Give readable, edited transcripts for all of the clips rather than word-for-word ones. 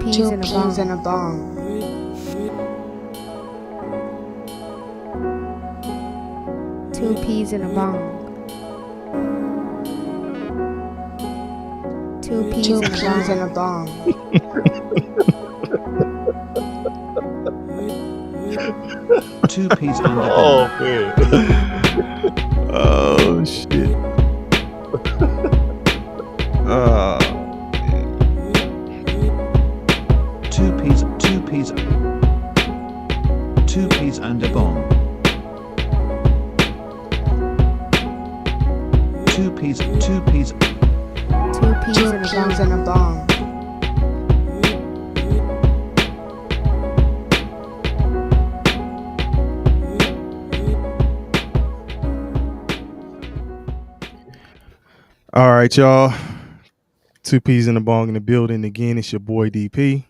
Peas and a bong. Two peas in a bong. Two peas in a bong. Two peas and a Oh bong. man. Oh shit. Two peas and a bong. Two peas in a bong. All right, y'all. Two peas in a bong in the building again. It's your boy DP.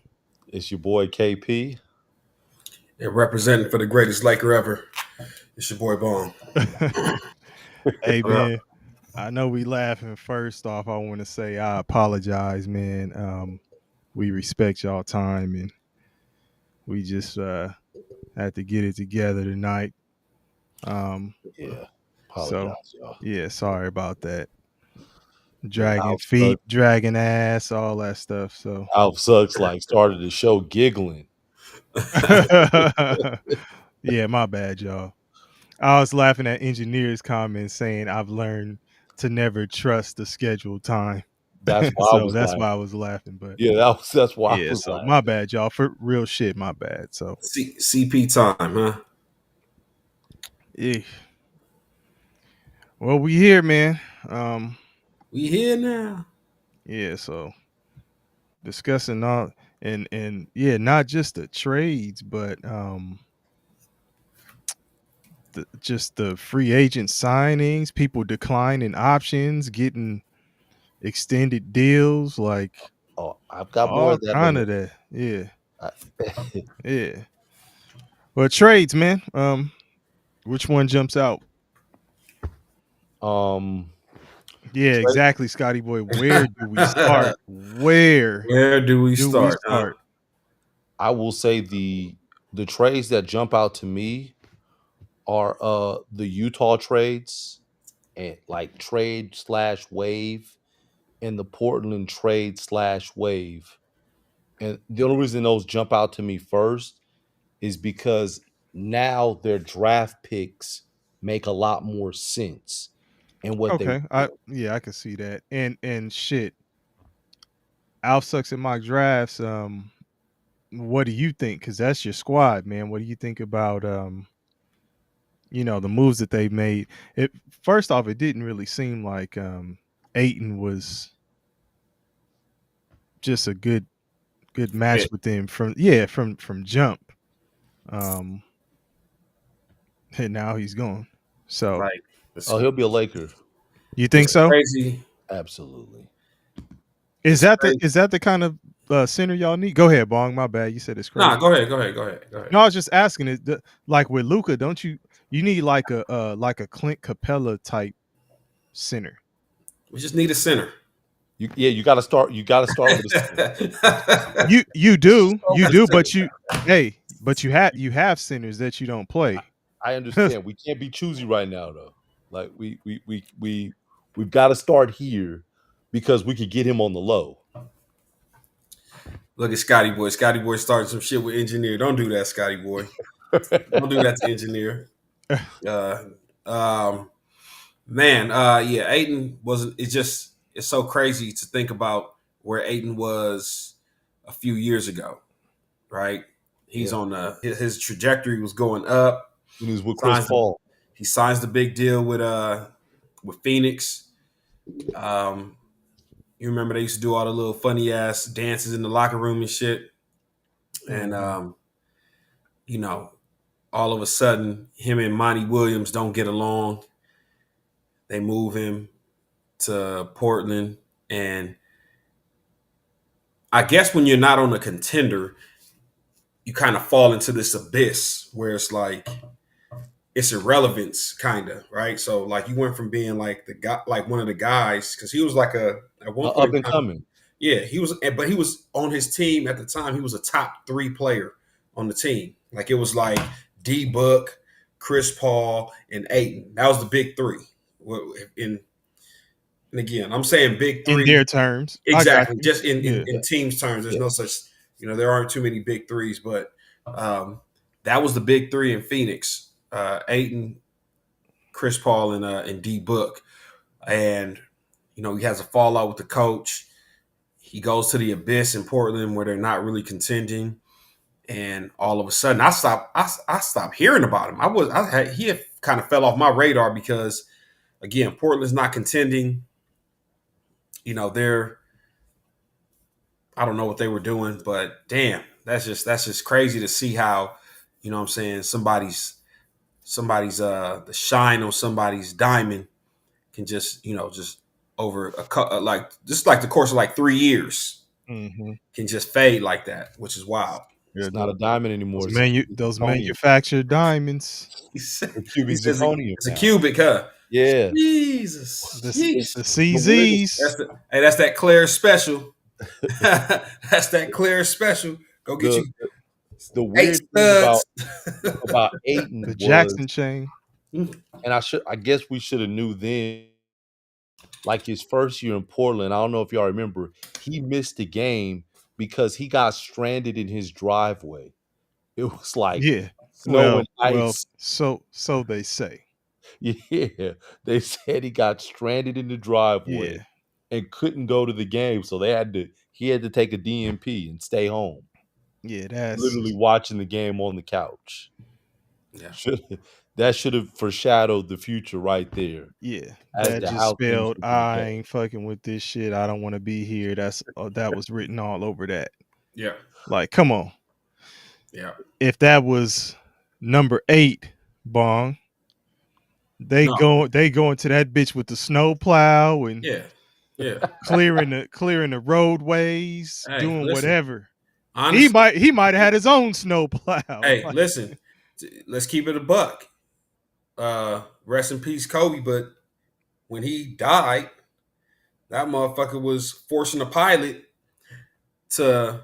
It's your boy KP. And representing for the greatest Laker ever, it's your boy Bong. Hey man, I know we laughing. First off, I want to say I apologize, man. We respect y'all time and we just had to get it together tonight. Yeah. So Apologize, y'all. yeah, sorry about that. Dragging Alf feet, Sucks- dragging ass, all that stuff. So Alf Sucks like started the show giggling. yeah, my bad, y'all. I was laughing at engineers' comments saying I've learned to never trust the scheduled time. That's why I So was that's laughing. why I was laughing. But Yeah, that's why I yeah, was so laughing. my bad, y'all. For real shit, my bad. So CP time, huh? yeah. Well, we here, man. We here now. Yeah, so discussing all and yeah, not just the trades, but just the free agent signings, people declining options, getting extended deals, like Oh, I've got more all of that. kind of that. Yeah, I- yeah. Well, trades, man. Which one jumps out? Yeah, trade- exactly, Scotty boy. Where do we start? Where Where do we do we start? start? I will say the trades that jump out to me are the Utah trades and like trade / wave and the Portland trade / wave. And the only reason those jump out to me first is because now their draft picks make a lot more sense and what they Okay, I can see that. And shit, Alf sucks at mock drafts. What do you think? Because that's your squad, man. What do you think about the moves that they made? It first off, it didn't really seem like Aiton was just a good match with them from jump. Um, and now he's gone. So Like, Oh, he'll be a Laker. you think it's so? crazy. Absolutely. Is It's that the kind of center y'all need? Go ahead, Bong. My bad. You said it's crazy. Nah, go ahead. No, I was just asking it. Like with Luca, don't you need like a Clint Capella type center? We just need a center. You got to start. You got to start with a You do, Center. but you have centers that you don't play. I understand. We can't be choosy right now, though. Like we've got to start here because we could get him on the low. Look at Scotty Boy. Scotty Boy starting some shit with engineer. Don't do that, Scotty Boy. Don't do that to engineer. Man, yeah, Aiton wasn't. It's so crazy to think about where Aiton was a few years ago, right? He's on his trajectory was going up. When he was with Chris Paul, he signs the big deal with Phoenix. You remember they used to do all the little funny ass dances in the locker room and shit, and all of a sudden, him and Monty Williams don't get along. They move him to Portland. And I guess when you're not on a contender, you kind of fall into this abyss where it's like, it's irrelevance, kind of, right? So like you went from being like the guy, like one of the guys, because he was like at one up point and coming. Yeah, he was, but he was on his team at the time. He was a top 3 player on the team. Like it was like D Book, Chris Paul, and Ayton. That was the big 3. In and again, I'm saying big In 3 their terms, I got exactly. you. Just Yeah. in teams terms, there's no such. There aren't too many big 3s, but that was the big 3 in Phoenix. Ayton, Chris Paul, and D Book, and he has a fallout with the coach. He goes to the abyss in Portland where they're not really contending, and all of a sudden, I stopped hearing about him. He had kind of fell off my radar because, again, Portland's not contending. They're I don't know what they were doing, but damn, that's just crazy to see how, what I'm saying, somebody's the shine on somebody's diamond can just over just like the course of like 3 years Mm-hmm. can just fade like that, which is wild. Yeah, It's not a diamond anymore. those manufactured diamonds. He said, The cubic it's zirconium a now. cubic, huh? Yeah. Jesus. The Jeez. CZs. That's that Claire special. That's that Claire special. Go get you The 8 weird thing studs. about Ayton The was, Jackson chain. and I guess we should have knew then, like his first year in Portland. I don't know if y'all remember, he missed a game because he got stranded in his driveway. It was like Yeah. snow and Well, ice. so they say. Yeah, they said he got stranded in the driveway Yeah. and couldn't go to the game, so he had to take a DMP and stay home. Yeah, that's Literally watching the game on the couch. Yeah. That should have foreshadowed the future right there. yeah. As That to just how things spelled were gonna I go. ain't fucking with this shit. I don't want to be here. That was written all over that. Yeah. Like, come on. Yeah. If that was number 8, Bong, they No. go into that bitch with the snow plow and Yeah. Yeah. clearing the roadways, Hey, doing listen. whatever. Honestly, He might have had his own snow plow. hey, Like, listen. Let's keep it a buck. Rest in peace, Kobe. But when he died, that motherfucker was forcing a pilot to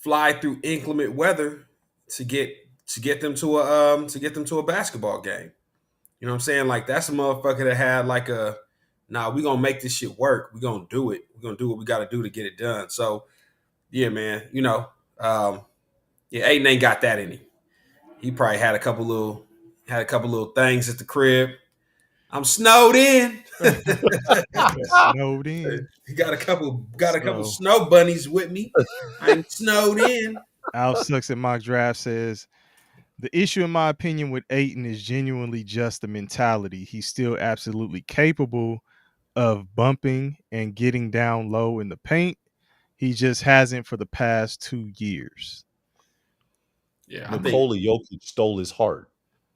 fly through inclement weather to get them to a basketball game. You know what I'm saying? Like that's a motherfucker that had like we gonna make this shit work. We gonna do it. We gonna do what we gotta do to get it done. So yeah, man, Aiden ain't got that in him. He probably had a couple little things at the crib. I'm snowed in. snowed in. He got a couple snow bunnies with me. I'm snowed in. Al Sucks at Mock Draft says, the issue, in my opinion, with Ayton is genuinely just the mentality. He's still absolutely capable of bumping and getting down low in the paint. He just hasn't for the past 2 years. Yeah, Nikola Jokic stole his heart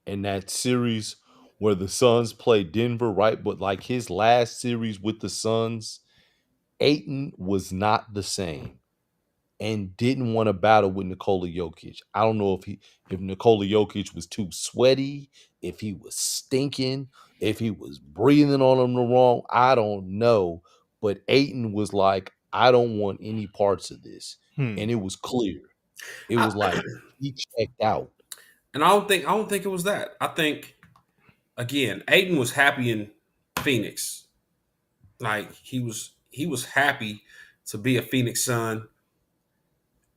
in that series where the Suns played Denver, right? But like his last series with the Suns, Ayton was not the same and didn't want to battle with Nikola Jokic. I don't know if Nikola Jokic was too sweaty, if he was stinking, if he was breathing on him the wrong. I don't know. But Ayton was like, I don't want any parts of this. And it was clear. It was like he checked out. And I don't think it was that. I think again, Ayton was happy in Phoenix. Like he was happy to be a Phoenix Sun.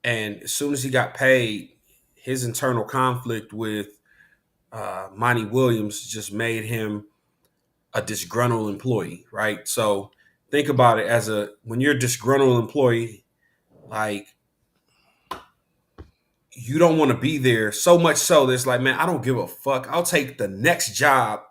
And as soon as he got paid, his internal conflict with Monty Williams just made him a disgruntled employee, right? So think about it when you're a disgruntled employee, like you don't want to be there so much so that it's like, man, I don't give a fuck. I'll take the next job.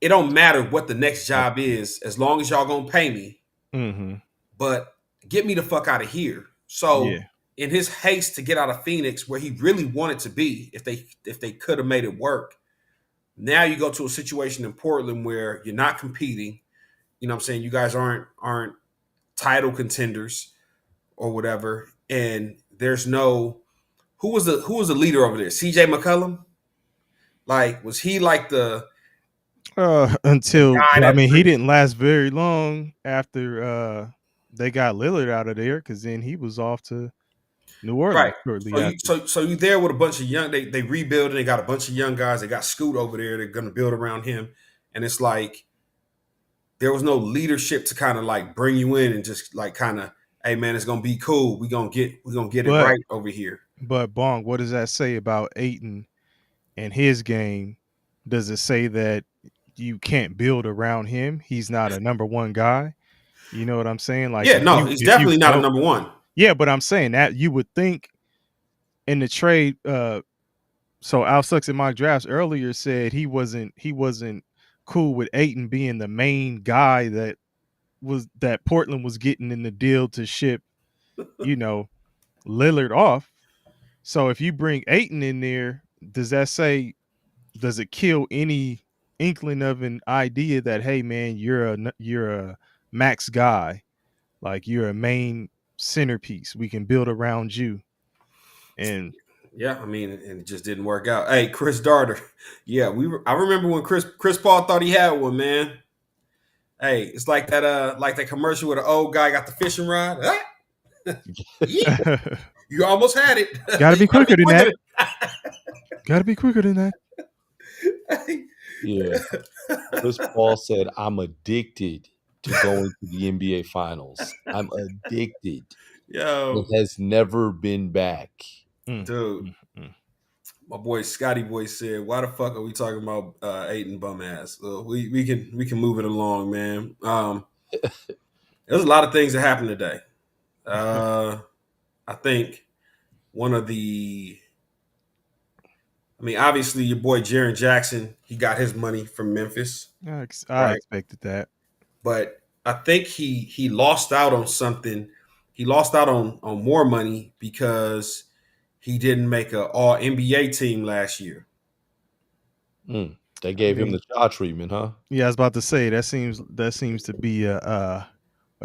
It don't matter what the next job is as long as y'all gonna pay me. Mm-hmm. But get me the fuck out of here. So in his haste to get out of Phoenix, where he really wanted to be, if they could have made it work, now you go to a situation in Portland where you're not competing. You know what I'm saying? You guys aren't title contenders or whatever, and there's no who was the leader over there? CJ McCollum? Like, was he like until he didn't last very long after they got Lillard out of there because then he was off to New Right. Orleans shortly after. So you there with a bunch of young. They rebuilding. They got a bunch of young guys. They got Scoot over there. They're going to build around him, and it's like there was no leadership to kind of like bring you in and just like kind of, hey man, it's going to be cool. We're gonna get it But right over here. but Bong, what does that say about Aiton and his game? Does it say that you can't build around him? He's not a number one guy. You know what I'm saying? Like Yeah, no, he's if you definitely not a don't, number one. yeah, but I'm saying that you would think in the trade. So Al Sucks in mock drafts earlier said he wasn't cool with Aiton being the main guy that Portland was getting in the deal to ship, you know, Lillard off. So if you bring Aiton in there, does it kill any inkling of an idea that, hey man, you're a max guy, like you're a main centerpiece. We can build around you. And Yeah, I mean, and it just didn't work out. Hey, Chris Darter. Yeah, I remember when Chris Paul thought he had one, man. Hey, it's like that commercial where the old guy got the fishing rod. Ah! Yeah, you almost had it. gotta be You quicker than that. Gotta be quicker than that. Yeah. Chris Paul said, I'm addicted to going to the NBA Finals. I'm addicted. Yo, It has never been back. dude. My boy Scotty Boy said, "Why the fuck are we talking about Aiton bum ass?" We can move it along, man. There's a lot of things that happened today. I think one of the, I mean, obviously your boy Jaren Jackson, he got his money from Memphis, I right? expected that. But I think he lost out on something. He lost out on more money because he didn't make an All NBA team last year. They gave him the jaw treatment, huh? Yeah, I was about to say that seems to be a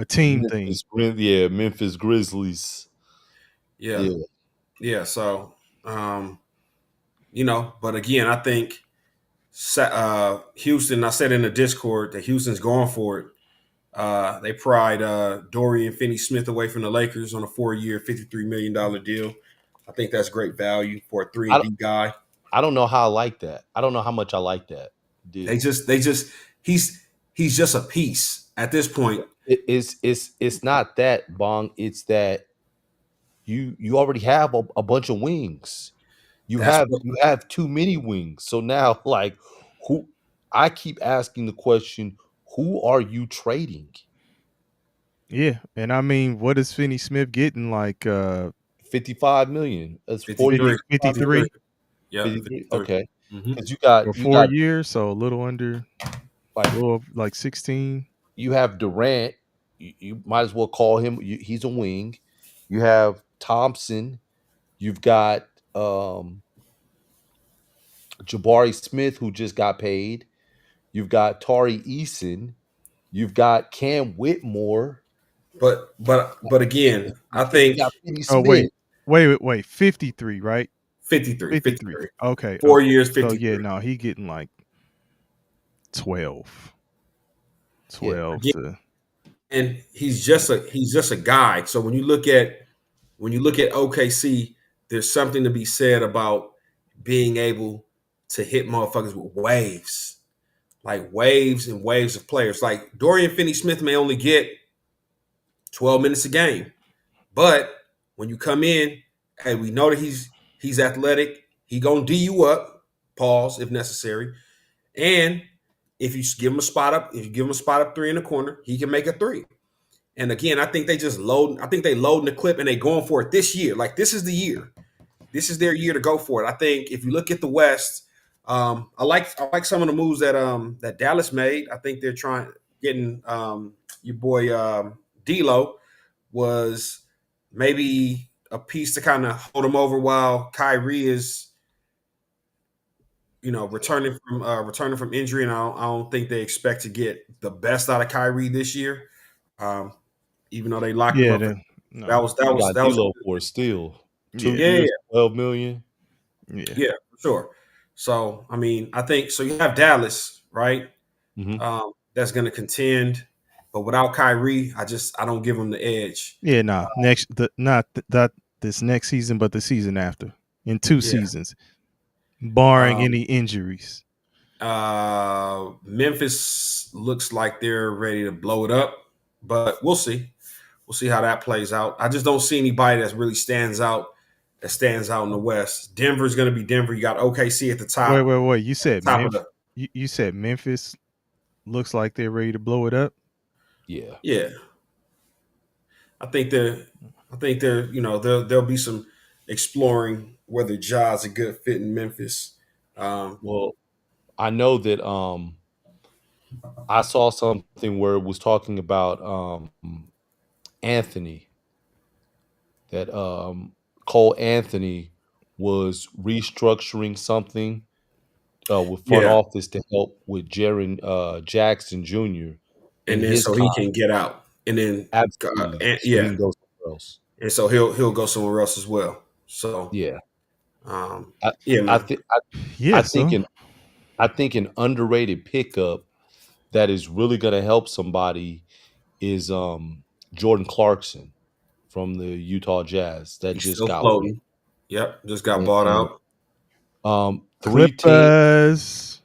team thing. Memphis Grizzlies. Yeah. So, but again, I think Houston. I said in the Discord that Houston's going for it. They pried Dorian Finney-Smith away from the Lakers on a 4-year, $53 million deal. I think that's great value for a 3-and-D guy. I don't know how I like that. I don't know how much I like that deal. He's just a piece at this point. It's not that, Bong. It's that you already have a bunch of wings. You have too many wings. So now, like, who? I keep asking the question: who are you trading? Yeah, and I mean, what is Finney-Smith getting? Like $55 million. That's 53. Yeah, 53. Okay, because For 4 years, so a little under, like 16. You have Durant. You might as well call him. He's a wing. You have Thompson. You've got Jabari Smith, who just got paid. You've got Tari Eason. You've got Cam Whitmore. But again, I think. Oh wait, 53, right? 53. Okay, 4 years, 53. So yeah, no, he getting like 12 to. And he's just a guy. So when you look at OKC, there's something to be said about being able to hit motherfuckers with waves, like waves and waves of players. Like Dorian Finney-Smith may only get 12 minutes a game, but when you come in, hey, we know that he's athletic. He gonna D you up, pause if necessary, and if you give him a spot up, 3 in the corner, he can make a 3. And again, I think they loading the clip and they going for it this year. Like this is the year. This is their year to go for it. I think if you look at the West, I like some of the moves that Dallas made. I think they're getting your boy D'Lo was maybe a piece to kind of hold him over while Kyrie is, returning from injury, and I don't think they expect to get the best out of Kyrie this year. Even though they locked him up, that was D'Lo for a steal. 2 years, $12 million. Yeah, for sure. So I mean, I think so. You have Dallas, right? That's going to contend. But without Kyrie, I don't give him the edge. Yeah, not this next season, but the season after. In 2 Yeah. seasons, barring Um, any injuries. Memphis looks like they're ready to blow it up, but we'll see. We'll see how that plays out. I just don't see anybody that really stands out in the West. Denver's going to be Denver. You got OKC at the top. Wait. You said Top of the you said Memphis looks like they're ready to blow it up. Yeah. yeah. I think they're there'll be some exploring whether Ja's a good fit in Memphis. Well, I know that I saw something where it was talking about Anthony, that Cole Anthony was restructuring something with front Yeah, office to help with Jaron Jackson Jr. in and then his so he con. can get out, and then Absolutely. So he yeah, can go somewhere else. and so he'll go somewhere else as well. So Yeah. I, yeah, I man, think Yeah, so I think an underrated pickup that is really going to help somebody is Jordan Clarkson from the Utah Jazz that he's just still got waived. floating. Yep, just got bought And out. Clippers.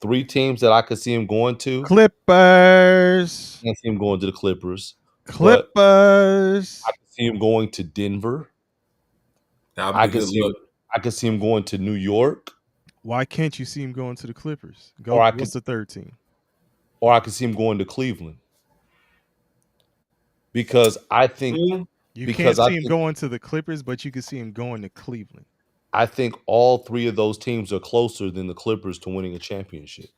three teams that I could see him going to. Clippers. I can't see him going to the Clippers, but Clippers. I could see him going to Denver. That'll I be a could good see him. look. I could see him going to New York, Why can't you see him going to the Clippers? or I What's could, the third team? or I could see him going to Cleveland because I think Mhm. You because can't I see him think going to the Clippers, but you can see him going to Cleveland. I think all three of those teams are closer than the Clippers to winning a championship.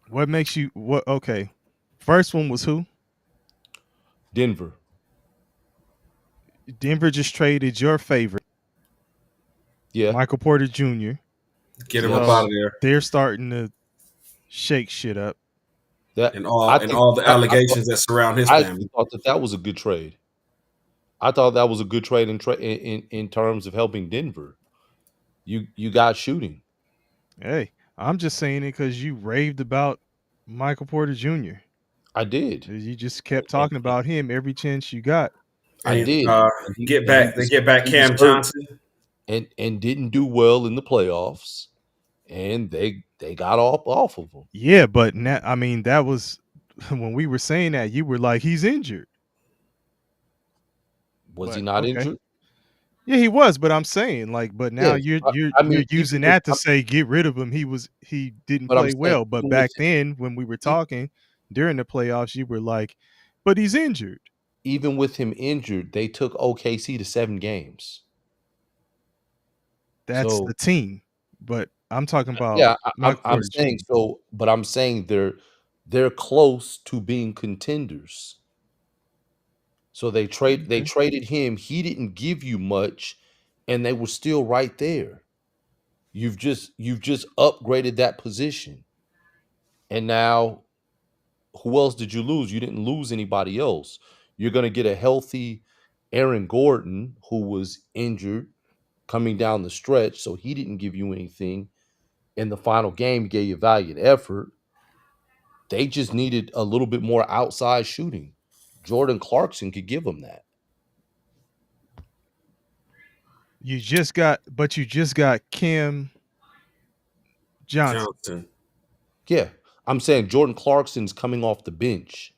What makes you what? Okay, first one was who? Denver. Denver just traded your favorite, Yeah. Michael Porter Jr. Get him up Yes. out of there, They're starting to shake shit up. That and I all think the allegations that surround his I family. actually thought that was a good trade. I thought that was a good trade in terms of helping Denver. You got shooting. Hey, I'm just saying it because you raved about Michael Porter Jr. I did. You just kept And, talking about him every chance you got. I And did. And they get back he was Cam hurt Johnson. and didn't do well in the playoffs, and they got off of him. Yeah, but now I mean that was when we were saying that you were like he's injured. Was he But not okay. injured? Yeah, he was, but I'm saying like, but now Yeah. you're I mean, using that to say get rid of him. He didn't but I'm play saying well. But even back with then when we were e- talking during the playoffs, you were like, but he's injured. even with him injured, they took OKC to 7 games. That's So the team. But I'm talking about yeah, Michael I'm Porter saying Jr. so, but I'm saying they're close to being contenders. So they Okay. traded him. He didn't give you much, and they were still right there. You've just upgraded that position. And now who else did you lose? You didn't lose anybody else. You're gonna get a healthy Aaron Gordon who was injured coming down the stretch, so he didn't give you anything. In the final game, he gave you valiant effort. They just needed a little bit more outside shooting. Jordan Clarkson could give them that. You just got Kim Johnson. Johnson. Yeah. I'm saying Jordan Clarkson's coming off the bench.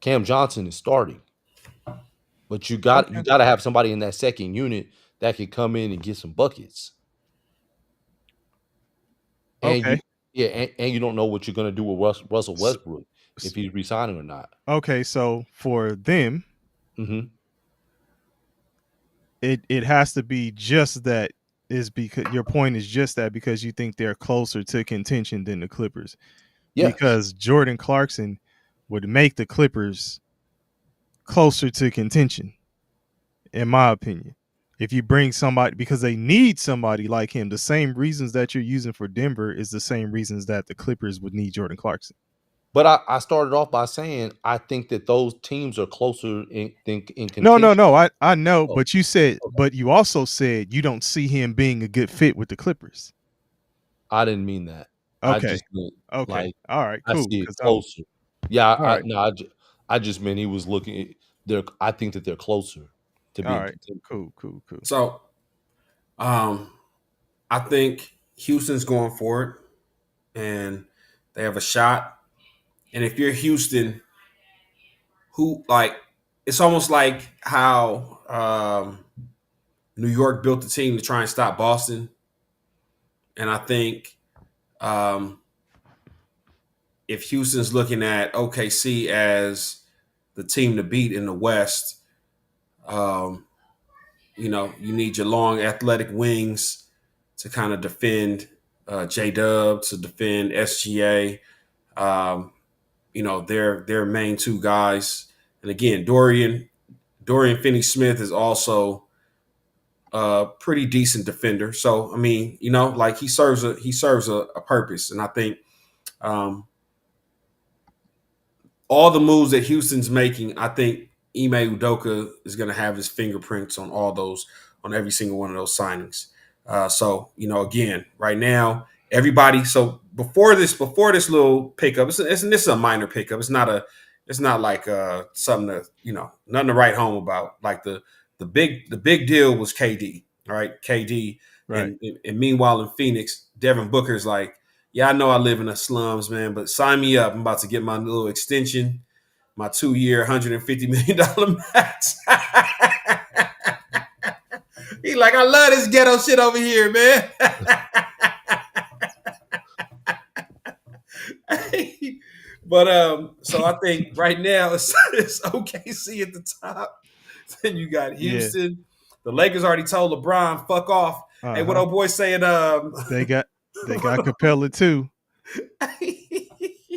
Cam Johnson is starting. But you Okay. got to have somebody in that second unit that can come in and get some buckets. And Okay. and you don't know what you're going to do with Russell S- Westbrook if s- he's resigning or not. Okay, so for them, Mhm. it has to be just that is because your point is just that because you think they're closer to contention than the Clippers. Yes. Because Jordan Clarkson would make the Clippers closer to contention, in my opinion. If you bring somebody, because they need somebody like him, the same reasons that you're using for Denver is the same reasons that the Clippers would need Jordan Clarkson. But I started off by saying I think that those teams are closer in No, contention. I know, Oh, but okay. but you also said you don't see him being a good fit with the Clippers. I didn't mean that. I Okay. just meant, Okay. like, All right. I Cool. see it 'Cause closer. Yeah, all right. I just meant he was looking. I think that they're closer to All being right. contenders. Cool. So, I think Houston's going for it, and they have a shot. And if you're Houston, who like it's almost like how New York built the team to try and stop Boston, and I think um, if Houston's looking at OKC as the team to beat in the West, um, you need your long athletic wings to kind of defend J Dub, to defend SGA. Um, their main two guys, and again, Dorian Finney-Smith is also a pretty decent defender. So I mean, like he serves a purpose, and I think um, all the moves that Houston's making, I think Ime Udoka is going to have his fingerprints on every single one of those signings. So again, right now, everybody. So before this little pickup, this is a minor pickup. It's not like something to nothing to write home about. Like the big deal was KD, right? KD, Right. and meanwhile in Phoenix, Devin Booker's like, yeah, I know I live in the slums, man, but sign me up. I'm about to get my little extension, my 2-year, $150 million max. He like, I love this ghetto shit over here, man. But so I think right now it's OKC at the top. Then you got Yeah. Houston. The Lakers already told LeBron, fuck off. Hey, what old boy saying? They got Capella too.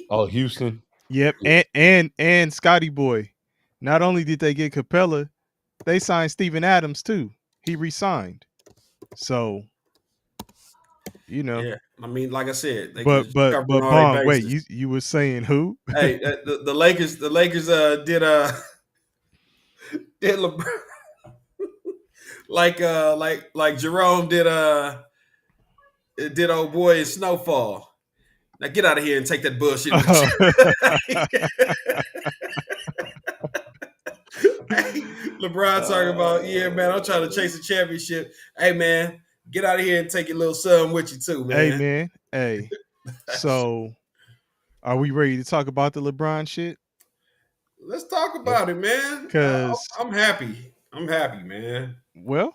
Oh, Houston. Yep. Yeah. And Scotty Boy. Not only did they get Capella, they signed Steven Adams too. He re-signed. So, Yeah, I mean, like I said, they but just covering all their Bong, wait, bases. you was saying who? Hey, the Lakers did did LeBron like Jerome did old boy in Snowfall. Now get out of here and take that bullshit with you. Hey, LeBron talking about, yeah, man, I'm trying to chase a championship. Hey, man, get out of here and take your little son with you too, man. Hey, man. Hey. So, are we ready to talk about the LeBron shit? Let's talk about it, man. 'Cause I'm happy. I'm happy, man. well,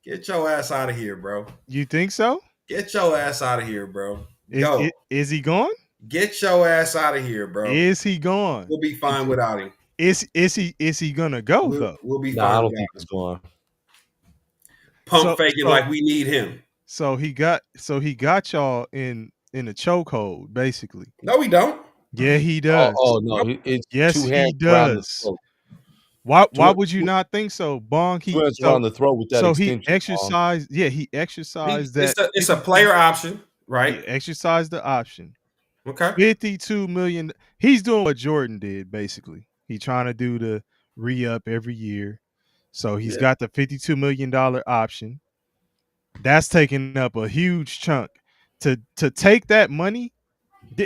Get your ass out of here, bro. you think so? Get your ass out of here, bro. Go. Is he gone? Get your ass out of here, bro. Is he gone? We'll be fine without him. Is he gonna go though? We'll be No, fine I don't without think him. he's going. Pump faking like we need him. So he got y'all in a chokehold, basically. No, we don't. Yeah, he does. Oh no, it's Yes, two he hands around the does. throat. Why would you not think so, Bong? Two hands around the throat with that so extension. he exercised. Yeah, he exercised that. It's a player option, right? He exercised the option. Okay. $52 million. He's doing what Jordan did, basically. He trying to do the re-up every year. So he's got the $52 million option. That's taking up a huge chunk. To take that money,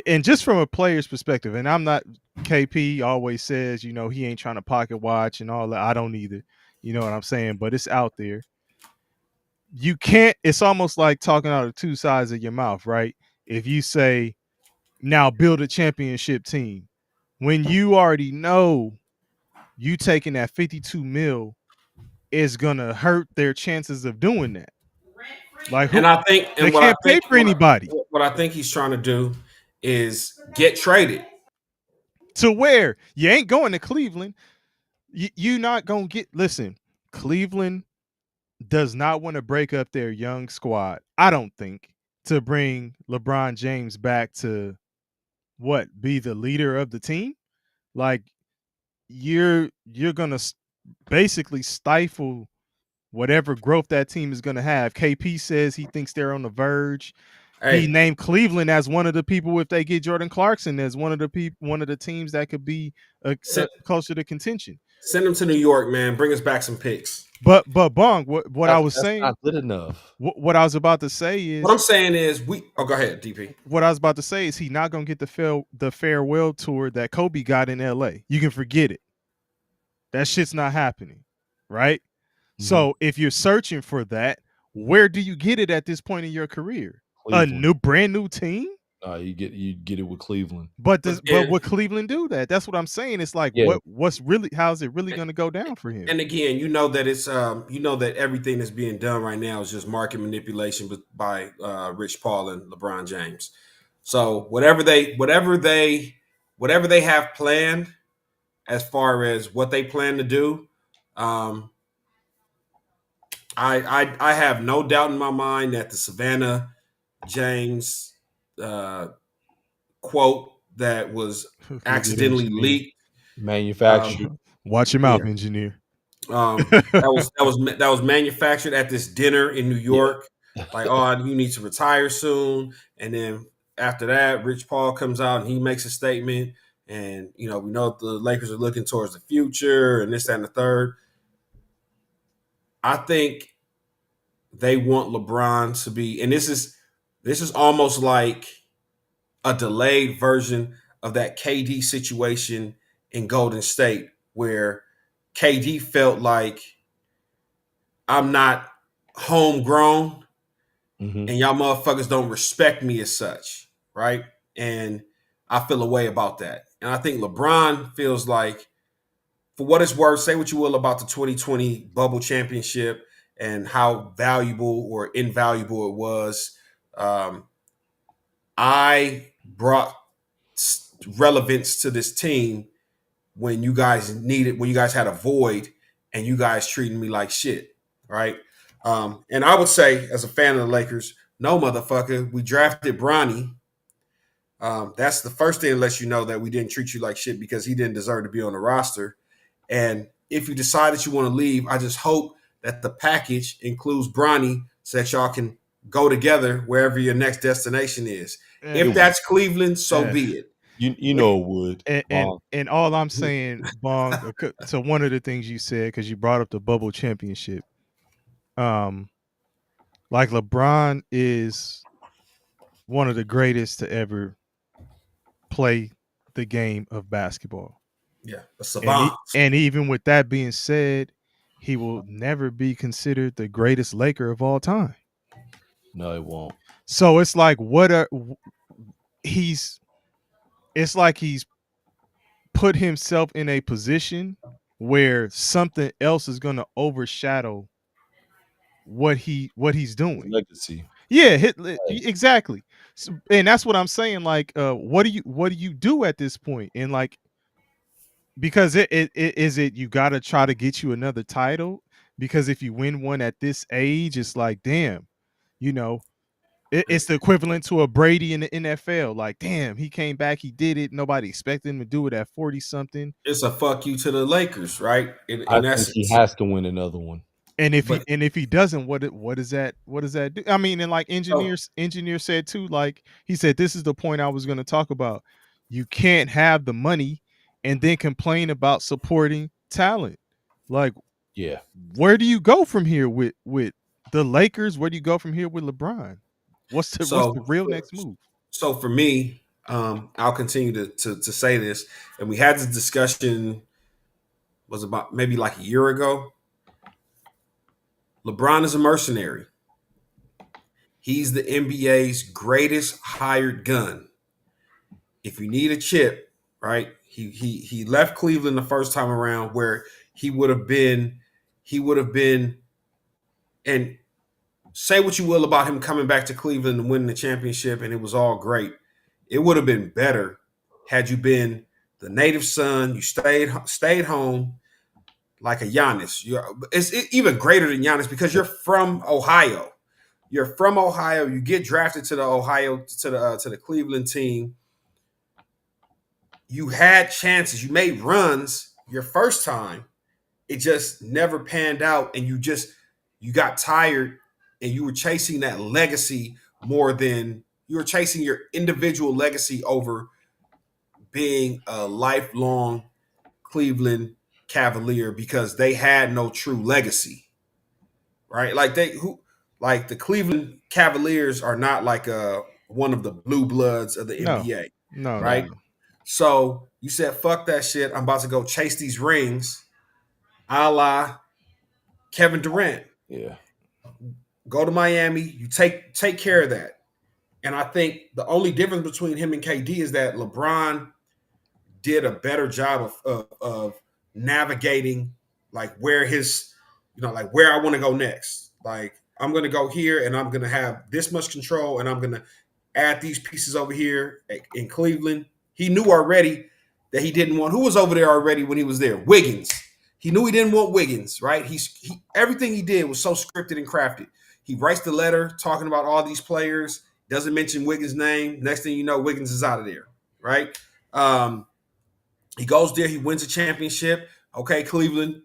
and just from a player's perspective, and I'm not, KP always says, he ain't trying to pocket watch and all that. I don't either. You know what I'm saying? But it's out there. You can't, it's almost like talking out of two sides of your mouth, right? If you say, now build a championship team, when you already know you taking that 52 mil is gonna hurt their chances of doing that. Like, and I think, they can't pay for anybody. What I think he's trying to do is get traded. To where? You ain't going to Cleveland. You not gonna get. Listen, Cleveland does not want to break up their young squad, I don't think, to bring LeBron James back to be the leader of the team. Like, you're gonna basically stifle whatever growth that team is gonna have. KP says he thinks they're on the verge. Hey, He named Cleveland as one of the people, if they get Jordan Clarkson, as one of the teams that could be closer to contention. Send him to New York, man. Bring us back some picks. But Bong, what I was That's saying, not good enough. what I was about to say What I'm is, saying is, oh, go ahead, DP. what I was about to say is, he not gonna get the farewell tour that Kobe got in L.A. You can forget it. That shit's not happening, right? So if you're searching for that, where do you get it at this point in your career? Cleveland. A brand new team? You get it with Cleveland. But would Cleveland do that? That's what I'm saying. It's like, Yeah. how's it really going to go down for him? And again, you know that it's that everything that's being done right now is just market manipulation by Rich Paul and LeBron James. So whatever they have planned as far as what they plan to do, I have no doubt in my mind that the Savannah James quote that was accidentally leaked, manufactured. Watch your mouth, engineer. That was manufactured at this dinner in New York. Yeah. Like, oh, you need to retire soon. And then after that, Rich Paul comes out and he makes a statement. And we know the Lakers are looking towards the future and this, that, and the third. I think they want LeBron to be, and this is almost like a delayed version of that KD situation in Golden State, where KD felt like, I'm not homegrown and y'all motherfuckers don't respect me as such, right? And I feel a way about that. And I think LeBron feels like, for what it's worth, say what you will about the 2020 bubble championship and how valuable or invaluable it was. I brought relevance to this team when you guys had a void and you guys treating me like shit, right? And I would say, as a fan of the Lakers, no, motherfucker, we drafted Bronny. That's the first thing that lets you know that we didn't treat you like shit because he didn't deserve to be on the roster. And if you decide that you want to leave, I just hope that the package includes Bronny so that y'all can go together wherever your next destination is. If that's Cleveland, so be it. You know it would. And all I'm saying, Bong, so one of the things you said, because you brought up the bubble championship, like, LeBron is one of the greatest to ever play the game of basketball. Yeah, a savant. And even with that being said, he will never be considered the greatest Laker of all time. No, it won't. So it's like, it's like he's put himself in a position where something else is going to overshadow what he's doing. His legacy. Yeah, exactly. So, and that's what I'm saying. Like, what do you do at this point? And like, because you got to try to get you another title, because if you win one at this age, it's like, damn, it's the equivalent to a Brady in the NFL. Like, damn, he came back, he did it. Nobody expected him to do it at 40 something. It's a fuck you to the Lakers, right? I think he has to win another one. And if he doesn't, what does that do? I mean, and like engineer said too, like he said, this is the point I was going to talk about. You can't have the money and then complain about supporting talent. Like, yeah, where do you go from here with the Lakers? Where do you go from here with LeBron? What's the real next move? So for me, I'll continue to say this, and we had this discussion, was about maybe like a year ago. LeBron is a mercenary. He's the NBA's greatest hired gun. If you need a chip, right? He left Cleveland the first time around, where he would have been, and say what you will about him coming back to Cleveland and winning the championship, and it was all great. It would have been better had you been the native son. You stayed home like a Giannis. It's even greater than Giannis because you're from Ohio. You're from Ohio. You get drafted to the Cleveland team. You had chances. You made runs your first time. It just never panned out, and you got tired, and you were chasing that legacy more than you were chasing your individual legacy over being a lifelong Cleveland Cavalier because they had no true legacy, right? Like the Cleveland Cavaliers are not like one of the blue bloods of the No, NBA, no, no, right? no. So you said, "Fuck that shit! I'm about to go chase these rings, a la Kevin Durant. Yeah. Go to Miami. You take care of that." And I think the only difference between him and KD is that LeBron did a better job of navigating like where his, like where I want to go next. Like I'm going to go here and I'm going to have this much control and I'm going to add these pieces over here in Cleveland. He knew already that he didn't want, who was over there already when he was there? Wiggins. He knew he didn't want Wiggins, right? Everything he did was so scripted and crafted. He writes the letter talking about all these players, doesn't mention Wiggins' name. Next thing you know, Wiggins is out of there, right? He goes there, he wins a championship. Okay, Cleveland,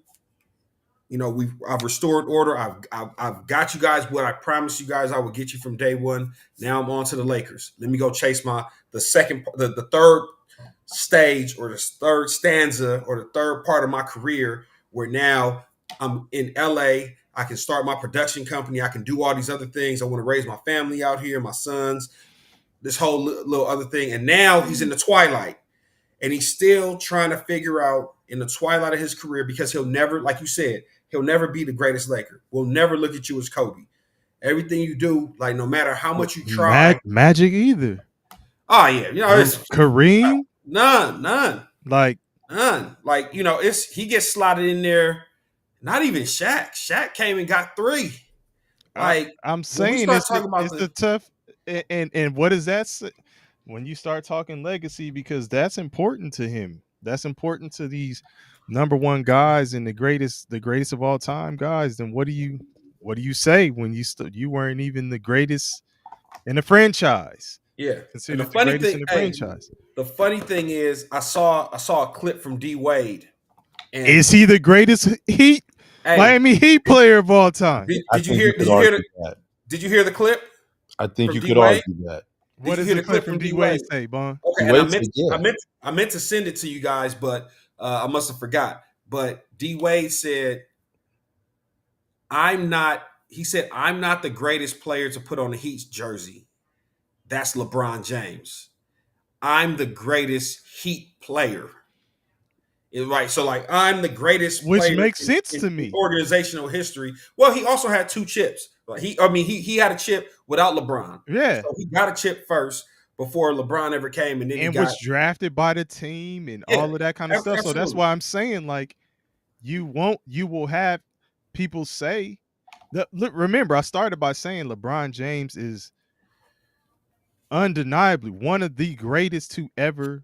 I've restored order. I've got you guys what I promised you guys I would get you from day one. Now I'm on to the Lakers. Let me go chase the third stage or the third stanza or the third part of my career where now I'm in LA. I can start my production company. I can do all these other things. I want to raise my family out here, my sons, this whole little other thing. And now he's in the twilight. And he's still trying to figure out in the twilight of his career because he'll never, like you said, he'll never be the greatest Laker. We'll never look at you as Kobe. Everything you do, like no matter how much you try. Magic either. Oh, yeah. It's Kareem? None. Like, none. Like, he gets slotted in there. Not even Shaq. Shaq came and got 3. Like, I'm saying it's the tough. And what does that say? When you start talking legacy, because that's important to him. That's important to these number one guys and the greatest of all time guys. Then what do you say when you weren't even the greatest in the franchise? Yeah, considered the greatest in the franchise. The funny thing is, I saw a clip from D Wade. And is he the greatest Miami Heat player of all time? Did you hear the clip? I think you could argue that. What does the clip from D Wade say, Bon? Okay, and I meant to send it to you guys, but I must have forgot. But D Wade said, I'm not the greatest player to put on the Heat's jersey. That's LeBron James. I'm the greatest Heat player. Right. So like I'm the greatest player. Which makes sense to me. Organizational history. Well, he also had 2 chips. He had a chip without LeBron. Yeah. So he got a chip first before LeBron ever came, and then he was drafted by the team and all of that kind of stuff. Absolutely. So that's why I'm saying, like, you will have people say that. Look, remember, I started by saying LeBron James is undeniably one of the greatest to ever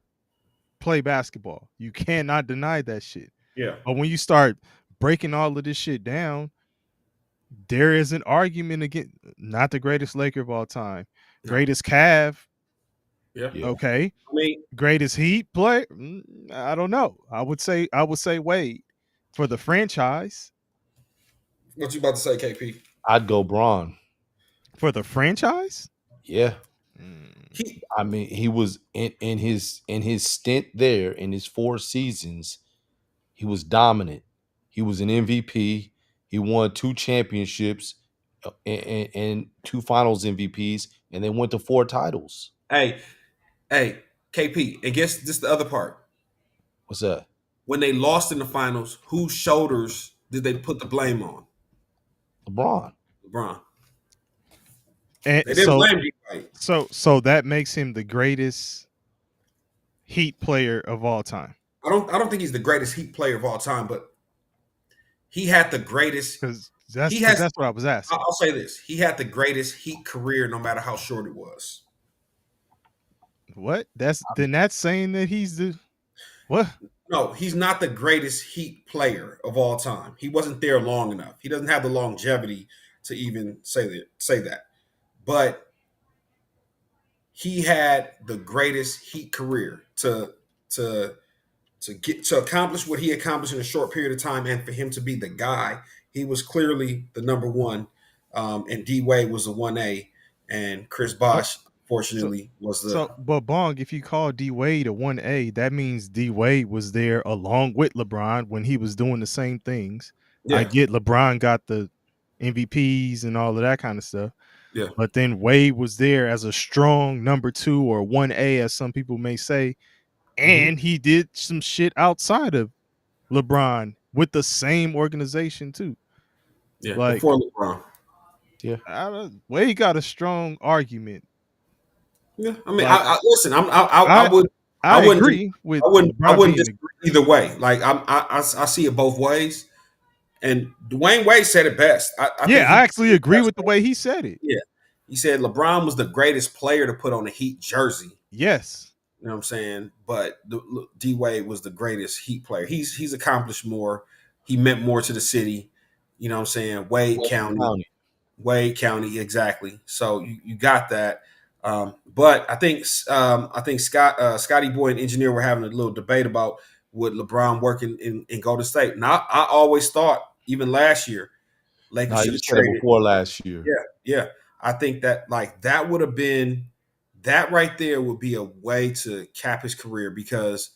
play basketball. You cannot deny that shit. Yeah. But when you start breaking all of this shit down, there is an argument against not the greatest Laker of all time, greatest Cav. Yeah. Okay. Greatest Heat player. I don't know. I would say Wade for the franchise. What you about to say, KP? I'd go Bron for the franchise. Yeah. He was in his stint there in his 4 seasons. He was dominant. He was an MVP. He won 2 championships and 2 Finals MVPs, and they went to 4 titles. Hey, KP. And guess this the other part. What's that? When they lost in the finals, whose shoulders did they put the blame on? LeBron. And they didn't blame you, right? So that makes him the greatest Heat player of all time. I don't think he's the greatest Heat player of all time, but he had the greatest. That's what I was asking. I'll say this: he had the greatest Heat career, no matter how short it was. What? That's saying that he's the what? No, he's not the greatest Heat player of all time. He wasn't there long enough. He doesn't have the longevity to even say that. But he had the greatest Heat career to accomplish what he accomplished in a short period of time, and for him to be the guy. He was clearly the number one, and D Wade was the 1A, and Chris Bosh unfortunately, was the But Bong, if you call D Wade a 1A, that means D Wade was there along with LeBron when he was doing the same things. I yeah, get LeBron got the MVPs and all of that kind of stuff, yeah. but then Wade was there as a strong number 2 or 1A, as some people may say, and he did some shit outside of LeBron with the same organization too. Yeah, Like, before LeBron. Yeah. Wade got a strong argument. Yeah, I mean, Like, I listen. I I would. I I wouldn't. agree with I LeBron wouldn't being disagree either way. Like I see it both ways. And Dwayne Wade said it best. I yeah, think I he. actually agree with the way he said it. Yeah, he said LeBron was the greatest player to put on a Heat jersey. Yes. You know what I'm saying? But D Wade was the greatest Heat player. He's accomplished more. He meant more to the city. You know what I'm saying? Wade County, exactly. So you got that. But I think Scotty Boy and Engineer were having a little debate about would LeBron work in Golden State. Now I always thought, even last year, Lakers No, should you have said it traded. before last year. Yeah. I think that that would have been that right there would be a way to cap his career because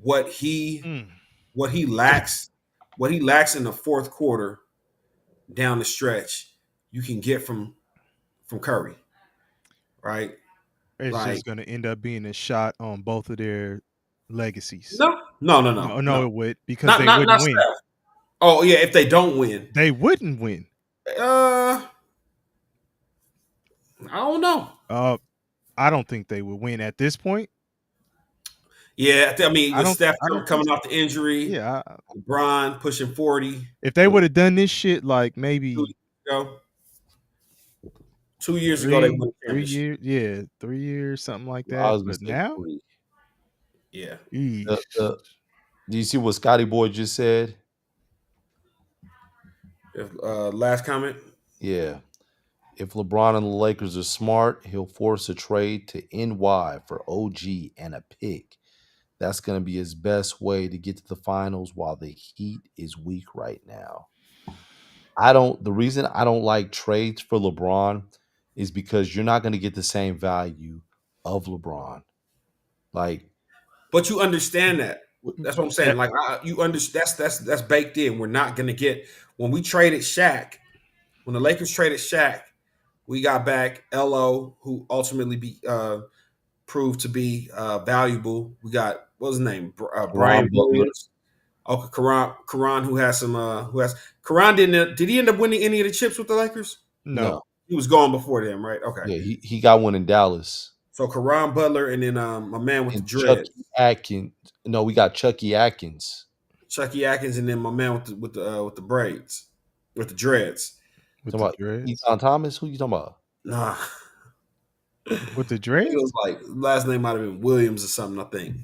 what he what he lacks in the fourth quarter down the stretch, you can get from Curry, right? It's Like just going to end up being a shot on both of their legacies. no. It would, because Not they not wouldn't Steph. win. Oh yeah, if they don't win, They wouldn't win. I don't know. I don't think they would win at this point. Yeah, I mean, with Steph I don't coming think off the injury, Yeah. LeBron pushing 40. If they would have done this shit like maybe 2 years ago, they won the 3 championship. years, 3 years, something like I that. was gonna But say now, 3. Yeah. Do you see what Scotty Boy just said? Last comment. Yeah. If LeBron and the Lakers are smart, he'll force a trade to NY for OG and a pick. That's going to be his best way to get to the finals while the Heat is weak right now. The reason I don't like trades for LeBron is because you're not going to get the same value of LeBron. Like, but you understand that. That's what I'm saying. Like you understand that's baked in. We're not going to get when we traded Shaq. When the Lakers traded Shaq, we got back LO, who ultimately proved to be valuable. We got what was his name? Brian Williams. Okay, Karan, who has Karan did he end up winning any of the chips with the Lakers? no. He was gone before them, right? Okay. Yeah, he got one in Dallas. So Karan Butler and then my man with And the dreads. Chucky Atkins. No, we got Chucky Atkins. Chucky Atkins and then my man with the braids. With the dreads. With the dreads? Eton Thomas? Who you talking about? Nah. With the dreads? It was like last name might have been Williams or something, I think.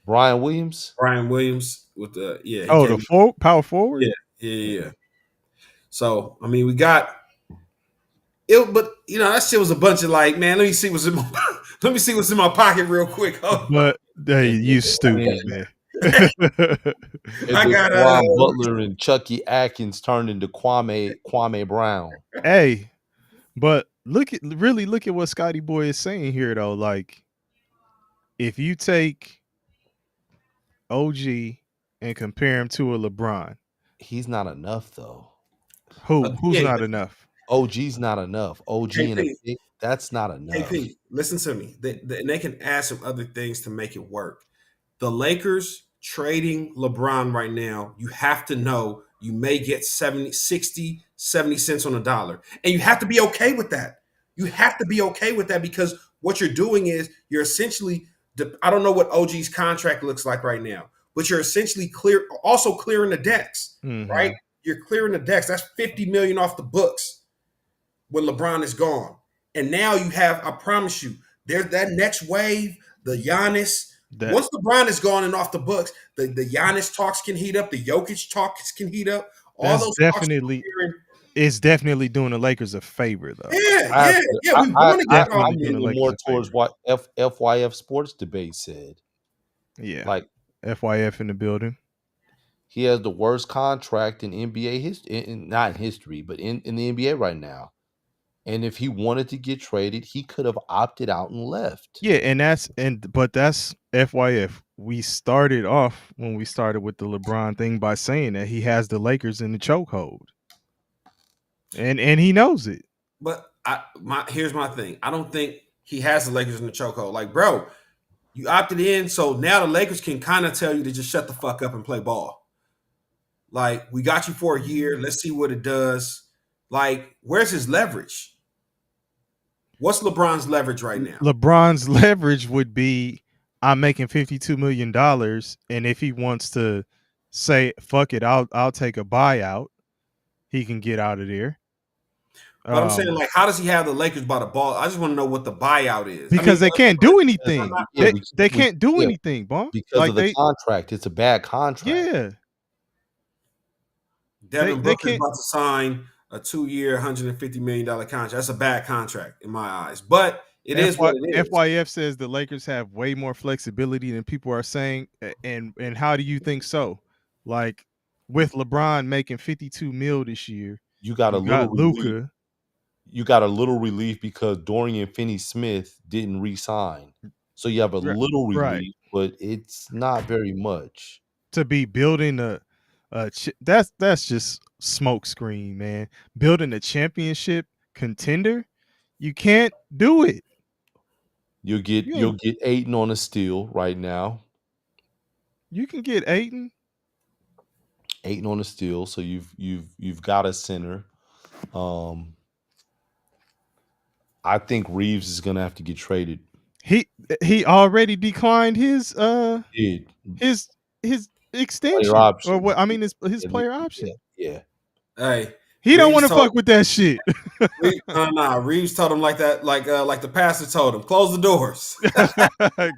Brian Williams? Brian Williams with the power forward? Yeah. So I mean we got it, but that shit was a bunch of like, man, let me see what's in my pocket real quick. But you stupid, man. I got Brian Butler and Chucky Atkins turned into Kwame Brown. Hey, but look at what Scotty Boy is saying here though. Like, if you take OG and compare him to a LeBron, he's not enough though. Who's not enough? OG's not enough. OG and a pick, that's not enough. KP, listen to me. They can add some other things to make it work. The Lakers trading LeBron right now, you have to know you may get 70 cents on a dollar. And you have to be okay with that. You have to be okay with that because what you're doing is you're essentially, I don't know what OG's contract looks like right now, but you're essentially also clearing the decks, right? You're clearing the decks. That's $50 million off the books when LeBron is gone. And now you have, I promise you, there's that next wave, the Giannis. Once LeBron is gone and off the books, the Giannis talks can heat up, the Jokic talks can heat up. All those it's definitely doing the Lakers a favor, though. Yeah. We want to get I'm leaning more towards what FYF Sports Debate said. Yeah, like FYF in the building. He has the worst contract in NBA history, not in history, but in the NBA right now. And if he wanted to get traded, he could have opted out and left. Yeah, and that's FYF. We started off when we started with the LeBron thing by saying that he has the Lakers in the chokehold. And he knows it. But here's my thing. I don't think he has the Lakers in the chokehold. Like, bro, you opted in, so now the Lakers can kind of tell you to just shut the fuck up and play ball. Like, we got you for a year. Let's see what it does. Like, where's his leverage? What's LeBron's leverage right now? LeBron's leverage would be, I'm making $52 million, and if he wants to say, fuck it, I'll take a buyout, he can get out of there. But I'm saying, like, how does he have the Lakers by the ball? I just want to know what the buyout is. Because they can't do anything. They can't do yeah, anything, Bong. Because Like of the contract. It's a bad contract. Yeah. Devin Booker is about to sign a 2-year, $150 million contract. That's a bad contract in my eyes. But it is what it is. FYF says the Lakers have way more flexibility than people are saying. And how do you think so? Like, with LeBron making $52 million this year, you got Luka. You got a little relief because Dorian Finney-Smith didn't re-sign. So you have a little relief, but it's not very much. To be building that's just smoke screen, man. Building a championship contender, you can't do it. You'll get Ayton on a steal right now. You can get Ayton on a steal, so you've got a center. I think Reeves is gonna have to get traded. He already declined his extension option. or what? I mean his player option. Yeah. Hey, he don't want to fuck with that shit. Reeves told him like that, like the pastor told him, close the doors. I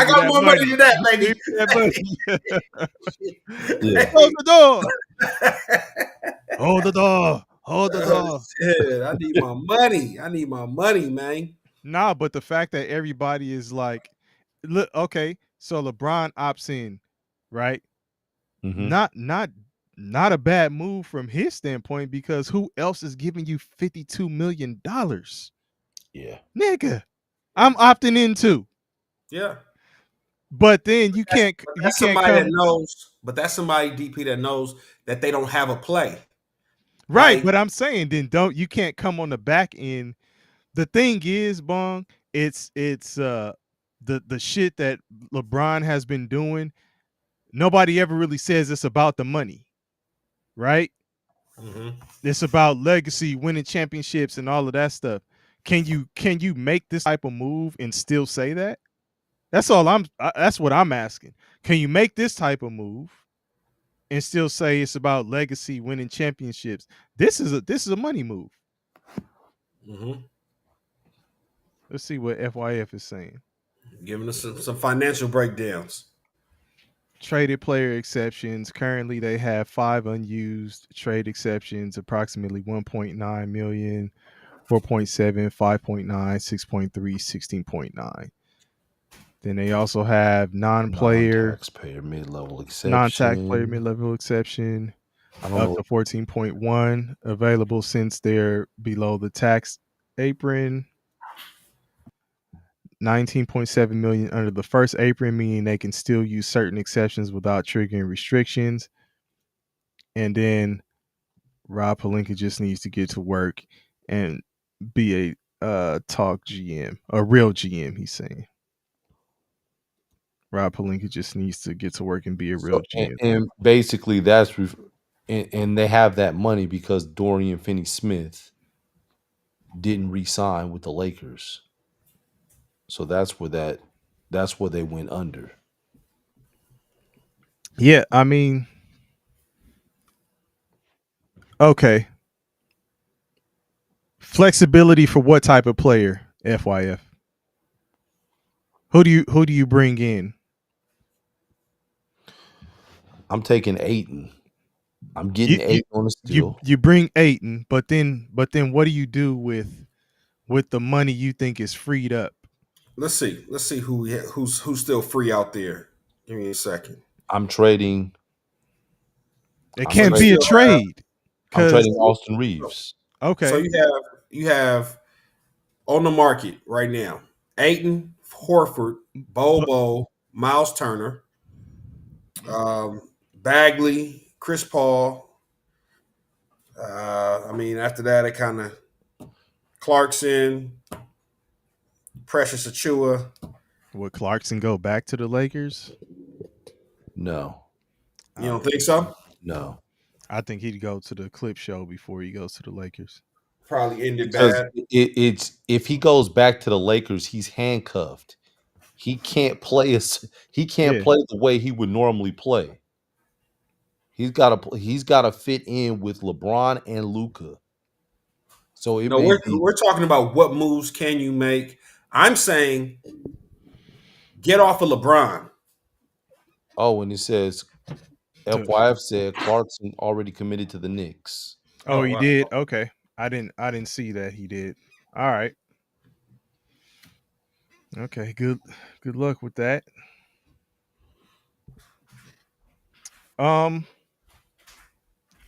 got more money than that, baby. Close the door. Hold the door. Hold the door. Shit, I need my money. I need my money, man. Nah, but the fact that everybody is like, look, okay, so LeBron opts in, right? Mm-hmm. Not a bad move from his standpoint, because who else is giving you $52 million? Yeah. Nigga, I'm opting in too. Yeah. But then you can't. That's somebody that knows. But that's somebody, DP, that knows that they don't have a play. Right, like, but I'm saying then you can't come on the back end. The thing is, Bong, it's the shit that LeBron has been doing. Nobody ever really says it's about the money, right? Mm-hmm. It's about legacy, winning championships, and all of that stuff. Can you make this type of move and still say that? That's all that's what I'm asking. Can you make this type of move and still say it's about legacy, winning championships? This is a money move. Mm-hmm. Let's see what FYF is saying. Giving us some financial breakdowns. Traded player exceptions. Currently, they have 5 unused trade exceptions, approximately 1.9 million, 4.7, 5.9, 6.3, 16.9. Then they also have non-player taxpayer mid-level exception. Non-taxpayer mid-level exception up to 14.1 available since they're below the tax apron. 19.7 million under the first apron, meaning they can still use certain exceptions without triggering restrictions. And then Rob Pelinka just needs to get to work and be a talk GM, a real GM, he's saying. Rob Pelinka just needs to get to work and be a real GM. And basically that's and they have that money because Dorian Finney-Smith didn't re-sign with the Lakers. So that's where they went under. Yeah, I mean, okay. Flexibility for what type of player, FYF? Who do you bring in? I'm taking Ayton. I'm getting Ayton on the steal. You bring Ayton, but then what do you do with the money you think is freed up? Let's see who's still free out there. Give me a second. I'm trading. It can't be a trade. I'm trading Austin Reeves. Okay. So you have on the market right now Aiton, Horford, Bobo, Miles Turner, Bagley, Chris Paul. I mean, after that, it kind of Clarkson, Precious Achua. Would Clarkson go back to the Lakers? No, You don't think so? no, I think he'd go to the clip show before he goes to the Lakers. Probably ended because bad. it's if he goes back to the Lakers, he's handcuffed. He can't play he can't Yeah. play the way he would normally play. He's got to fit in with LeBron and Luca. So it No, may be we're talking about what moves can you make. I'm saying get off of LeBron. and it says To- FYF said Clarkson already committed to the Knicks. oh, he Wow. did. Okay, I didn't see that he did. All right. Okay. Good luck with that. Um,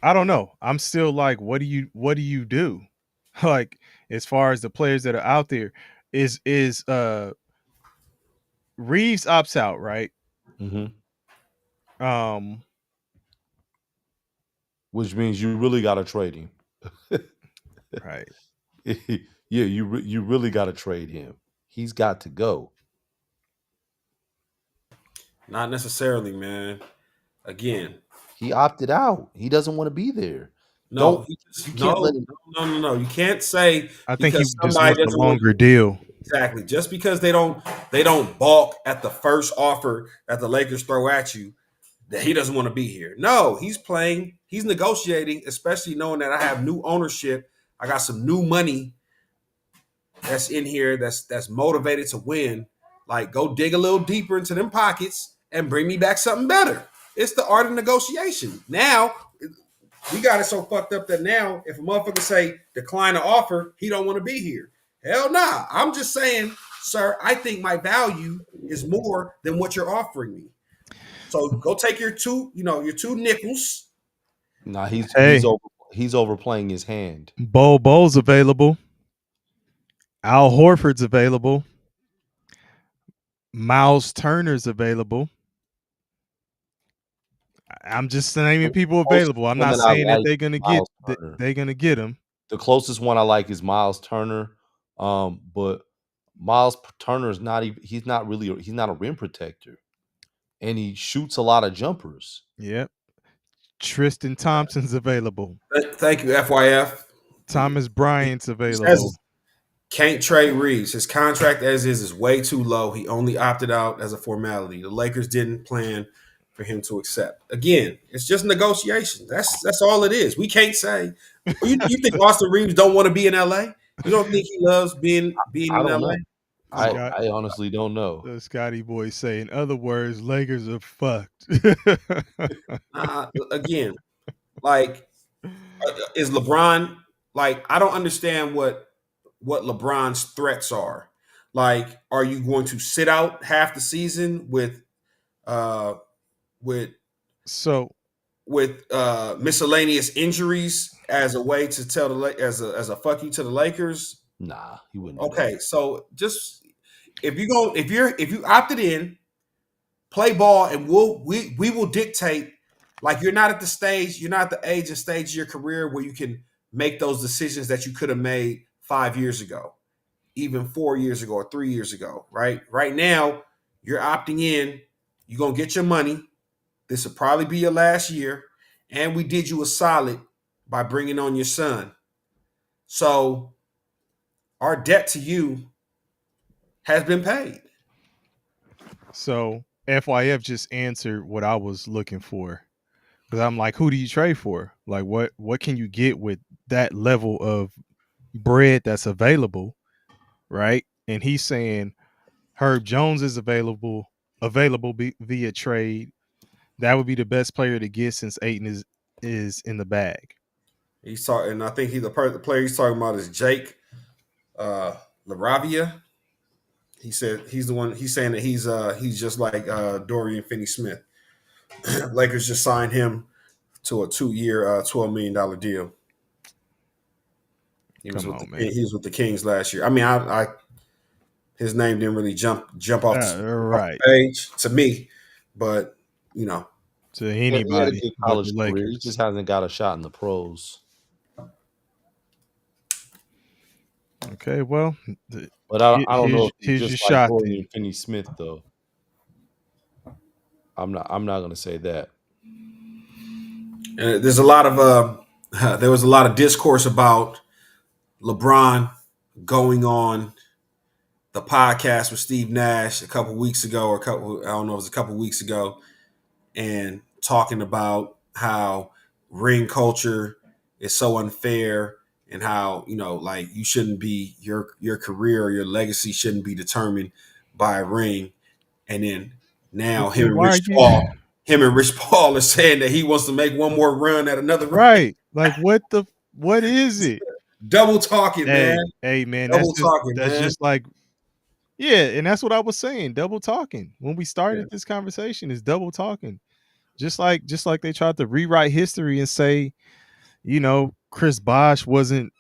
I don't know. I'm still like, what do you do? Like, as far as the players that are out there, is Reeves opts out, right? Hmm. Um, Which means you really got to trade him. right. Yeah, you really got to trade him. He's got to go. Not necessarily, man. Again, He opted out. He doesn't want to be there. no, You can't let him. no. You can't say I think he because just somebody wants a doesn't want longer deal. exactly just because they don't balk at the first offer that the Lakers throw at you that he doesn't want to be here. No, he's playing. He's negotiating, especially knowing that I have new ownership. I got some new money that's in here that's motivated to win. Like, go dig a little deeper into them pockets and bring me back something better. It's the art of negotiation. Now, we got it so fucked up that now, if a motherfucker say decline the offer, he don't want to be here. Hell nah. I'm just saying, sir, I think my value is more than what you're offering me. So go take your two nickels. Nah, he's Hey. he's overplaying his hand. Bo's available. Al Horford's available. Miles Turner's available. I'm just naming people available. I'm not saying that they're gonna get they're gonna get him. The closest one I like is Miles Turner. But Miles Turner is not even he's not a rim protector. And he shoots a lot of jumpers. Yep. Tristan Thompson's available. Thank you, FYF. Thomas Bryant's He available. says can't trade Reeves. His contract as is way too low. He only opted out as a formality. The Lakers didn't plan for him to accept. Again, it's just negotiation. That's all it is. We can't say. You think Austin Reeves don't want to be in LA? You don't think he loves being I in don't LA? know. I honestly don't know. The Scotty boy say, in other words, Lakers are fucked. Again, like, is LeBron like? I don't understand what LeBron's threats are. Like, are you going to sit out half the season with so miscellaneous injuries as a way to tell as a fuck you to the Lakers? Nah, he wouldn't. Do Okay, that. so just if you opted in, play ball, and we will dictate. Like, you're not at the age and stage of your career where you can make those decisions that you could have made 5 years ago, even 4 years ago or 3 years ago. Right now, you're opting in. You're gonna get your money. This will probably be your last year, and we did you a solid by bringing on your son. So our debt to you has been paid. So FYF just answered what I was looking for. Because I'm like, who do you trade for? Like, what can you get with that level of bread that's available, right? And he's saying Herb Jones is available via trade. That would be the best player to get since Ayton is in the bag. He's talking, and I think the player he's talking about is Jake LaRavia. He said he's the one. He's saying that he's just like Dorian Finney-Smith. Lakers just signed him to a 2-year, $12 million deal. He was Come with on, man. he was with the Kings last year. I mean, I his name didn't really jump off Right. the page to me, but you know, To He had a anybody good but the college career. He Lakers. just hasn't got a shot in the pros. Okay, well, But I don't know if he's here's your just like shot then. Dorian Finney-Smith though. I'm not gonna say that. there's a lot of there was a lot of discourse about LeBron going on the podcast with Steve Nash a couple weeks ago, or I don't know, it was a couple weeks ago, and talking about how ring culture is so unfair and how, like, you shouldn't be your career or your legacy shouldn't be determined by a ring. And then now Yeah, why are you him and Rich Paul are saying that he wants to make one more run at another ring. right? Like what is it? Double talking, man. Hey, man, Double talking, that's man. just like, yeah, and that's what I was saying. Double talking. When we started this conversation, is double talking. Just like they tried to rewrite history and say, Chris Bosh wasn't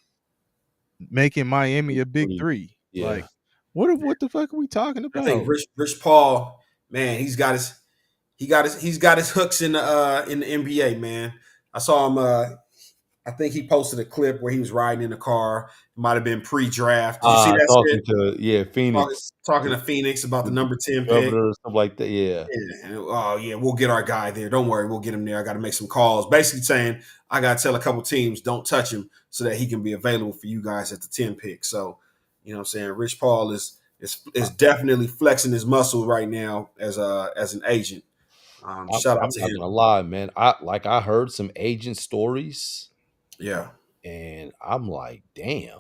making Miami a big three. Yeah. Like, what the fuck are we talking about? I think Rich Paul, man, he's got his hooks in the NBA, man. I saw him. I think he posted a clip where he was riding in a car. It might have been pre-draft. Did you see that talking shit? to Phoenix. Talking to Phoenix about the number 10 pick. Governor or something like that. Yeah. Oh yeah, we'll get our guy there. Don't worry, we'll get him there. I got to make some calls. Basically saying I got to tell a couple teams don't touch him so that he can be available for you guys at the 10 pick. So, you know what I'm saying? Rich Paul is definitely flexing his muscle right now as an agent. Shout out to him. I'm not gonna lie, man. I heard some agent stories. Yeah. And I'm like, damn.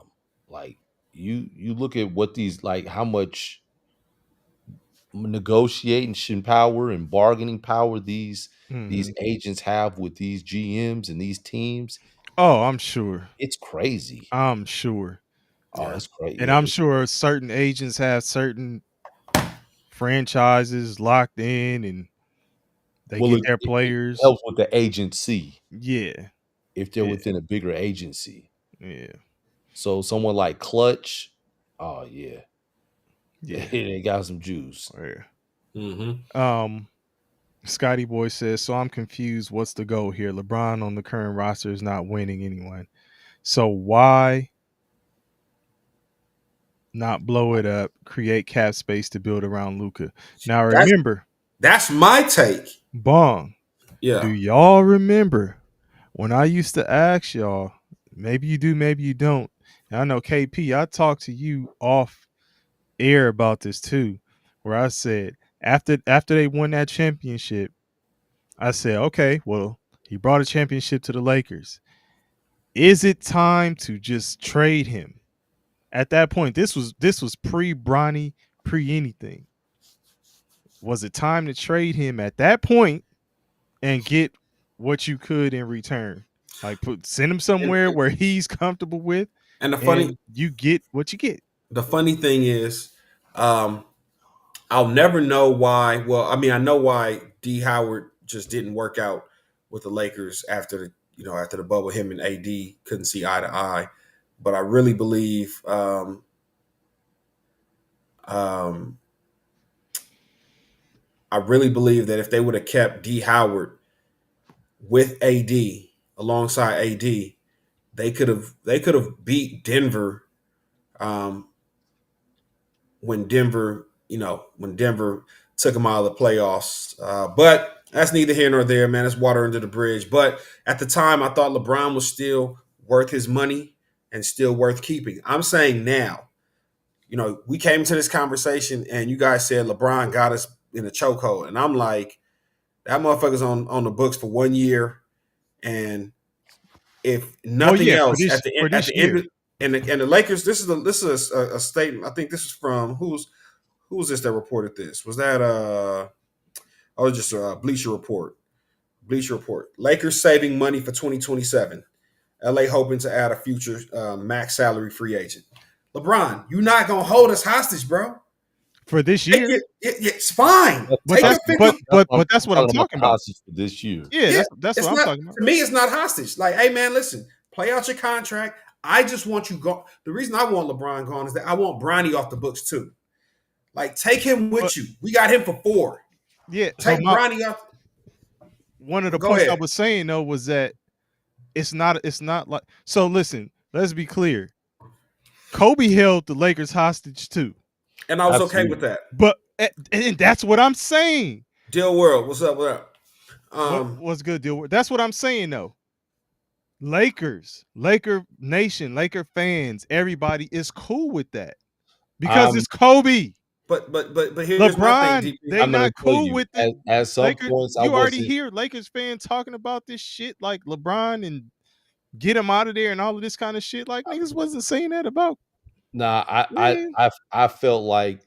Like you look at what these, like, how much negotiation power and bargaining power these agents have with these GMs and these teams. Oh, I'm sure. It's crazy. I'm sure. Oh, it's crazy. And I'm sure certain agents have certain franchises locked in and they get their players. It helps with the agency. Yeah. If they're within a bigger agency. Yeah. So someone like Clutch, oh yeah. Yeah. They got some juice. Yeah. Mm-hmm. Scotty Boy says, so I'm confused. What's the goal here? LeBron on the current roster is not winning anyone. So why not blow it up, create cap space to build around Luka? Now remember, that's my take. Bong. Yeah. Do y'all remember when I used to ask y'all, maybe you do, maybe you don't. And I know KP, I talked to you off air about this too, where I said after they won that championship, I said, okay, well, he brought a championship to the Lakers. Is it time to just trade him? At that point, this was pre-Bronny, pre-anything. Was it time to trade him at that point and get what you could in return? Like send him somewhere where he's comfortable with, and you get what you get. The funny thing is, I'll never know why. Well, I mean, I know why D Howard just didn't work out with the Lakers after the bubble. Him and AD couldn't see eye to eye. But I really believe that if they would have kept D Howard with AD alongside AD, they could have beat Denver when Denver took them out of the playoffs. But that's neither here nor there, man. It's water under the bridge. But at the time, I thought LeBron was still worth his money and still worth keeping. I'm saying now, we came to this conversation and you guys said LeBron got us in a chokehold. And I'm like, that motherfucker's on the books for 1 year. And if nothing else, at the end, and the Lakers, this is a statement. I think this is from who was this that reported this? Was that just a Bleacher Report? Bleacher Report. Lakers saving money for 2027. LA hoping to add a future max salary free agent. LeBron, you're not gonna hold us hostage, bro. For this year, it's fine. But that's what I'm talking about. Hostage for this year. Yeah, that's what I'm talking about. To me, it's not hostage. Like, hey man, listen, play out your contract. I just want you go. The reason I want LeBron gone is that I want Bronny off the books too. Like, take him with But- you. We got him for 4. Yeah. Take Bronny off. One of the Go points I ahead. was saying though was that it's not like, so listen, let's be clear. Kobe held the Lakers hostage too. And I was Absolutely. okay with that. But and that's what I'm saying. Deal World, what's up? What up? What's good, deal? That's what I'm saying though. Lakers, Laker Nation, Laker fans, everybody is cool with that because it's Kobe. But here's my thing. LeBron, they're not cool with it. At some Lakers, points, I you already wasn't. hear Lakers fans talking about this shit like LeBron and get him out of there and all of this kind of shit. Like niggas wasn't saying that about. Nah, I felt like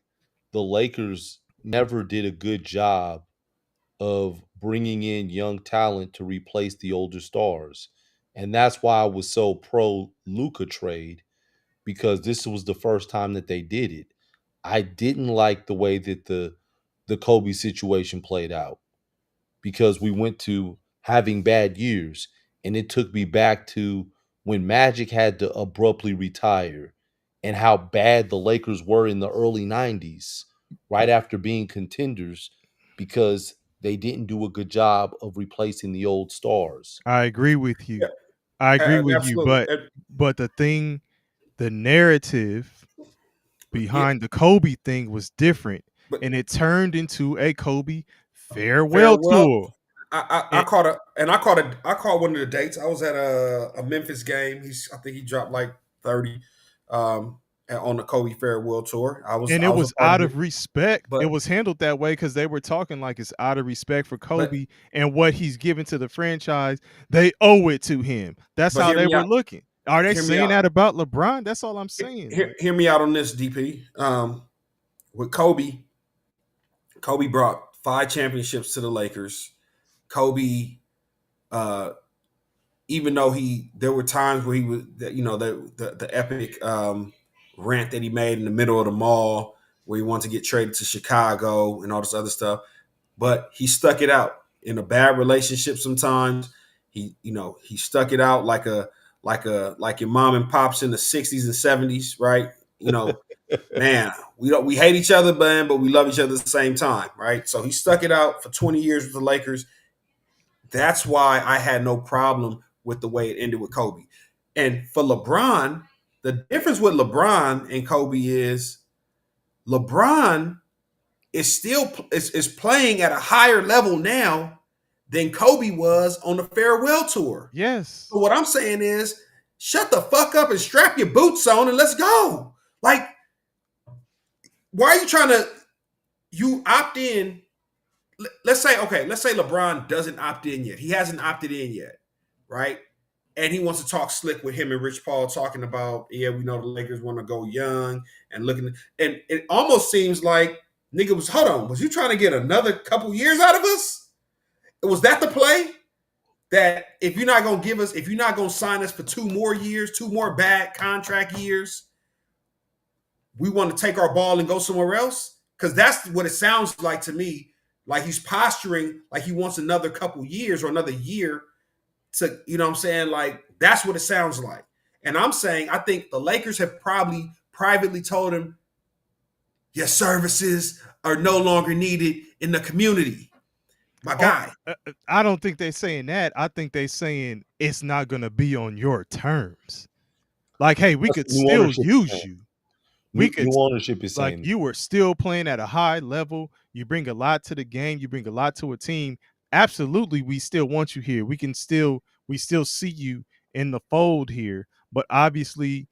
the Lakers never did a good job of bringing in young talent to replace the older stars, and that's why I was so pro Luka trade, because this was the first time that they did it. I didn't like the way that the Kobe situation played out, because we went to having bad years, and it took me back to when Magic had to abruptly retire and how bad the Lakers were in the early 90s right after being contenders, because they didn't do a good job of replacing the old stars. I agree with you. Yeah. I agree with you, Absolutely. but the narrative behind the Kobe thing was different, and it turned into a Kobe farewell tour. I caught one of the dates. I was at a Memphis game. I think he dropped like 30 on the Kobe farewell tour. It was out of respect. But it was handled that way because they were talking like it's out of respect for Kobe and what he's given to the franchise. They owe it to him. That's how they were looking. Are they saying that about LeBron? That's all I'm saying. Hear me out on this, DP. With Kobe brought 5 championships to the Lakers. Kobe, even though there were times where he was, the epic rant that he made in the middle of the mall where he wanted to get traded to Chicago and all this other stuff, but he stuck it out in a bad relationship. Sometimes he stuck it out like your mom and pops in the 60s and 70s, right? Man, we hate each other, man, but we love each other at the same time, right? So he stuck it out for 20 years with the Lakers. That's why I had no problem with the way it ended with Kobe. And for LeBron, the difference with LeBron and Kobe is LeBron is still is playing at a higher level now than Kobe was on the farewell tour. Yes. So what I'm saying is, shut the fuck up and strap your boots on and let's go. Like, why are you trying to opt in? Let's say LeBron doesn't opt in yet. He hasn't opted in yet, right? And he wants to talk slick with him and Rich Paul, talking about, we know the Lakers want to go young and looking. And it almost seems like, nigga, was you trying to get another couple years out of us? Was that the play? That if you're not going to sign us for 2 more years, 2 more bad contract years, we want to take our ball and go somewhere else? Because that's what it sounds like to me. Like he's posturing like he wants another couple years or another year to, you know what I'm saying? Like, that's what it sounds like. And I'm saying, I think the Lakers have probably privately told him, your services are no longer needed in the community, my guy. I don't think they're saying that. I think they're saying it's not going to be on your terms. Like, hey, we could still use you. New ownership is saying, like, you were still playing at a high level. You bring a lot to the game. You bring a lot to a team. Absolutely, we still want you here. We still see you in the fold here. But obviously,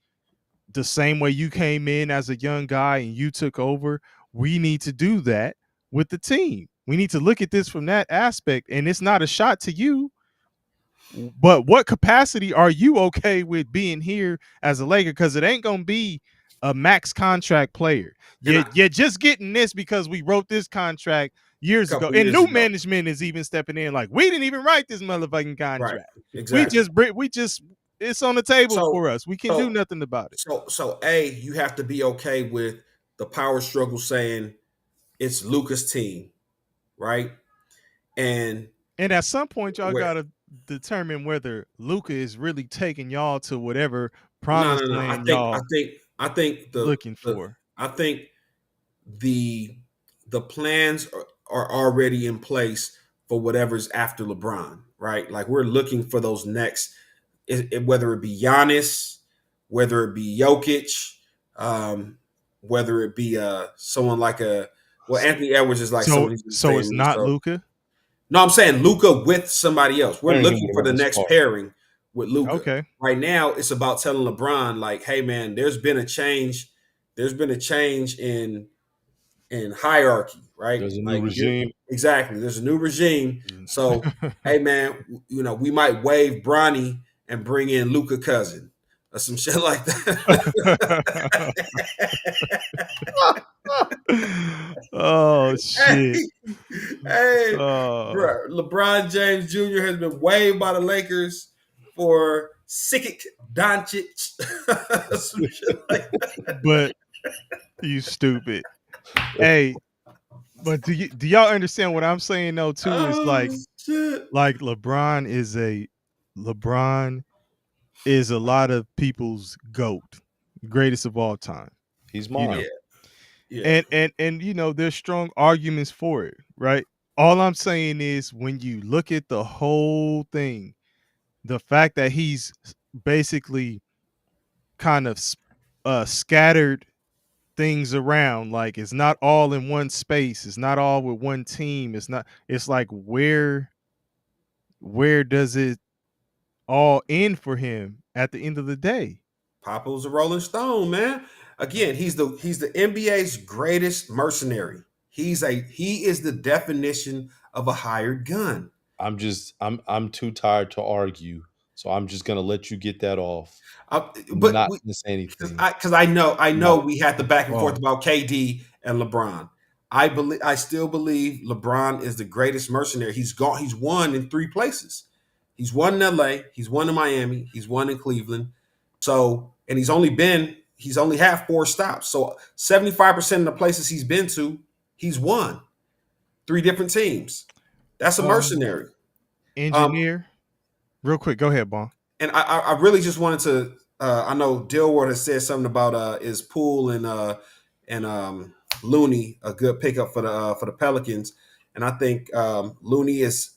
the same way you came in as a young guy and you took over, we need to do that with the team. We need to look at this from that aspect. And it's not a shot to you, but what capacity are you okay with being here as a Laker? Because it ain't going to be a max contract player. You're just getting this because we wrote this contract years ago. And new management is even stepping in like, we didn't even write this motherfucking contract. Right. Exactly. We just it's on the table for us. We can do nothing about it. So you have to be okay with the power struggle saying it's Luka's team, right? And at some point, y'all got to determine whether Luka is really taking y'all to whatever promised No. land y'all I think looking for. I think the plans are already in place for whatever's after LeBron, right? Like we're looking for those next, whether it be Giannis, whether it be Jokic, whether it be someone like Anthony Edwards is like someone who's So it's not Luka? No, I'm saying Luka with somebody else. We're Pairing him looking with for the another next star. pairing with Luka. Okay. Right now, it's about telling LeBron, like, hey man, there's been a change. There's been a change in hierarchy, right? There's a new Like regime. exactly. There's a new regime. So, hey man, we might waive Bronny and bring in Luka Cousin or some shit like that. Oh shit. Hey, bro, LeBron James Jr. has been waived by the Lakers for Sikic Doncic. Some shit like that. But you stupid. Hey, but do y'all understand what I'm saying though too? Is Shit. like LeBron is a lot of people's GOAT, greatest of all time. He's mine. You know? Yeah. And there's strong arguments for it, right? All I'm saying is when you look at the whole thing, the fact that he's basically kind of scattered things around, like it's not all in one space, it's not all with one team, it's like where does it all end for him at the end of the day? Papa's a Rolling Stone, man. Again, he's the NBA's greatest mercenary. He is the definition of a hired gun. I'm too tired to argue, so I'm just gonna let you get that off. But not gonna say anything because I know we had the back and forth Oh. about KD and LeBron. I still believe LeBron is the greatest mercenary. He's won in 3 places. He's won in LA, he's won in Miami, he's won in Cleveland. So, and he's only had 4 stops. So 75% of the places he's been to, he's won. 3 different teams. That's a mercenary. Engineer, real quick, go ahead, Bong. And I really just wanted to. I know Dilworth has said something about is Poole and Looney a good pickup for the Pelicans, and I think Looney is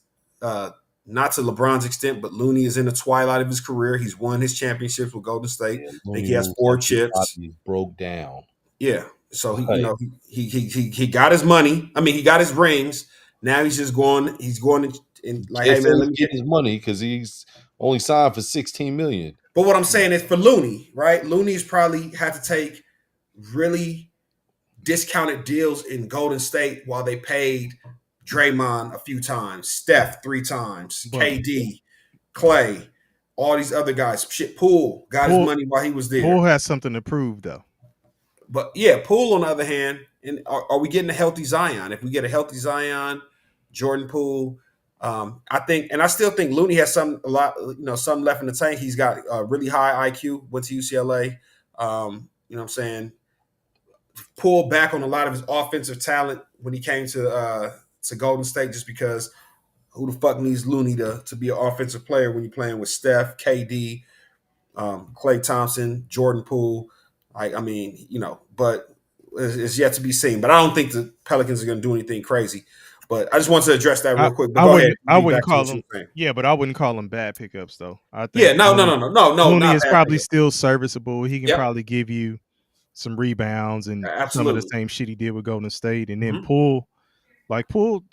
not to LeBron's extent, but Looney is in the twilight of his career. He's won his championships with Golden State. I think he has 4 chips. He broke down. Yeah, so he got his money. I mean, he got his rings. Now he's just going. He's going and like, hey man, let me get his money because he's only signed for $16 million. But what I'm saying is for Looney, right? Looney's probably had to take really discounted deals in Golden State while they paid Draymond a few times, Steph 3 times, KD, Clay, all these other guys. Shit, Poole got his money while he was there. Poole has something to prove, though. But yeah, Poole on the other hand, and are we getting a healthy Zion? If we get a healthy Zion, Jordan Poole, I still think Looney has some left in the tank. He's got a really high IQ. Went to UCLA. You know what I'm saying? Pulled back on a lot of his offensive talent when he came to Golden State, just because who the fuck needs Looney to be an offensive player when you're playing with Steph, KD, Klay Thompson, Jordan Poole. I mean, but it's yet to be seen. But I don't think the Pelicans are going to do anything crazy. But I just wanted to address that real quick. But go ahead. I wouldn't call them. Yeah, but I wouldn't call them bad pickups, though. I think. Yeah, no. Looney is probably still serviceable. He can probably give you some rebounds and some of the same shit he did with Golden State. And then Poole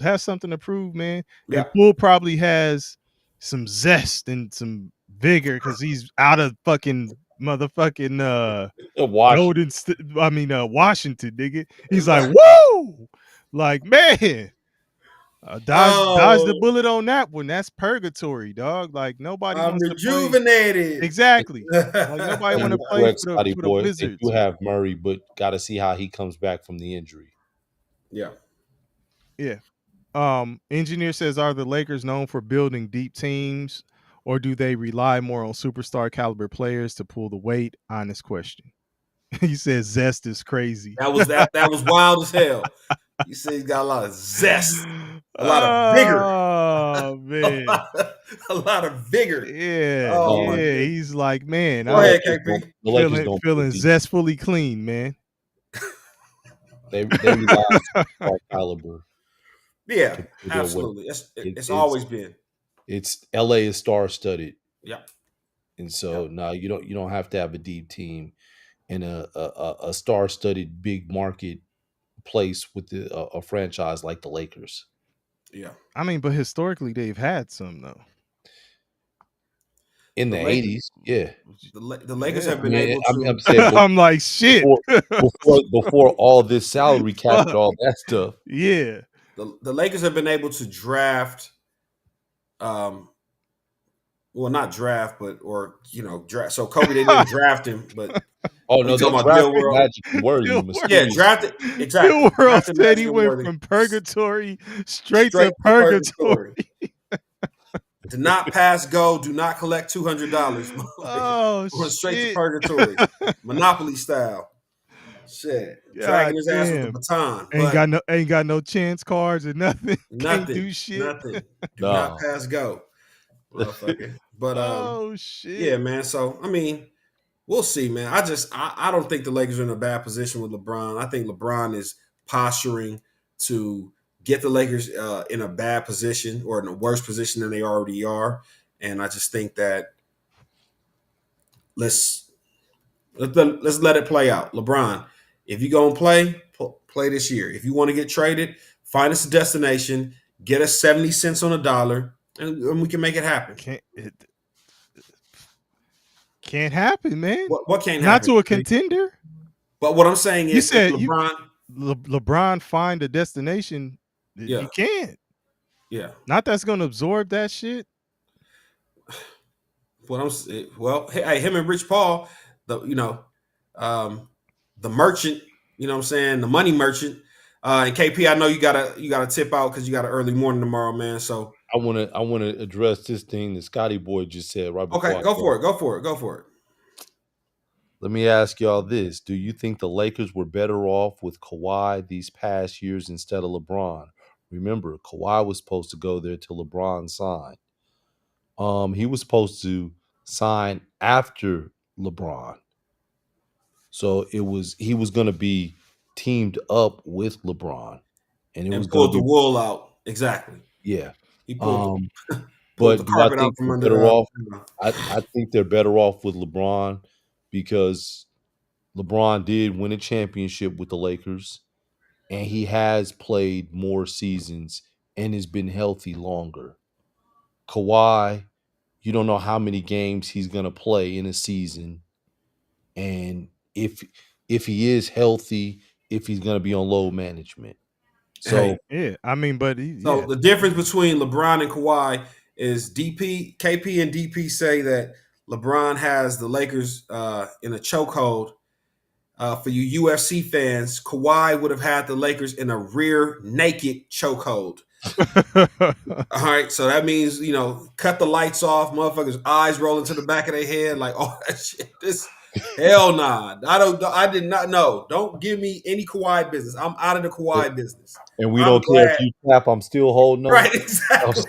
has something to prove, man. Yeah. And Poole probably has some zest and some vigor because he's out of fucking motherfucking Washington, nigga. He's like, whoa, like, man. Dodge the bullet on that one. That's purgatory, dog. Like nobody wants rejuvenated. To play. Exactly. Like nobody want to play for the Wizards. You have Murray, but got to see how he comes back from the injury. Yeah. Engineer says, are the Lakers known for building deep teams, or do they rely more on superstar caliber players to pull the weight? Honest question. He says zest is crazy. That was wild as hell. You say he's got a lot of zest, a lot of vigor. Oh man. a lot of vigor. Yeah, Oh my yeah. goodness. He's like, man, Go I'm ahead, The KP. Lakers don't play feeling deep. zestfully clean, man. They rely on superstar caliber Yeah, to pull their weight. absolutely. It, It's it's always been. it's LA is star studded, Yep. and so now you don't have to have a deep team in a star studded big market place with a franchise like the Lakers. Yeah. I mean, but historically they've had some though. In the The Lakers, 80s, yeah. the Lakers Yeah. have been I mean, able I'm to. saying I'm like shit. before all this salary cap and all that stuff. Yeah. The Lakers have been able to draft, well, not draft, but draft. So Kobe, they didn't draft him, but Oh no, you they talking about drafted Bill World? Magic and Worthy, Bill World. Yeah, mysterious. drafted exactly. Bill World Drafted said he Magic went Worthy. from purgatory straight Straight to purgatory. Do not pass go. Do not collect $200. Oh Went straight to shit. purgatory, Monopoly style. Shit, dragging his ass with the baton. Ain't got no chance cards or nothing. Can't Nothing. do shit. Nothing. Do No. not pass go, motherfucker. But Oh shit. yeah, man. So I mean, we'll see, man. I don't think the Lakers are in a bad position with LeBron. I think LeBron is posturing to get the Lakers in a bad position or in a worse position than they already are. And I just think that let's let it play out. LeBron, if you're gonna play this year. If you want to get traded, find us a destination, get us 70 cents on a dollar, and we can make it happen. Can't happen, man. What can't Not happen? to a contender. But what I'm saying is, You said LeBron, LeBron find a destination. Yeah. You can't. yeah. Not that's gonna absorb that shit. Hey, him and Rich Paul, the merchant, you know what I'm saying, the money merchant. And KP, I know you gotta tip out because you got an early morning tomorrow, man. So I wanna address this thing that Scotty Boy just said right before. okay, go for it. Let me ask y'all this. Do you think the Lakers were better off with Kawhi these past years instead of LeBron? Remember, Kawhi was supposed to go there till LeBron signed. He was supposed to sign after LeBron. So he was gonna be teamed up with LeBron. And it was pulled the wool out. Exactly. Yeah. He pulled but the do I carpet think out from they're under. better off? I think they're better off with LeBron because LeBron did win a championship with the Lakers, and he has played more seasons and has been healthy longer. Kawhi, you don't know how many games he's going to play in a season, and if he is healthy, if he's going to be on load management. So yeah, I mean, but So the difference between LeBron and Kawhi is KP and DP say that LeBron has the Lakers in a chokehold. For you UFC fans, Kawhi would have had the Lakers in a rear naked chokehold. All right, so that means cut the lights off, motherfuckers' eyes rolling to the back of their head, like all that shit. Hell nah. I did not know. Don't give me any Kawhi business. I'm out of the Kawhi business. And we don't care if you tap, I'm still holding on. Right, exactly.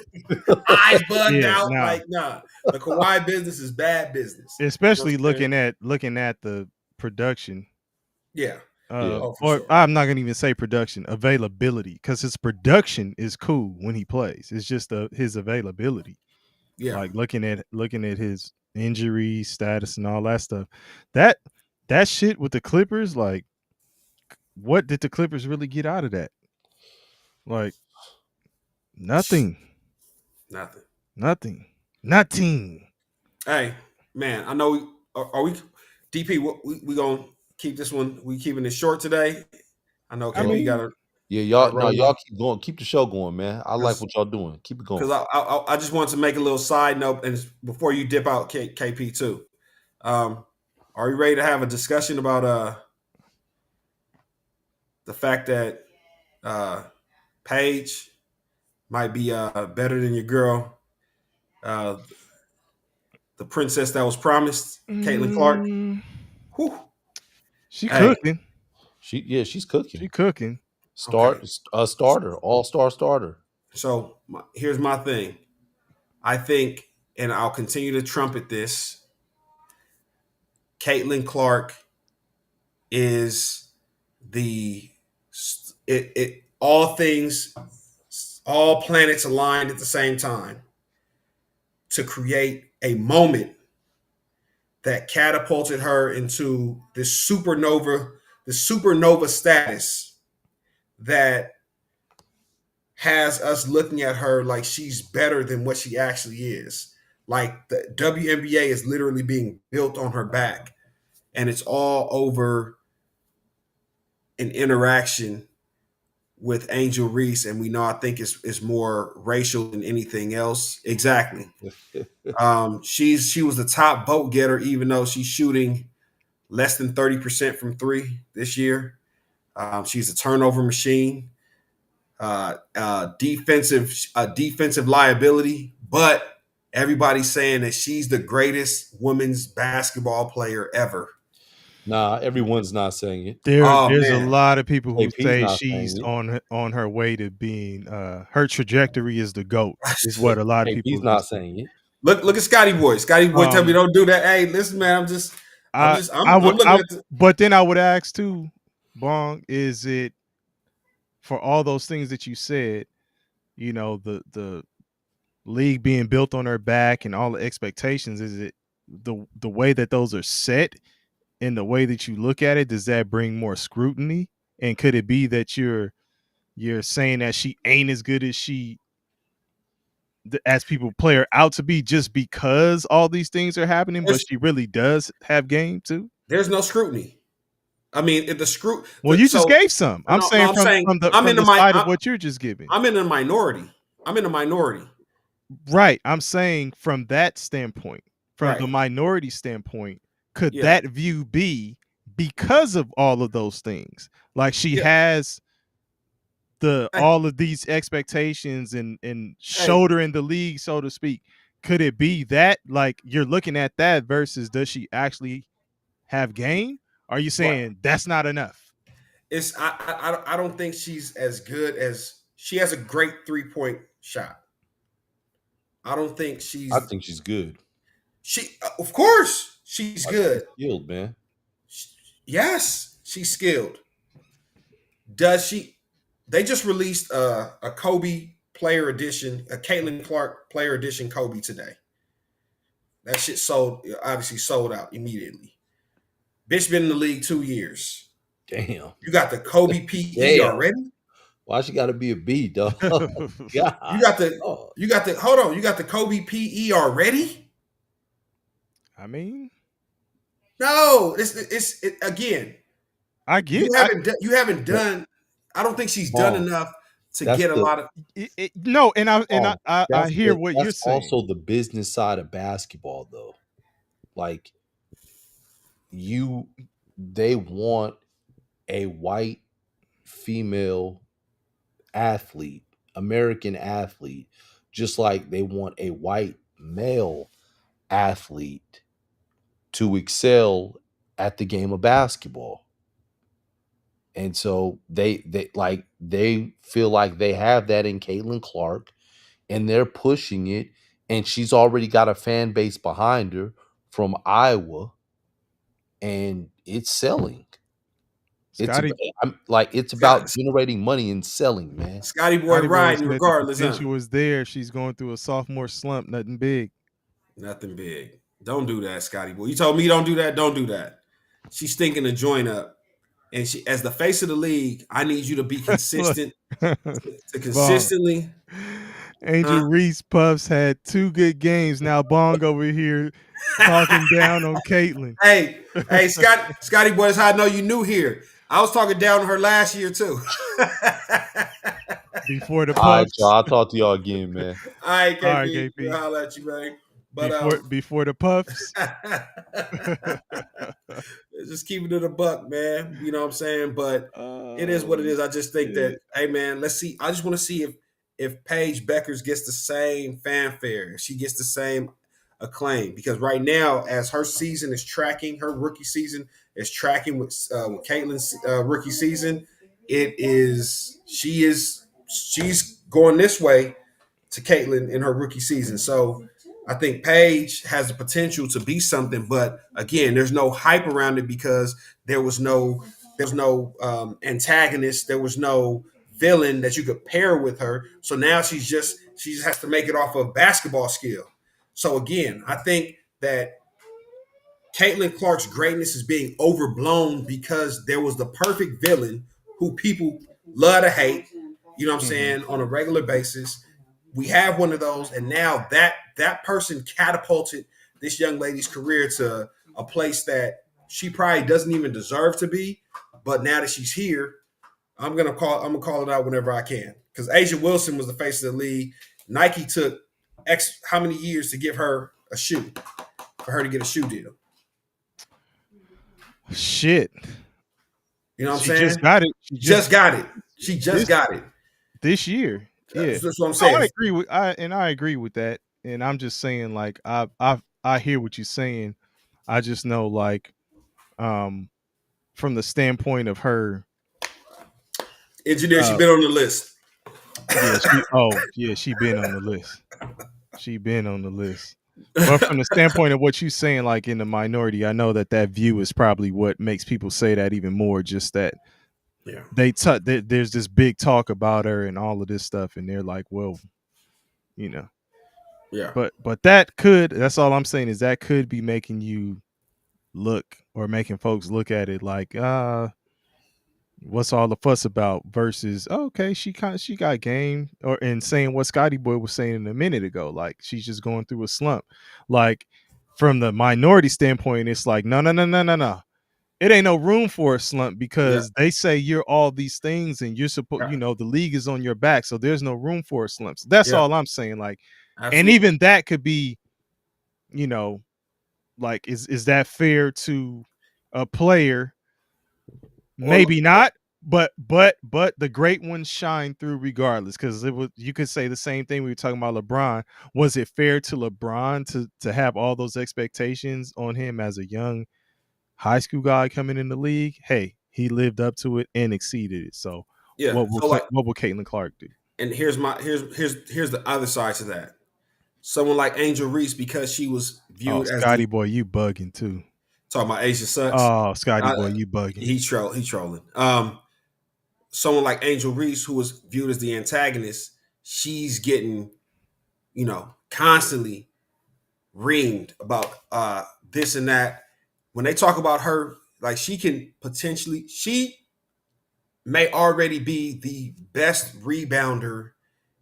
Eyes bugged out. Nah. Like, nah. The Kawhi business is bad business. Especially looking at the production. Yeah. Or sure. I'm not gonna even say production, availability, because his production is cool when he plays. It's just his availability. Yeah. Like looking at his injury status and all that stuff. That shit with the Clippers, like, what did the Clippers really get out of that? Like, nothing. Hey, man, I know are we DP, we gonna keep this one, we keeping it short today. I know KP got to. Yeah, y'all keep going. Keep the show going, man. I like what y'all doing. Keep it going. Because I just wanted to make a little side note, and before you dip out, KP too. Are you ready to have a discussion about the fact that Paige might be better than your girl, the princess that was promised, Caitlin Clark? Whew. She cooking. She's cooking. She cooking. Starter, all-star starter. So here's my thing. I think, and I'll continue to trumpet this. Caitlin Clark is the all things, all planets aligned at the same time to create a moment that catapulted her into this supernova status that has us looking at her like she's better than what she actually is. Like the WNBA is literally being built on her back, and it's all over an interaction with Angel Reese, and we know I think it's more racial than anything else. Exactly. She was the top vote getter, even though she's shooting less than 30% from three this year. She's a turnover machine, defensive liability, but everybody's saying that she's the greatest women's basketball player ever. Nah, everyone's not saying it. There's a Man. lot of people who AP's say not she's saying on her way to being her trajectory is the GOAT, is what a lot of people AP's have not been saying. saying it. Look at Scotty Boy. Scotty Boy tell me don't do that. Hey, listen, man, I'm looking at but then I would ask too, Bong, is it for all those things that you said, you know, the league being built on her back and all the expectations, is it the way that those are set and the way that you look at it, does that bring more scrutiny? And could it be that you're saying that she ain't as good as as people play her out to be just because all these things are happening, but she really does have game too? There's no scrutiny. I mean, if the screw. Well, you just gave some. I'm saying I'm from saying from the I'm from in the the side of what you're just giving. I'm in a minority. Right. I'm saying from that standpoint, from the Right. minority standpoint, could Yeah. that view be because of all of those things? Like she Yeah. has Hey. all of these expectations and shouldering the league, so to speak. Could it be that, like, you're looking at that versus does she actually have game? Are you saying that's not enough? I don't think she's as good as she has a great 3-point shot. I don't think I think she's good. of course she's good. She's skilled, man. Yes, she's skilled. Does she? They just released a Kobe player edition, a Caitlin Clark player edition Kobe today. That shit obviously sold out immediately. Bitch been in the league 2 years. Damn. You got the Kobe PE already? Why she got to be a B, dog? God. You got the Kobe PE already? I mean, no, it's again. I get you haven't done. I don't think she's done enough to get a lot of. No, and I hear what you're saying. That's also the business side of basketball, though. Like they want a white female athlete, American athlete, just like they want a white male athlete to excel at the game of basketball. And so they feel like they have that in Caitlin Clark, and they're pushing it, and she's already got a fan base behind her from Iowa, and it's selling. It's about generating money and selling, man. Scotty Boy riding regardless. The potential was there. She's going through a sophomore slump. Nothing big. Nothing big. Don't do that, Scotty Boy. You told me don't do that. Don't do that. She's stinking the joint up. And she, as the face of the league, I need you to be consistent. to consistently. Angel Reese Puffs had 2 good games. Now Bong over here talking down on Caitlin. Hey, Scotty Boy, that's how I know you new here. I was talking down on her last year too. Before the Puffs. All right, y'all. I'll talk to y'all again, man. All right, KP. I'll holler at you, man. But before the Puffs. Just keeping it a buck, man. You know what I'm saying? But it is what it is. I just think that, hey, man, let's see. I just want to see if Paige Beckers gets the same fanfare, if she gets the same acclaim. Because right now, as her season is tracking, her rookie season is tracking with Caitlin's rookie season, she is she's going this way to Caitlin in her rookie season. So I think Paige has the potential to be something, but again, there's no hype around it because there was no antagonist, there was no villain that you could pair with her. So now she just has to make it off of basketball skill. So again, I think that Caitlin Clark's greatness is being overblown because there was the perfect villain who people love to hate, you know what I'm saying, on a regular basis. We have one of those, and now that person catapulted this young lady's career to a place that she probably doesn't even deserve to be. But now that she's here, I'm gonna call it out whenever I can. Because Asia Wilson was the face of the league. Nike took how many years to give her a shoe, for her to get a shoe deal. Shit. You know what I'm She saying? just got it. She just got it. She just got it this year. Yeah, that's what I'm saying. I agree with that. And I'm just saying, like, I hear what you're saying. I just know, like, from the standpoint of her, engineer, she been on the list. She been on the list. She been on the list. But from the standpoint of what you're saying, like in the minority, I know that view is probably what makes people say that even more. Just that, yeah, there's this big talk about her and all of this stuff, and they're like, well, you know, yeah. But that's all I'm saying is that could be making you look or making folks look at it like, what's all the fuss about versus okay, she got game, or and saying what Scotty Boy was saying a minute ago, like she's just going through a slump. Like from the minority standpoint, it's like no. It ain't no room for a slump because they say you're all these things and you're supposed, the league is on your back, so there's no room for a slump. So that's all I'm saying. Like, absolutely. And even that could be, like, is that fair to a player? Maybe not, but the great ones shine through regardless. Because you could say the same thing we were talking about LeBron. Was it fair to LeBron to have all those expectations on him as a young high school guy coming in the league? Hey, he lived up to it and exceeded it. So what will Caitlin Clark do? And here's the other side to that. Someone like Angel Reese, because she was viewed as Scotty Boy, you bugging too. Talking about Asia sucks. Oh, Scotty Boy, you bugging. He trolling. Someone like Angel Reese, who was viewed as the antagonist, she's getting, constantly reamed about this and that. When they talk about her, like she may already be the best rebounder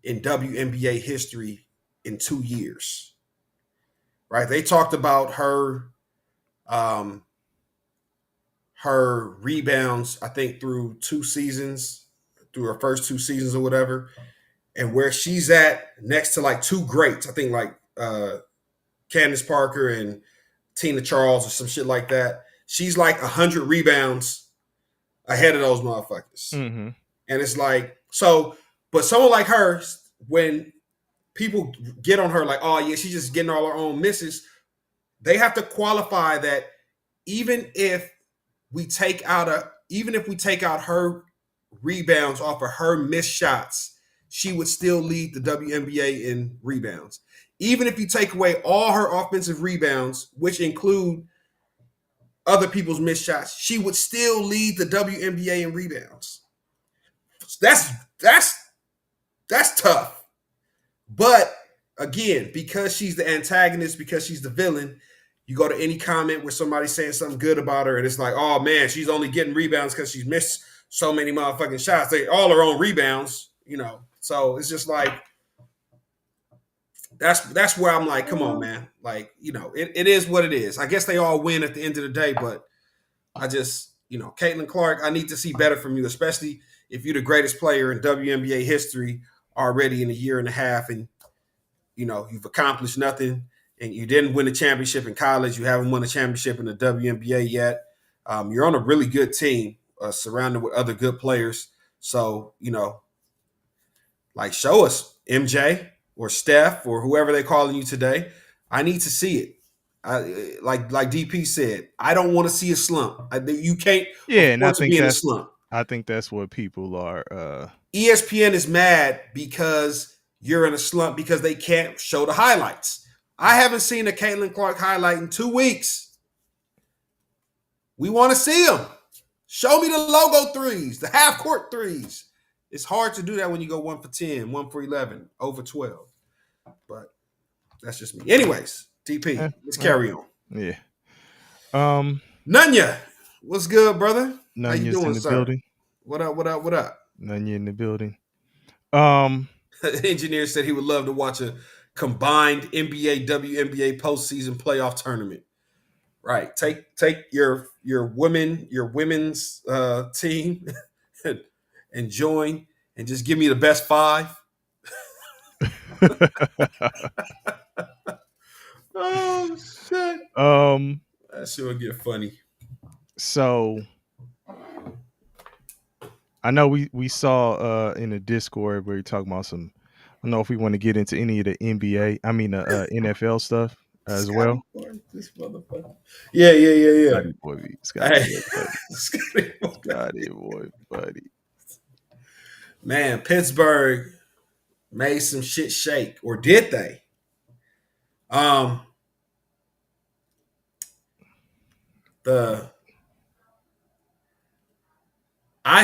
in WNBA history in 2 years. Right? They talked about her rebounds, I think through her first 2 seasons or whatever, and where she's at next to like 2 greats, I think like Candace Parker and Tina Charles or some shit like that. She's like 100 rebounds ahead of those motherfuckers. Mm-hmm. And it's like, so, but someone like her, when people get on her like, oh yeah, she's just getting all her own misses, they have to qualify that even if we take out her rebounds off of her missed shots, she would still lead the WNBA in rebounds. Even if you take away all her offensive rebounds, which include other people's missed shots, she would still lead the WNBA in rebounds. That's tough. But again, because she's the antagonist, because she's the villain, you go to any comment where somebody's saying something good about her, and it's like, oh man, she's only getting rebounds because she's missed so many motherfucking shots. They all her own rebounds, So it's just like, that's where I'm like, come on, man. Like, it is what it is. I guess they all win at the end of the day, but I just, Caitlin Clark, I need to see better from you, especially if you're the greatest player in WNBA history already in a year and a half, and you've accomplished nothing, and you didn't win a championship in college. You haven't won a championship in the WNBA yet. You're on a really good team, surrounded with other good players. So, like, show us, MJ or Steph or whoever they're calling you today. I need to see it. Like DP said, I don't want to see a slump. You can't and I want to think be in a slump. I think that's what people are. ESPN is mad because you're in a slump because they can't show the highlights. I haven't seen a Caitlin Clark highlight in 2 weeks. We want to see them. Show me the logo threes, the half court threes. It's hard to do that when you go 1 for 10, 1 for 11, over 12. But that's just me. Anyways, TP, let's carry on. Yeah. Nunya, what's good, brother? How you Nunya's doing, in the sir? building. What up, what up, what up? Nunya in the building. The engineer said he would love to watch a combined NBA WNBA postseason playoff tournament. Right. Take your women's team and join and just give me the best 5. Oh shit. That shit would get funny. So I know we saw in the Discord where you're talking about some. I don't know if we want to get into any of the NFL stuff as Scotty well. Boy, this motherfucker. Yeah. Scotty boy, Scotty Hey. boy, buddy. Scotty Boy. Scotty boy, buddy. Man, Pittsburgh made some shit shake, or did they? I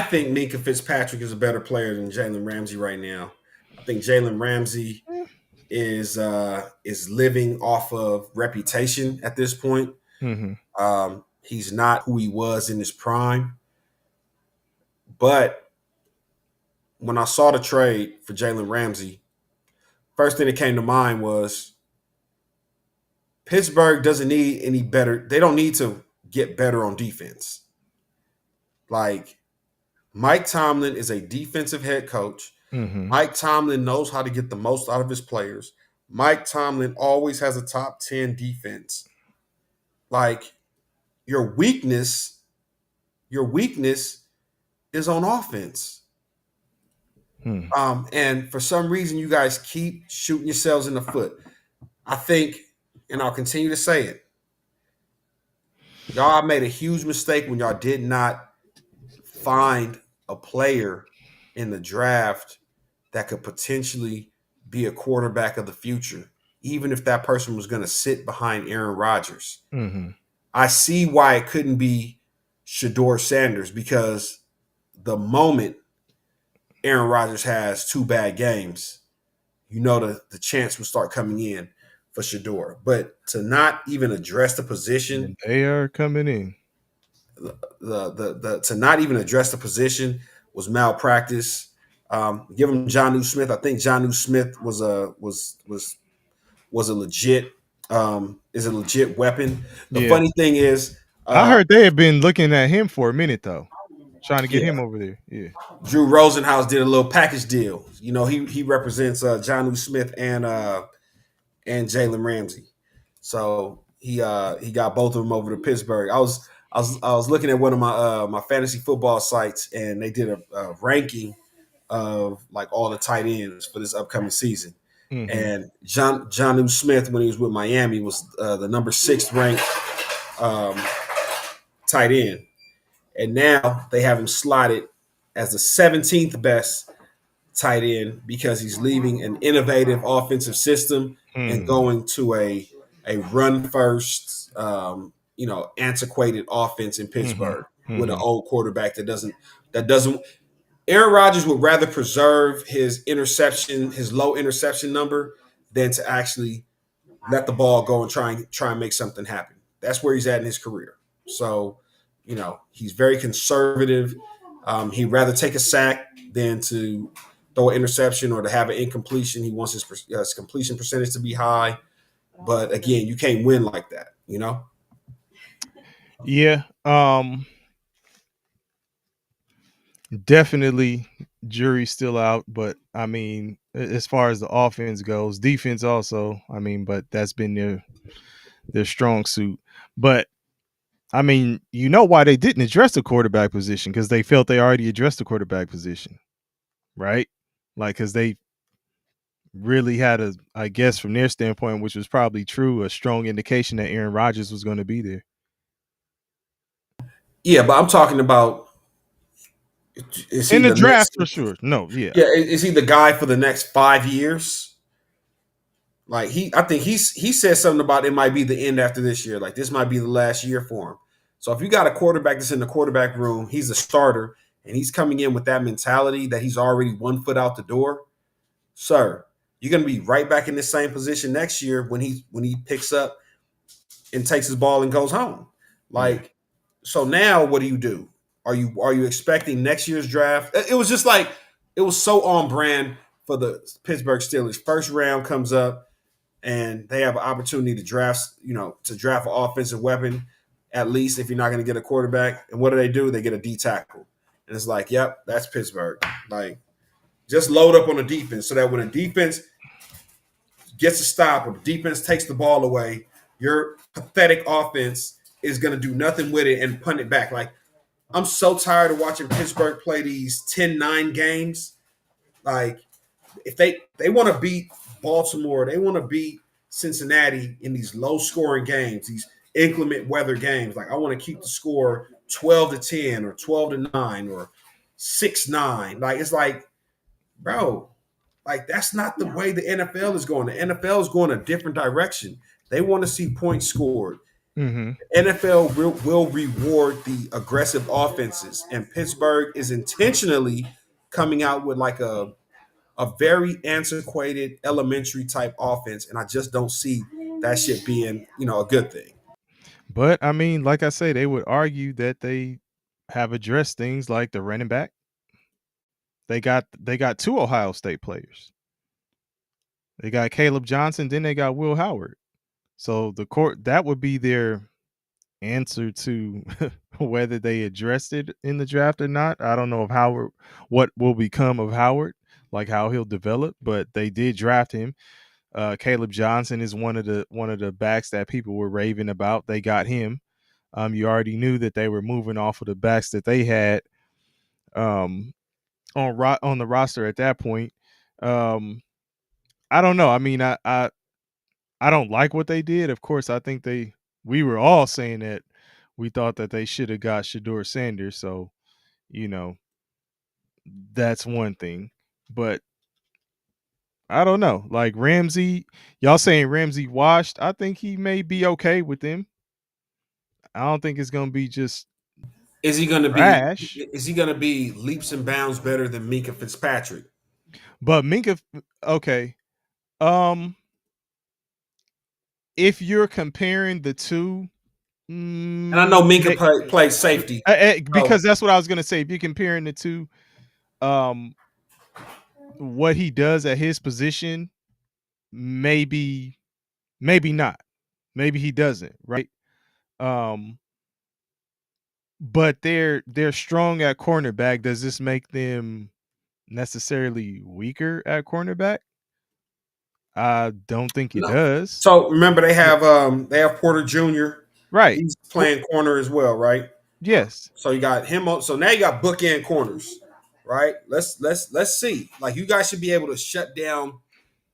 think Minka Fitzpatrick is a better player than Jalen Ramsey right now. I think Jalen Ramsey is living off of reputation at this point. Mm-hmm. He's not who he was in his prime. But when I saw the trade for Jalen Ramsey, first thing that came to mind was Pittsburgh doesn't need any better. They don't need to get better on defense. Like, Mike Tomlin is a defensive head coach. Mm-hmm. Mike Tomlin knows how to get the most out of his players. Mike Tomlin always has a top 10 defense. Like, your weakness is on offense. And for some reason, you guys keep shooting yourselves in the foot. I think, and I'll continue to say it, y'all made a huge mistake when y'all did not find a player in the draft that could potentially be a quarterback of the future, even if that person was going to sit behind Aaron Rodgers. Mm-hmm. I see why it couldn't be Shedeur Sanders, because the moment Aaron Rodgers has 2 bad games, you know the chance will start coming in for Shedeur. But to not even address the position, And they are coming in. To not even address the position was malpractice. Give him Jonnu Smith. I think Jonnu Smith was a legit weapon. The funny thing is, I heard they had been looking at him for a minute though, trying to get him over there. Yeah, Drew Rosenhaus did a little package deal. You know, he represents Jonnu Smith and Jalen Ramsey, so he got both of them over to Pittsburgh. I was looking at one of my fantasy football sites, and they did a ranking of like all the tight ends for this upcoming season. Mm-hmm. And Jonnu Smith, when he was with Miami, was the number 6th ranked tight end. And now they have him slotted as the 17th best tight end because he's leaving an innovative offensive system and going to a run first, antiquated offense in Pittsburgh with an old quarterback that doesn't. Aaron Rodgers would rather preserve his low interception number than to actually let the ball go and try and make something happen. That's where he's at in his career. So, he's very conservative. He'd rather take a sack than to throw an interception or to have an incompletion. He wants his completion percentage to be high. But again, you can't win like that, Yeah. Definitely jury's still out, but I mean, as far as the offense goes, defense also, but that's been their strong suit. But I mean, why they didn't address the quarterback position, because they felt they already addressed the quarterback position, right? Like, because they really had I guess from their standpoint, which was probably true, a strong indication that Aaron Rodgers was going to be there. Yeah, but I'm talking about Is he In the the draft next? for sure. No, yeah. Yeah, is he the guy for the next 5 years? Like I think he said something about it might be the end after this year. Like this might be the last year for him. So if you got a quarterback that's in the quarterback room, he's a starter, and he's coming in with that mentality that he's already 1 foot out the door, sir. You're gonna be right back in the same position next year when he picks up and takes his ball and goes home. Yeah. Like, so now what do? Are you expecting next year's draft? It was just like it was so on brand for the Pittsburgh Steelers. First round comes up and they have an opportunity to draft an offensive weapon, at least if you're not going to get a quarterback. And what do? They get a D tackle. And it's like, yep, that's Pittsburgh. Like, just load up on the defense so that when a defense gets a stop or the defense takes the ball away, your pathetic offense is going to do nothing with it and punt it back. Like, I'm so tired of watching Pittsburgh play these 10-9 games. Like, if they want to beat Baltimore, they want to beat Cincinnati in these low-scoring games, these inclement weather games. Like, I want to keep the score 12-10 or 12-9 or 6-9. Like, it's like, bro, like that's not the way the NFL is going. The NFL is going a different direction. They want to see points scored. Mm-hmm. NFL will reward the aggressive offenses, and Pittsburgh is intentionally coming out with like a very antiquated elementary type offense, and I just don't see that shit being a good thing. But I mean, like I say, they would argue that they have addressed things like the running back. They got 2 Ohio State players. They got Caleb Johnson, then they got Will Howard. So the court that would be their answer to whether they addressed it in the draft or not. I don't know if Howard what will become of Howard, like how he'll develop, but they did draft him. Caleb Johnson is one of the backs that people were raving about. They got him. You already knew that they were moving off of the backs that they had on the roster at that point. I don't know. I mean, I don't like what they did. Of course, I think we were all saying that we thought that they should have got Shador Sanders. So, that's one thing. But I don't know. Like Ramsey, y'all saying Ramsey washed. I think he may be okay with them. I don't think it's gonna be just Is he going to be? trash. Is he going to be leaps and bounds better than Minka Fitzpatrick? But Minka, okay. If you're comparing the two, And I know Minka plays safety, because that's what I was gonna say. If you're comparing the two, um, what he does at his position, maybe not. Maybe he doesn't, right? Um, but they're strong at cornerback. Does this make them necessarily weaker at cornerback? I don't think it no. does. So remember they have Porter Jr. Right. He's playing corner as well, right? Yes. So you got him. So now you got bookend corners, right? Let's see. Like you guys should be able to shut down.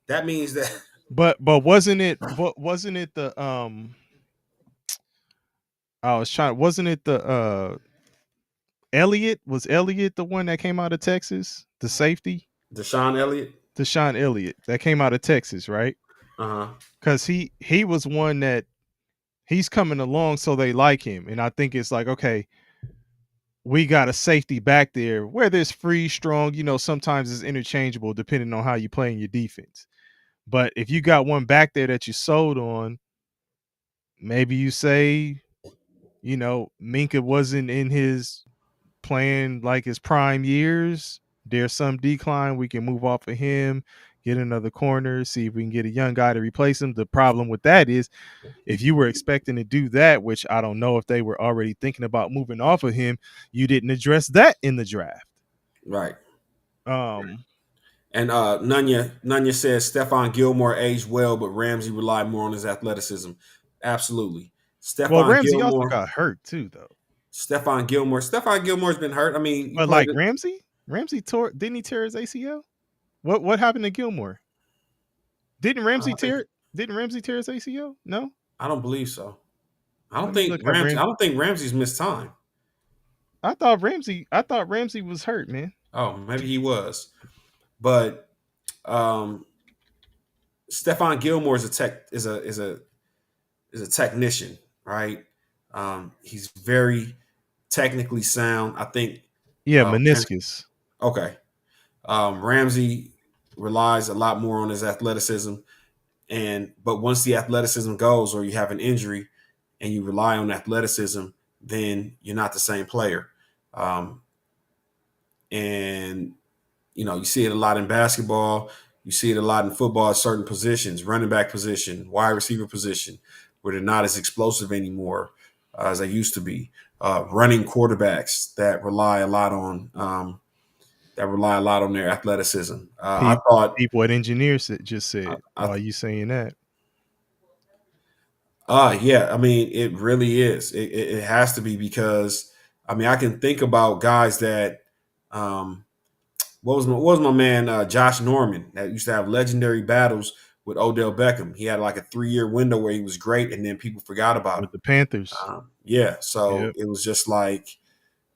That means that. But wasn't it the I was trying wasn't it the Elliott? Was Elliott the one that came out of Texas? The safety? Deshaun Elliott. Deshaun Elliott that came out of Texas, right? Uh-huh. Because he was one that he's coming along, so they like him. And I think it's like, okay, we got a safety back there, whether it's free, strong, sometimes it's interchangeable depending on how you play in your defense. But if you got one back there that you sold on, maybe you say, Minka wasn't in his playing like his prime years. There's some decline. We can move off of him, get another corner, see if we can get a young guy to replace him. The problem with that is if you were expecting to do that, which I don't know if they were already thinking about moving off of him, you didn't address that in the draft. Right. And Nunya says Stephon Gilmore aged well, but Ramsey relied more on his athleticism. Absolutely. Ramsey also got hurt too, though. Stephon Gilmore's been hurt. I mean, but like Ramsey didn't he tear his ACL? What happened to Gilmore? Didn't Ramsey tear his ACL? No, I don't believe so. I don't think Ramsey's missed time. I thought Ramsey was hurt, man. Oh, maybe he was, but Stephon Gilmore is a technician, right? He's very technically sound. I think. Yeah, meniscus. Okay. Ramsey relies a lot more on his athleticism, but once the athleticism goes, or you have an injury, and you rely on athleticism, then you're not the same player. And you see it a lot in basketball. You see it a lot in football at certain positions, running back position, wide receiver position, where they're not as explosive anymore as they used to be. Running quarterbacks that rely a lot on their athleticism. I thought people at engineers just said, "Why are you saying that?" Yeah, I mean, it really is. It has to be because I can think about guys that what was my man Josh Norman that used to have legendary battles with Odell Beckham. He had like a 3-year window where he was great, and then people forgot about With him. the Panthers. Yeah, so it was just like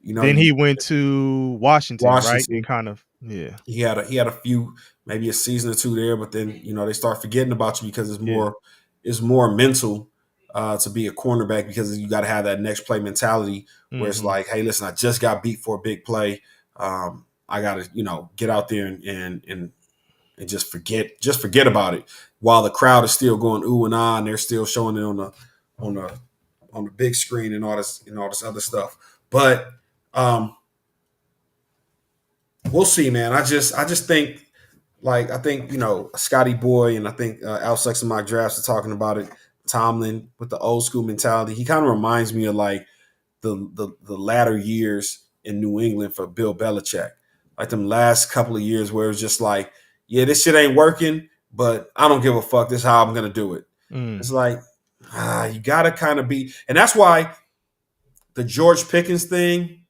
Then he went to Washington, right? Washington. And kind of He had a few, maybe a season or two there, but then they start forgetting about you because it's more mental to be a cornerback, because you got to have that next play mentality where it's like, hey, listen, I just got beat for a big play. I got to get out there and just forget about it, while the crowd is still going ooh and ah, and they're still showing it on the big screen and all this other stuff. But we'll see, man. I just think, I think Scotty Boy, and I think Al Sex and Mock Drafts are talking about it. Tomlin with the old school mentality. He kind of reminds me of like the latter years in New England for Bill Belichick, like them last couple of years where it was just like, yeah, this shit ain't working, but I don't give a fuck. This is how I'm gonna do it. It's like you gotta kind of be, and that's why the George Pickens thing.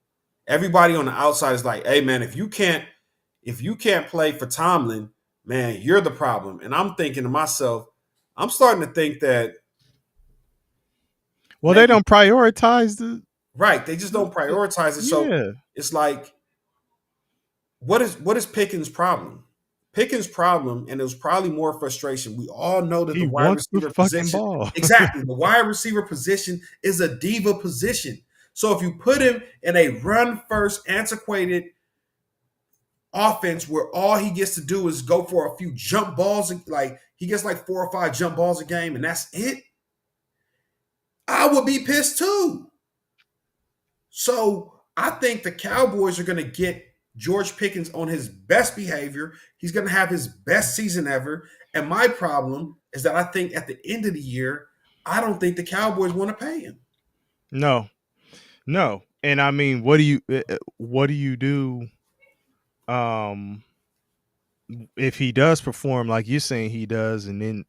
Everybody on the outside is like, hey man, if you can't play for Tomlin, man, you're the problem. And I'm thinking to myself, I'm starting to think that. Well, they don't prioritize the right. They just don't prioritize it. So it's like, what is Pickens' problem? Pickens' problem, and it was probably more frustration. We all know that the wide receiver position, exactly, the wide receiver position is a diva position. So if you put him in a run-first, antiquated offense where all he gets to do is go for a few jump balls, like he gets like 4 or 5 jump balls a game, and that's it, I would be pissed too. So I think the Cowboys are going to get George Pickens on his best behavior. He's going to have his best season ever. And my problem is that I think at the end of the year, I don't think the Cowboys want to pay him. No. And I mean, what do you do if he does perform like you're saying he does, and then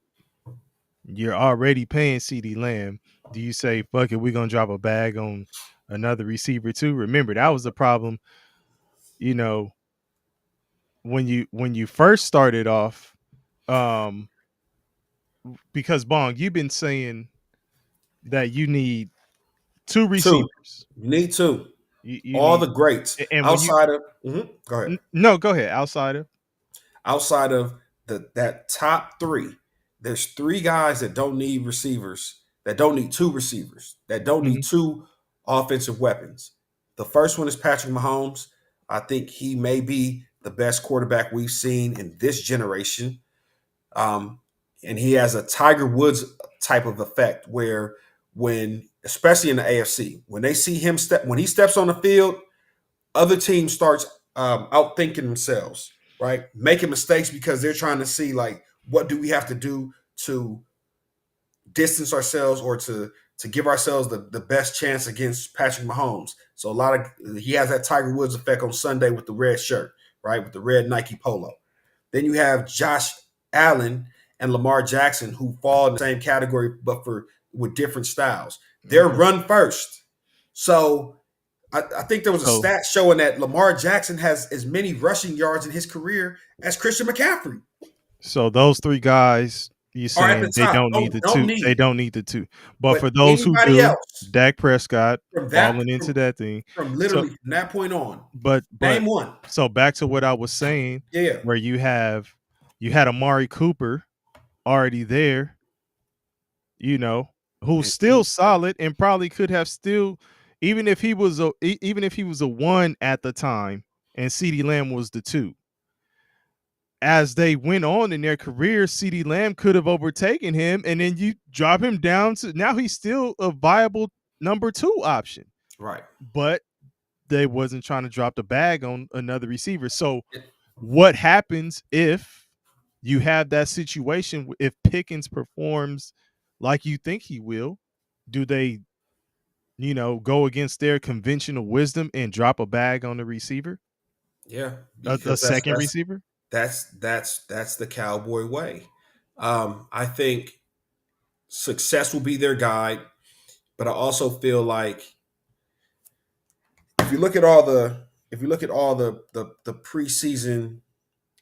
you're already paying CeeDee Lamb? Do you say, fuck it, we're going to drop a bag on another receiver too? Remember, that was the problem, when you first started off, because Bong, you've been saying that you need 2 receivers. You need 2. You all need, the greats and outside of. Go ahead. No, go ahead. Outside of that top 3, there's 3 guys that don't need receivers, that don't need 2 receivers, that don't need 2 offensive weapons. The first one is Patrick Mahomes. I think he may be the best quarterback we've seen in this generation. And he has a Tiger Woods type of effect where especially in the AFC, when they see him when he steps on the field, other teams starts outthinking themselves, right? Making mistakes because they're trying to see, like, what do we have to do to distance ourselves or to give ourselves the best chance against Patrick Mahomes. So he has that Tiger Woods effect on Sunday with the red shirt, right? With the red Nike polo. Then you have Josh Allen and Lamar Jackson, who fall in the same category, but with different styles. They're run first. So I think there was a stat showing that Lamar Jackson has as many rushing yards in his career as Christian McCaffrey. So those 3 guys, You Or at the saying they top. don't need the Don't two. They need. don't need the two. But But for those who anybody do, else Dak Prescott from falling into that thing. from So, literally from that point on, but name one. so back to what I was saying, Yeah. where you had Amari Cooper already there, who's still solid and probably could have still, even if he was a one at the time and CeeDee Lamb was the two. As they went on in their career, CeeDee Lamb could have overtaken him, and then you drop him down to now he's still a viable number 2 option. Right. But they wasn't trying to drop the bag on another receiver. So what happens if you have that situation? If Pickens performs like you think he will, do they, go against their conventional wisdom and drop a bag on the receiver? Yeah. A second receiver? That's the Cowboy way. I think success will be their guide, but I also feel like if you look at all the preseason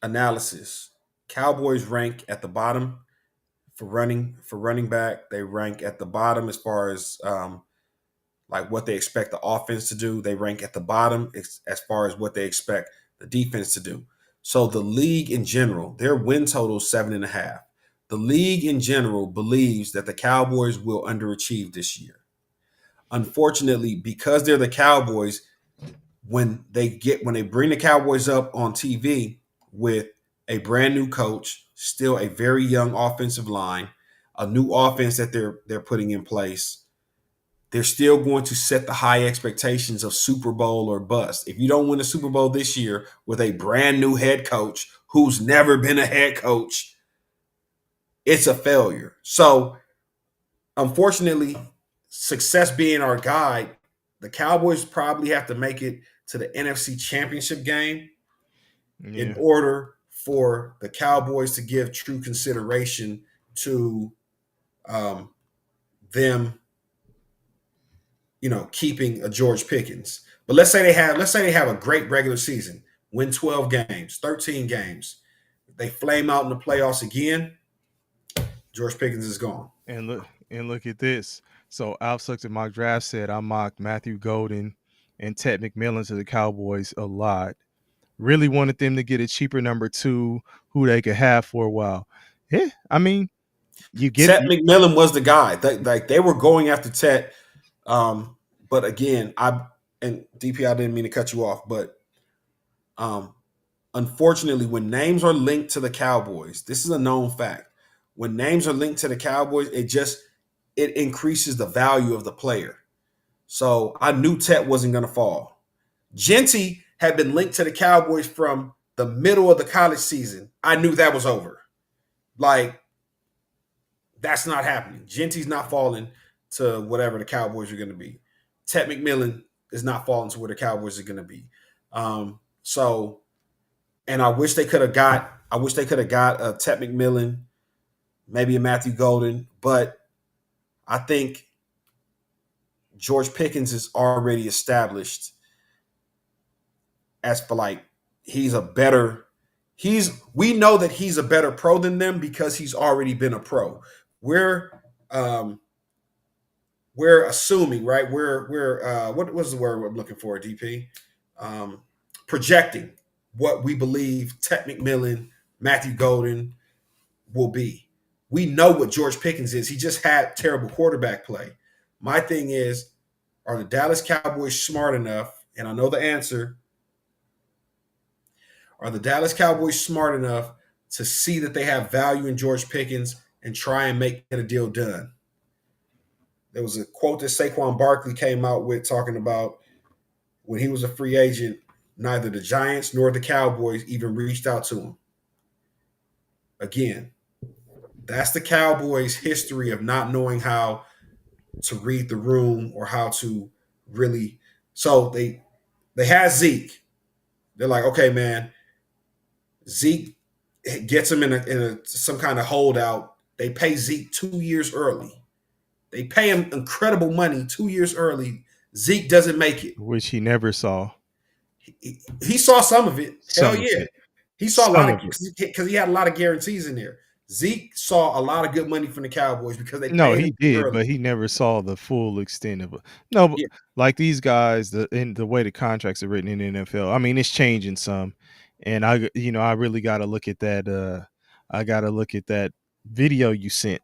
analysis, Cowboys rank at the bottom for running back. They rank at the bottom as far as like what they expect the offense to do. They rank at the bottom as far as what they expect the defense to do. So the league in general, their win total is 7.5. The league in general believes that the Cowboys will underachieve this year. Unfortunately, because they're the Cowboys, when they bring the Cowboys up on TV with a brand new coach, still a very young offensive line, a new offense that they're putting in place, they're still going to set the high expectations of Super Bowl or bust. If you don't win a Super Bowl this year with a brand new head coach who's never been a head coach, it's a failure. So, unfortunately, success being our guide, the Cowboys probably have to make it to the NFC Championship game in order for the Cowboys to give true consideration to them, keeping a George Pickens. But let's say they have a great regular season, win 12 games, 13 games. They flame out in the playoffs again, George Pickens is gone. And look at this. So Sucks at Mock Draft said I mocked Matthew Golden and Ted McMillan to the Cowboys a lot. Really wanted them to get a cheaper number 2 who they could have for a while. Yeah, I mean, you get Ted McMillan was the guy. They were going after Ted. But again, and DP, I didn't mean to cut you off, but unfortunately, when names are linked to the Cowboys, this is a known fact. When names are linked to the Cowboys, it increases the value of the player. So I knew Ted wasn't going to fall. Genty had been linked to the Cowboys from the middle of the college season. I knew that was over. Like, that's not happening. Genty's not falling to whatever the Cowboys are going to be. Ted McMillan is not falling to where the Cowboys are going to be. And I wish they could have got a Ted McMillan, maybe a Matthew Golden, but I think George Pickens is already established as for like we know that he's a better pro than them because he's already been a pro. We're assuming, right? What was the word I'm looking for, DP? Projecting what we believe Ted McMillan, Matthew Golden will be. We know what George Pickens is. He just had terrible quarterback play. My thing is, are the Dallas Cowboys smart enough? And I know the answer. Are the Dallas Cowboys smart enough to see that they have value in George Pickens and try and get a deal done? There was a quote that Saquon Barkley came out with talking about when he was a free agent, neither the Giants nor the Cowboys even reached out to him. Again, that's the Cowboys' history of not knowing how to read the room or how to really. So they had Zeke. They're like, okay, man, Zeke gets him in some kind of holdout. They pay Zeke 2 years early. They pay him incredible money 2 years early. Zeke doesn't make it. Which he never saw. He saw some of it. Hell yeah. He saw a lot of because he had a lot of guarantees in there. Zeke saw a lot of good money from the Cowboys because they No, paid he him too did, early. but he never saw the full extent of it. No, but Yeah, like these guys, the way the contracts are written in the NFL, I mean, it's changing some, and I really got to look at that. I got to look at that video you sent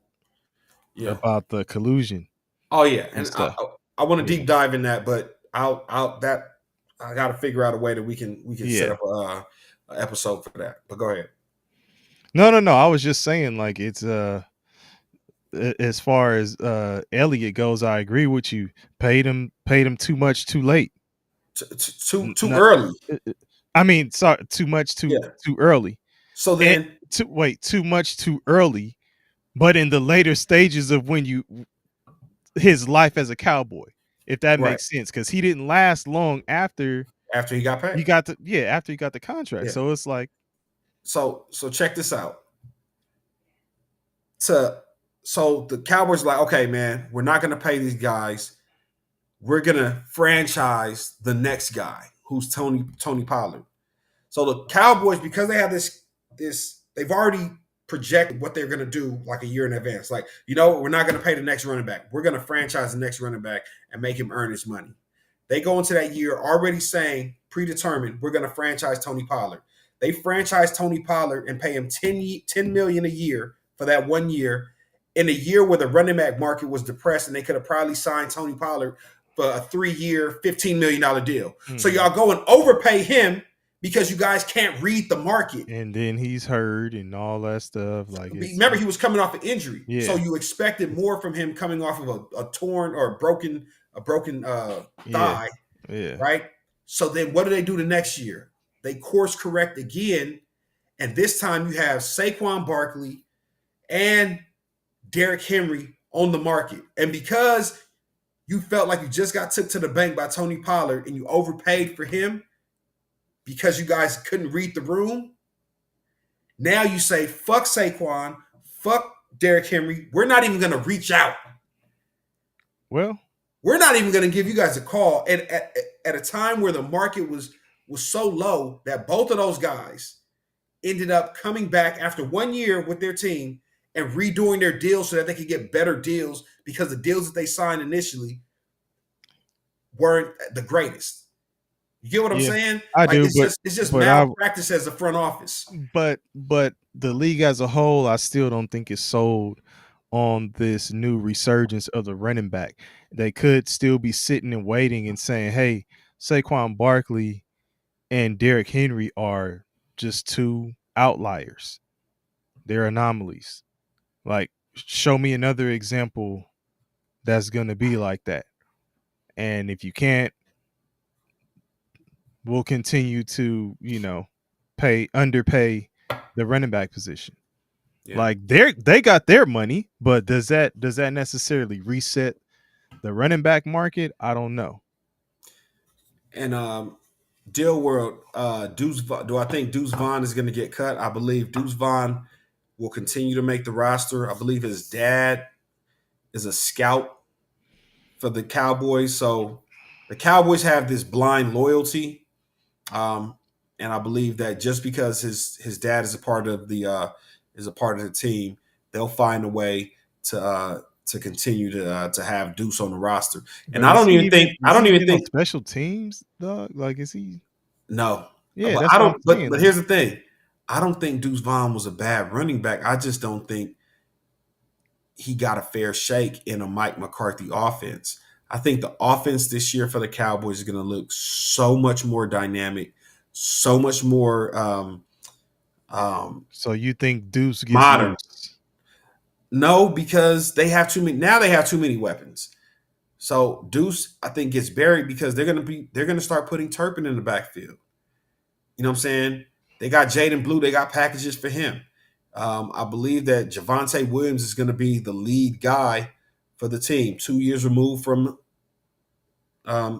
yeah. about the collusion Oh yeah, and and stuff. I want to Yeah, deep dive in that, but I got to figure out a way that we can set yeah. up a episode for that. But go ahead. No. I was just saying, like it's as far as Elliott goes, I agree with you. Paid him too much, too late. Too Not, early. I mean, sorry, too much, Yeah. too early. So And then, too much too early, but in the later stages of his life as a Cowboy, if that right makes sense, because he didn't last long after after he got paid. after he got the contract. Yeah. So it's like, So check this out. So the Cowboys are like, okay, man, we're not going to pay these guys. We're going to franchise the next guy, who's Tony Pollard. So the Cowboys, because they have this, they've already projected what they're going to do like a year in advance. Like, we're not going to pay the next running back. We're going to franchise the next running back and make him earn his money. They go into that year already saying, predetermined, we're going to franchise Tony Pollard. They franchise Tony Pollard and pay him $10 million a year for that 1 year, in a year where the running back market was depressed, and they could have probably signed Tony Pollard for a 3-year, $15 million deal. So y'all go and overpay him because you guys can't read the market. and then he's hurt and all that stuff. Like, remember, he was coming off an injury, Yeah. so you expected more from him coming off of a torn or a broken thigh, yeah. right? So then, what do they do the next year? They course correct again, and this time you have Saquon Barkley and Derrick Henry on the market, and because you felt like you just got took to the bank by Tony Pollard and you overpaid for him because you guys couldn't read the room, now you say, fuck Saquon, fuck Derrick Henry. We're not even going to reach out. Well, we're not even going to give you guys a call. And at a time where the market was so low that both of those guys ended up coming back after 1 year with their team and redoing their deals so that they could get better deals, because the deals that they signed initially weren't the greatest. You get what I'm saying? I do. It's just malpractice as a front office. But the league as a whole, I still don't think is sold on this new resurgence of the running back. They could still be sitting and waiting and saying, hey, Saquon Barkley and Derrick Henry are just two outliers. They're anomalies. Like, show me another example that's going to be like that. And if you can't, we'll continue to, underpay the running back position. Yeah. Like, they got their money, but does that necessarily reset the running back market? I don't know. And Deal World, do I think Deuce Vaughn is going to get cut? I believe Deuce Vaughn will continue to make the roster. I believe his dad is a scout for the Cowboys, so the Cowboys have this blind loyalty, and I believe that just because his dad is a part of the team, they'll find a way to continue to have Deuce on the roster. And I don't even think special teams, dog. Like, is he? No. Yeah, but that's I don't. what I'm saying. But here's the thing: I don't think Deuce Vaughn was a bad running back. I just don't think he got a fair shake in a Mike McCarthy offense. I think the offense this year for the Cowboys is going to look so much more dynamic, so much more. So you think Deuce gets modern? Loose? No, because they have too many. Now they have too many weapons. So Deuce, I think, gets buried because they're going to start putting Turpin in the backfield. You know what I'm saying? They got Jaden Blue. They got packages for him. I believe that Javonte Williams is going to be the lead guy for the team. 2 years removed from, I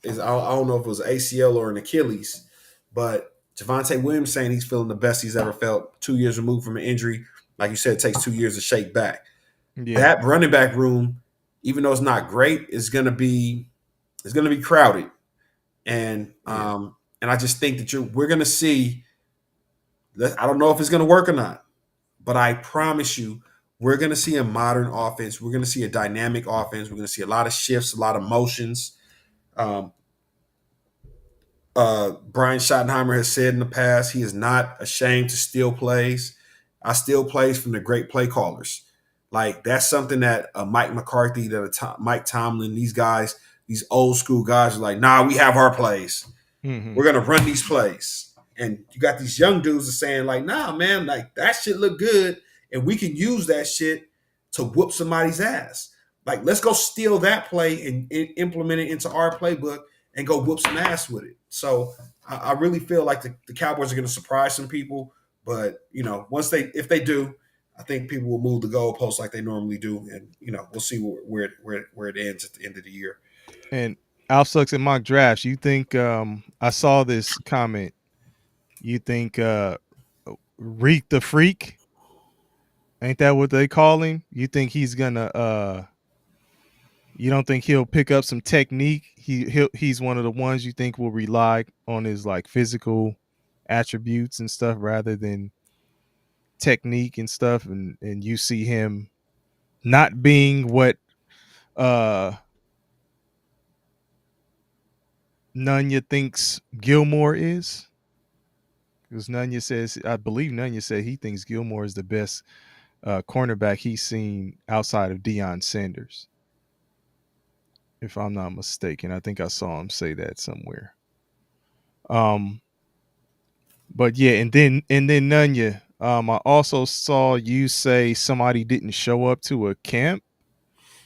don't know if it was ACL or an Achilles, but Javonte Williams saying he's feeling the best he's ever felt. 2 years removed from an injury. Like you said, it takes 2 years to shake back. Yeah. That running back room, even though it's not great, is going to be crowded. And and I just think that we're going to see. I don't know if it's going to work or not, But I promise you, we're going to see a modern offense. We're going to see a dynamic offense. We're going to see a lot of shifts, a lot of motions. Um, Brian Schottenheimer has said in the past he is not ashamed to steal plays. I steal plays from the great play callers. Like that's something that Mike McCarthy, Mike Tomlin, these guys, these old school guys are like, nah, we have our plays. Mm-hmm. We're gonna run these plays. And you got these young dudes that saying like, nah, man, like that shit look good, and we can use that shit to whoop somebody's ass. Like, let's go steal that play and implement it into our playbook and go whoop some ass with it. So I really feel like the Cowboys are going to surprise some people, but if they do, I think people will move the goalposts like they normally do, and we'll see where it ends at the end of the year. And Alf Sucks in mock drafts. You think I saw this comment? You think Reek the Freak? Ain't that what they call him? You think he's gonna you don't think he'll pick up some technique? He's one of the ones you think will rely on his like physical attributes and stuff rather than technique and stuff, and you see him not being what Nunya thinks Gilmore is. Because Nunya says, I believe Nunya said he thinks Gilmore is the best cornerback he's seen outside of Deion Sanders. If I'm not mistaken, I think I saw him say that somewhere. But yeah, and then Nunya, I also saw you say somebody didn't show up to a camp.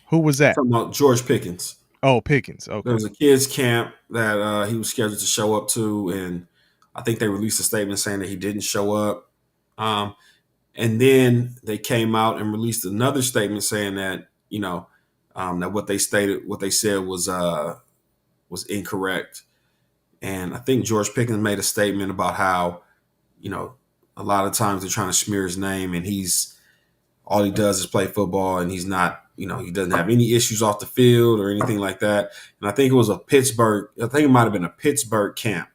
Who was that? Talking about George Pickens. Oh, Pickens. Okay. There was a kids camp that he was scheduled to show up to, and I think they released a statement saying that he didn't show up. And then they came out and released another statement saying that that what they said was incorrect. And I think George Pickens made a statement about how a lot of times they're trying to smear his name, and all he does is play football, and he's not, he doesn't have any issues off the field or anything like that. And I think it was it might have been a Pittsburgh camp,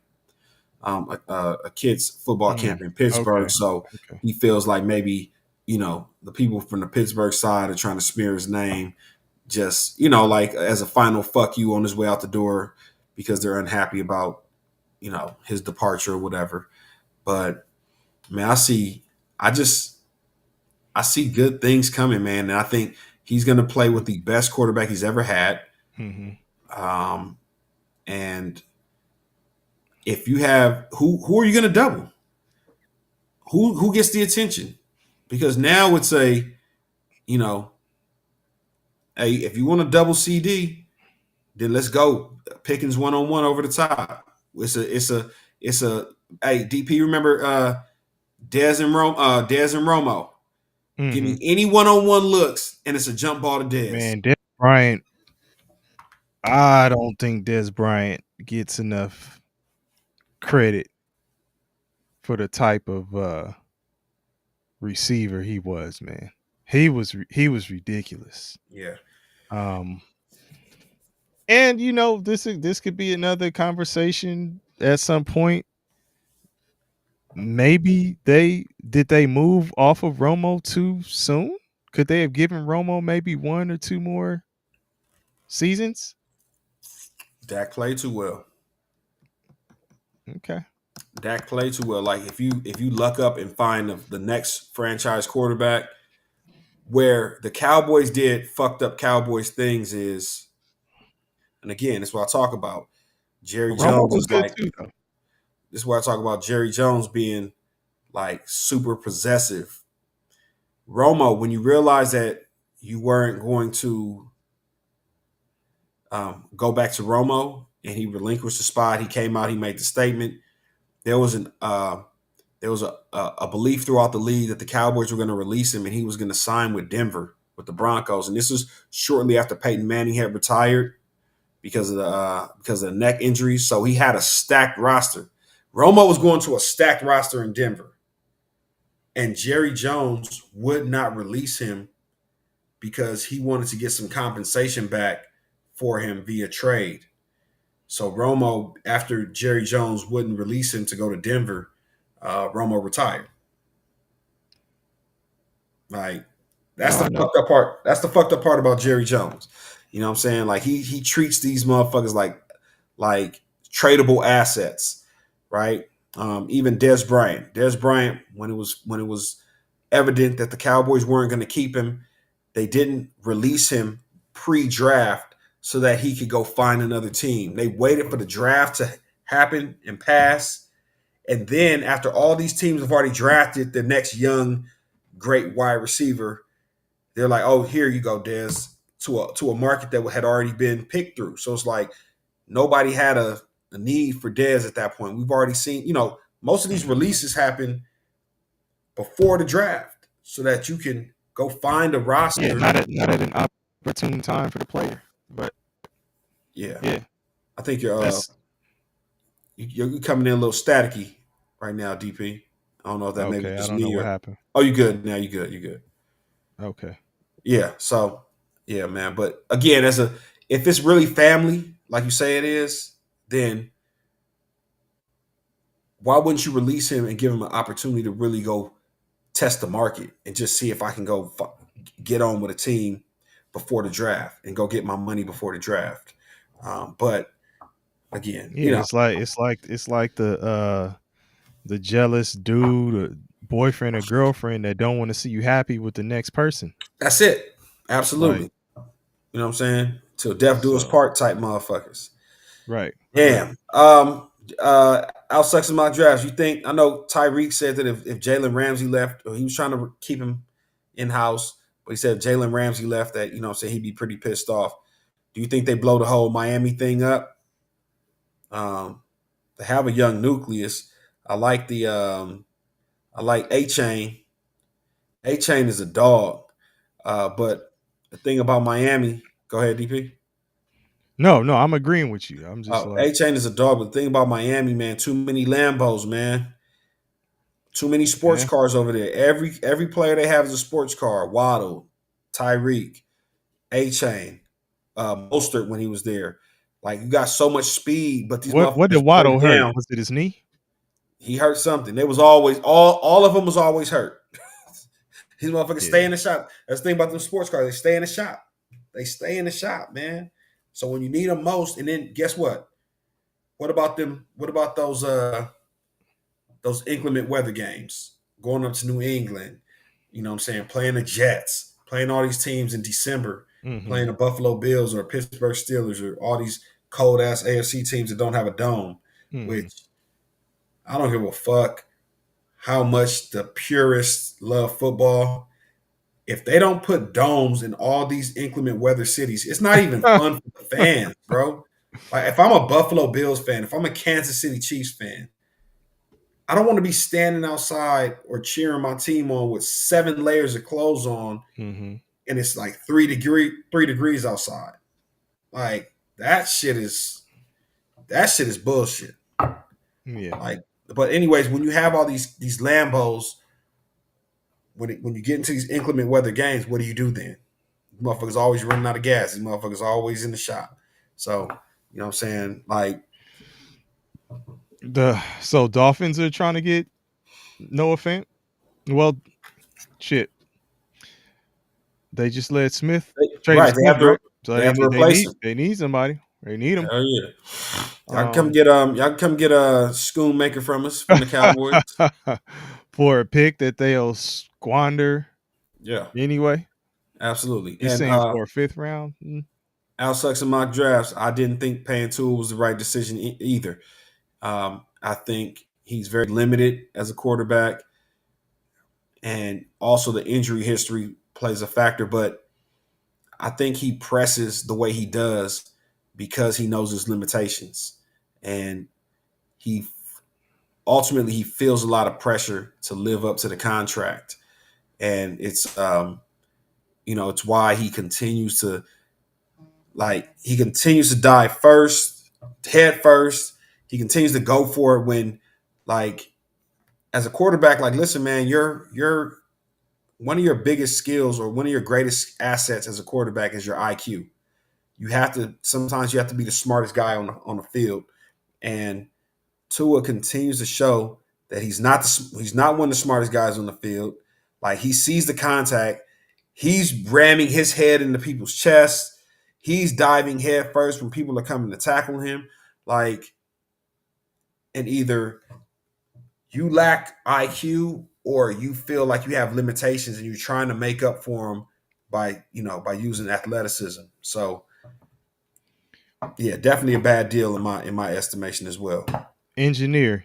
a kids football camp in Pittsburgh. Okay. So he feels like maybe, the people from the Pittsburgh side are trying to smear his name just, like as a final fuck you on his way out the door because they're unhappy about, his departure or whatever. But man, I see good things coming, man. And I think he's going to play with the best quarterback he's ever had. Mm-hmm. And if you have who are you going to double? Who gets the attention? Because now it's hey, if you want to double CD, then let's go Pickens 1-on-1 over the top. It's a hey, DP, remember Dez and Romo. Mm-hmm. Give me any 1-on-1 looks, and it's a jump ball to Dez. Man, Dez Bryant, I don't think Dez Bryant gets enough credit for the type of receiver he was, man. He was ridiculous. Yeah. And this could be another conversation at some point. Maybe they move off of Romo too soon? Could they have given Romo maybe 1 or 2 more seasons? Dak played too well. Okay. Dak played too well. Like if you luck up and find the next franchise quarterback, where the Cowboys did fucked up Cowboys things is, and again, that's what I talk about. Jerry Jones was like, too, this is why I talk about Jerry Jones being like super possessive. Romo, when you realize that you weren't going to go back to Romo and he relinquished the spot, he came out, he made the statement. There was a belief throughout the league that the Cowboys were going to release him and he was going to sign with Denver, with the Broncos. And this was shortly after Peyton Manning had retired because of the neck injuries. So he had a stacked roster. Romo was going to a stacked roster in Denver. And Jerry Jones would not release him because he wanted to get some compensation back for him via trade. So Romo, after Jerry Jones wouldn't release him to go to Denver, Romo retired. Like that's No, I the know. fucked up part. That's the fucked up part about Jerry Jones. You know what I'm saying? Like he treats these motherfuckers like tradable assets, right? Even Des Bryant. Des Bryant, when it was evident that the Cowboys weren't going to keep him, they didn't release him pre-draft so that he could go find another team. They waited for the draft to happen and pass. And then after all these teams have already drafted the next young, great wide receiver, they're like, oh, here you go, Des, to a market that had already been picked through. So it's like nobody had a need for Dez at that point. We've already seen, most of these releases happen before the draft so that you can go find a roster. Yeah, not at an opportune time for the player. But yeah. I think you're that's coming in a little staticky right now, DP. I don't know if that maybe okay. I just don't know me what or happened. oh, you good now? You good? You good? Okay. Yeah. So yeah, man. But again, if it's really family, like you say it is, then why wouldn't you release him and give him an opportunity to really go test the market and just see if I can go get on with a team before the draft and go get my money before the draft? But again, Yeah, it's like the jealous dude, or boyfriend or girlfriend that don't want to see you happy with the next person. that's it. Absolutely. Like, You know what I'm saying? Till death do us so part type motherfuckers. right. Damn. Outside of my drafts, you think? I know Tyreek said that if Jalen Ramsey left, or he was trying to keep him in house, but he said if Jalen Ramsey left, that he'd be pretty pissed off. Do you think they blow the whole Miami thing up? They have a young nucleus. I like I like A-Chain. A-Chain is a dog. But the thing about Miami, go ahead, DP. No, I'm agreeing with you. I'm just like, A-Chain is a dog, but the thing about Miami, man, too many Lambos, man. Too many sports yeah. cars over there. Every player they have is a sports car. Waddle, Tyreek, A-Chain, Mostert when he was there. Like you got so much speed, but these What motherfuckers did break Waddle hurt? down. Was it his knee? He hurt something. They was always all of them was always hurt. These motherfuckers stay Yeah. in the shop. That's the thing about them sports cars. They stay in the shop. They stay in the shop, man. So when you need them most, and then guess what? What about them? What about those inclement weather games? Going up to New England, you know what I'm saying? Playing the Jets, playing all these teams in December, Mm-hmm. playing the Buffalo Bills or Pittsburgh Steelers or all these cold ass AFC teams that don't have a dome, Mm-hmm. which I don't give a fuck how much the purists love football. If they don't put domes in all these inclement weather cities, it's not even fun for the fans, bro. Like if I'm a Buffalo Bills fan, if I'm a Kansas City Chiefs fan, I don't want to be standing outside or cheering my team on with 7 layers of clothes on, Mm-hmm. and it's like 3 degrees outside. Like that shit is bullshit. Yeah. Like, but anyways, when you have all these Lambos, when you get into these inclement weather games, what do you do then? Motherfuckers always running out of gas. These motherfuckers always in the shop. So, you know what I'm saying? Like, So Dolphins are trying to get Noah Fant. Well, shit. They just let traded right, Smith, right? So they have to replace him. they need somebody. They need him. Hell yeah. Y'all can come get a schoon maker from us from the Cowboys. For a pick that they'll squander Yeah, anyway. absolutely. You're And saying for a 5th round? Al in mock drafts, I didn't think paying Tool was the right decision either. I think he's very limited as a quarterback, and also the injury history plays a factor. But I think he presses the way he does because he knows his limitations, and he ultimately he feels a lot of pressure to live up to the contract, and it's it's why he continues to dive head first. He continues to go for it when, like, as a quarterback, like, listen, man, you're one of your biggest skills or one of your greatest assets as a quarterback is your IQ. Sometimes you have to be the smartest guy on the field. And Tua continues to show that he's not one of the smartest guys on the field. Like he sees the contact, he's ramming his head into people's chests, he's diving head first when people are coming to tackle him. Like, and either you lack IQ or you feel like you have limitations and you're trying to make up for them by using athleticism. So yeah, definitely a bad deal in my estimation as well. Engineer,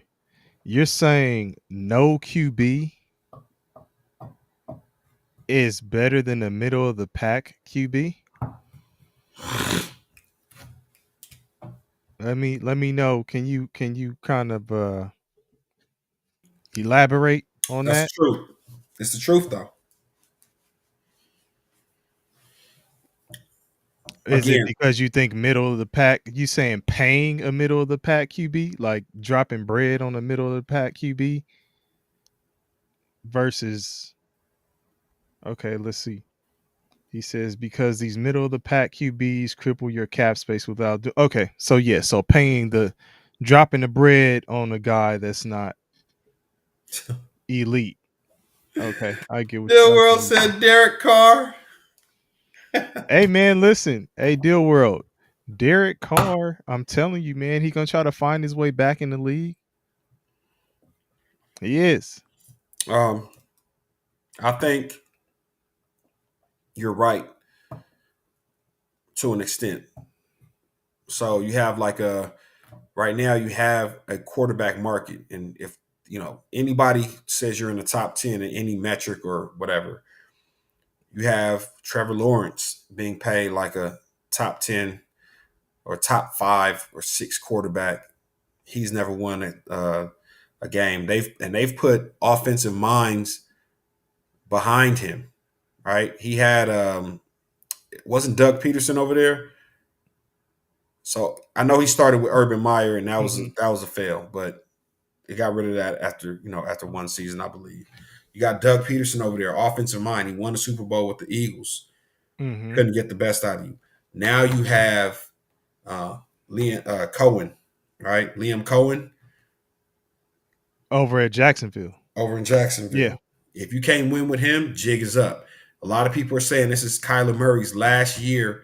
you're saying no QB is better than the middle of the pack QB? Let me know. Can you kind of elaborate on That's the that? truth. It's the truth though. Is it Again, because you think middle of the pack? You saying paying a middle of the pack QB, like dropping bread on a middle of the pack QB versus? Okay, let's see. He says because these middle of the pack QBs cripple your cap space without. Okay, so yeah, so dropping the bread on a guy that's not elite. Okay, I get what Bill I get World what you. said Derek Carr. Hey man, listen. Hey, Deal World. Derek Carr, I'm telling you, man, he gonna try to find his way back in the league. He is. I think you're right to an extent. So you have right now you have a quarterback market, and if anybody says you're in the top 10 in any metric or whatever, you have Trevor Lawrence being paid like a top 10 or top 5 or 6 quarterback. He's never won a game. They've put offensive minds behind him, right? He had wasn't Doug Peterson over there? So I know he started with Urban Meyer, and that was Mhm. a fail, but they got rid of that after one season, I believe. You got Doug Peterson over there, offensive mind. He won the Super Bowl with the Eagles. Mhm. Couldn't get the best out of you. Now you have Liam Cohen, right? Liam Cohen Over at Jacksonville. over in Yeah. Jacksonville. If you can't win with him, jig is up. A lot of people are saying this is Kyler Murray's last year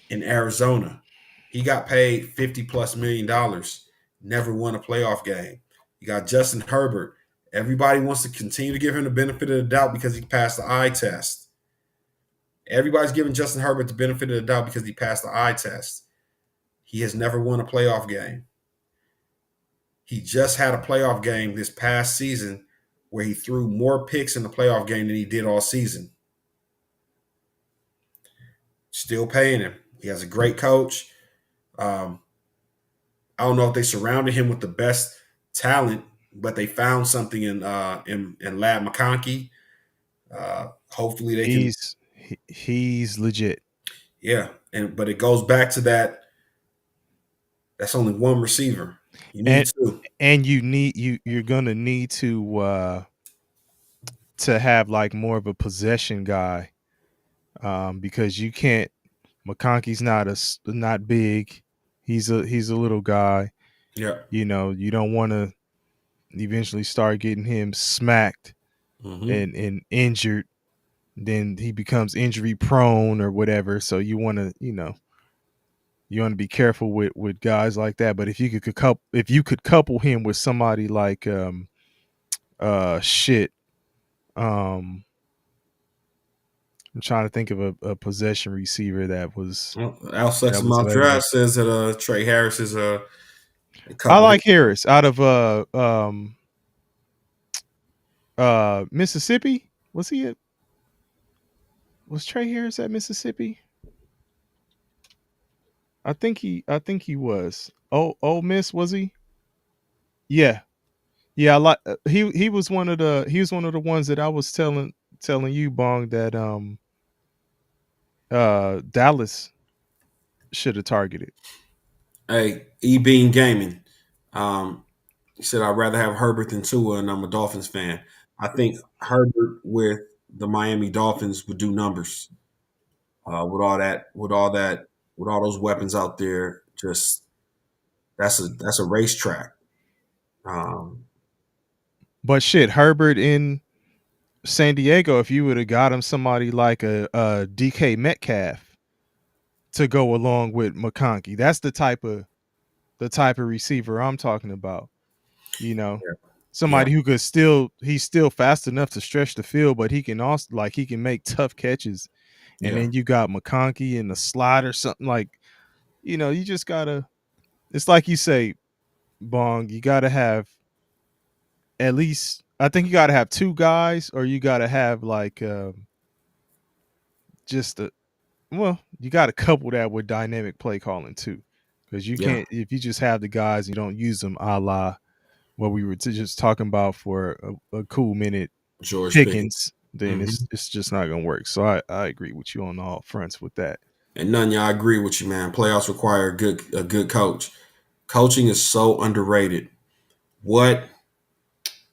in Arizona. He got paid $50+ million, never won a playoff game. You got Justin Herbert. Everybody wants to continue to give him the benefit of the doubt because he passed the eye test. Everybody's giving Justin Herbert the benefit of the doubt because he passed the eye test. He has never won a playoff game. He just had a playoff game this past season where he threw more picks in the playoff game than he did all season. Still paying him. He has a great coach. I don't know if they surrounded him with the best talent, but they found something in Lad McConkey. Hopefully they can. He's legit. Yeah, but it goes back to that. That's only one receiver. You need And two. you're gonna need to have like more of a possession guy, because you can't. McConkey's not big. He's a little guy. Yeah. You don't want to eventually start getting him smacked Mm-hmm. and injured. Then he becomes injury prone or whatever. So you want to be careful with guys like that. But if you could couple him with somebody like shit. I'm trying to think of a possession receiver that was Well, Al Sucks that in was my available. draft says that Trey Harris is a I couple. like Harris out of Mississippi. Was Trey Harris at Mississippi? I think he was. Oh, Ole Miss, was he? Yeah. Yeah, I like he was one of the ones that I was telling you, Bong, that Dallas should have targeted. Hey, E Bean Gaming. He said I'd rather have Herbert than Tua, and I'm a Dolphins fan. I think Herbert with the Miami Dolphins would do numbers. With all those weapons out there, just that's a racetrack. Um, But shit, Herbert in San Diego, if you would have got him somebody like a DK Metcalf to go along with McConkey, that's the type of receiver I'm talking about. You know, Yeah. somebody who he's still fast enough to stretch the field, but he can also he can make tough catches. And Yeah. then you got McConkey in the slot or something you just gotta. It's like you say, Bong, you gotta have at least. I think you gotta have two guys, or you gotta have just a. Well, you gotta couple that with dynamic play calling too, because you Yeah. can't if you just have the guys and you don't use them, a la what we were just talking about for a cool minute. George Pickens. Pickens, then it's just not gonna work. So I agree with you on all fronts with that. And none, y'all agree with you, man. Playoffs require a good coach. Coaching is so underrated. What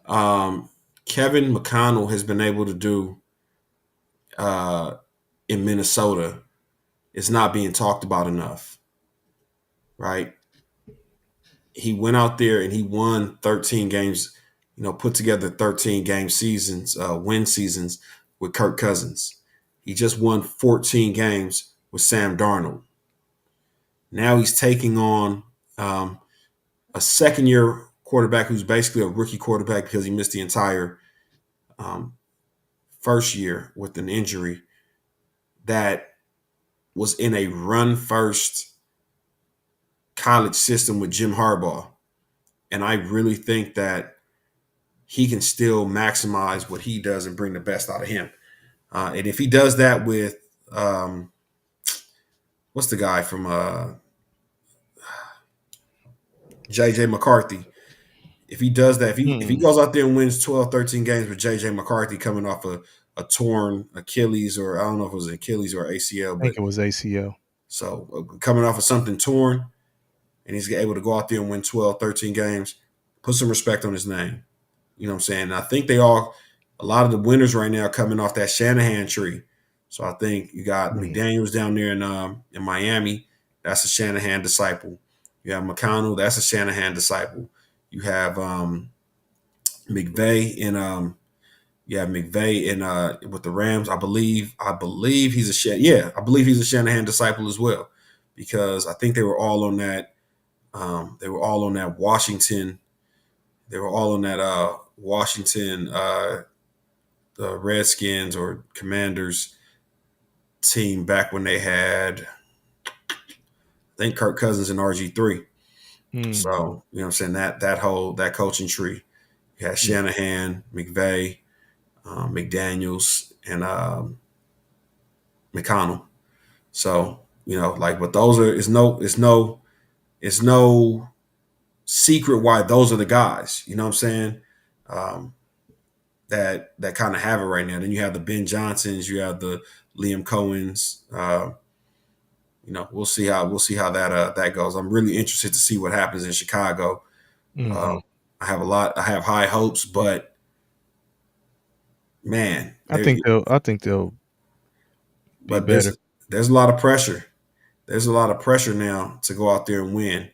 Kevin McConnell has been able to do in Minnesota is not being talked about enough, right? He went out there and he won 13 games, put together 13 game seasons, win seasons with Kirk Cousins. He just won 14 games with Sam Darnold. Now he's taking on a second year quarterback who's basically a rookie quarterback because he missed the entire first year with an injury that was in a run first college system with Jim Harbaugh. And I really think that he can still maximize what he does and bring the best out of him. And if he does that with, what's the guy from JJ McCarthy? If he does that, if he goes out there and wins 12, 13 games with JJ McCarthy coming off a torn Achilles, or I don't know if it was Achilles or ACL, I but think it was ACL. so coming off of something torn, and he's able to go out there and win 12, 13 games, put some respect on his name. You know what I'm saying? And I think a lot of the winners right now are coming off that Shanahan tree. So I think you got McDaniels down there in Miami. That's a Shanahan disciple. You have McConnell. That's a Shanahan disciple. You have McVay with the Rams. I believe he's I believe he's a Shanahan disciple as well, because I think they were all on that. They were all on that Washington. They were all on that Washington, the Redskins or Commanders team back when they had, I think, Kirk Cousins and RG3. So, you know what I'm saying, that coaching tree. You had Shanahan, McVay, McDaniels, and McConnell. So, but those are it's no secret why those are the guys. You know what I'm saying? That kind of have it right now. Then you have the Ben Johnsons, you have the Liam Cohens. We'll see how that goes. I'm really interested to see what happens in Chicago. I have high hopes, but man, I think they'll be but better. there's a lot of pressure. There's a lot of pressure now to go out there and win.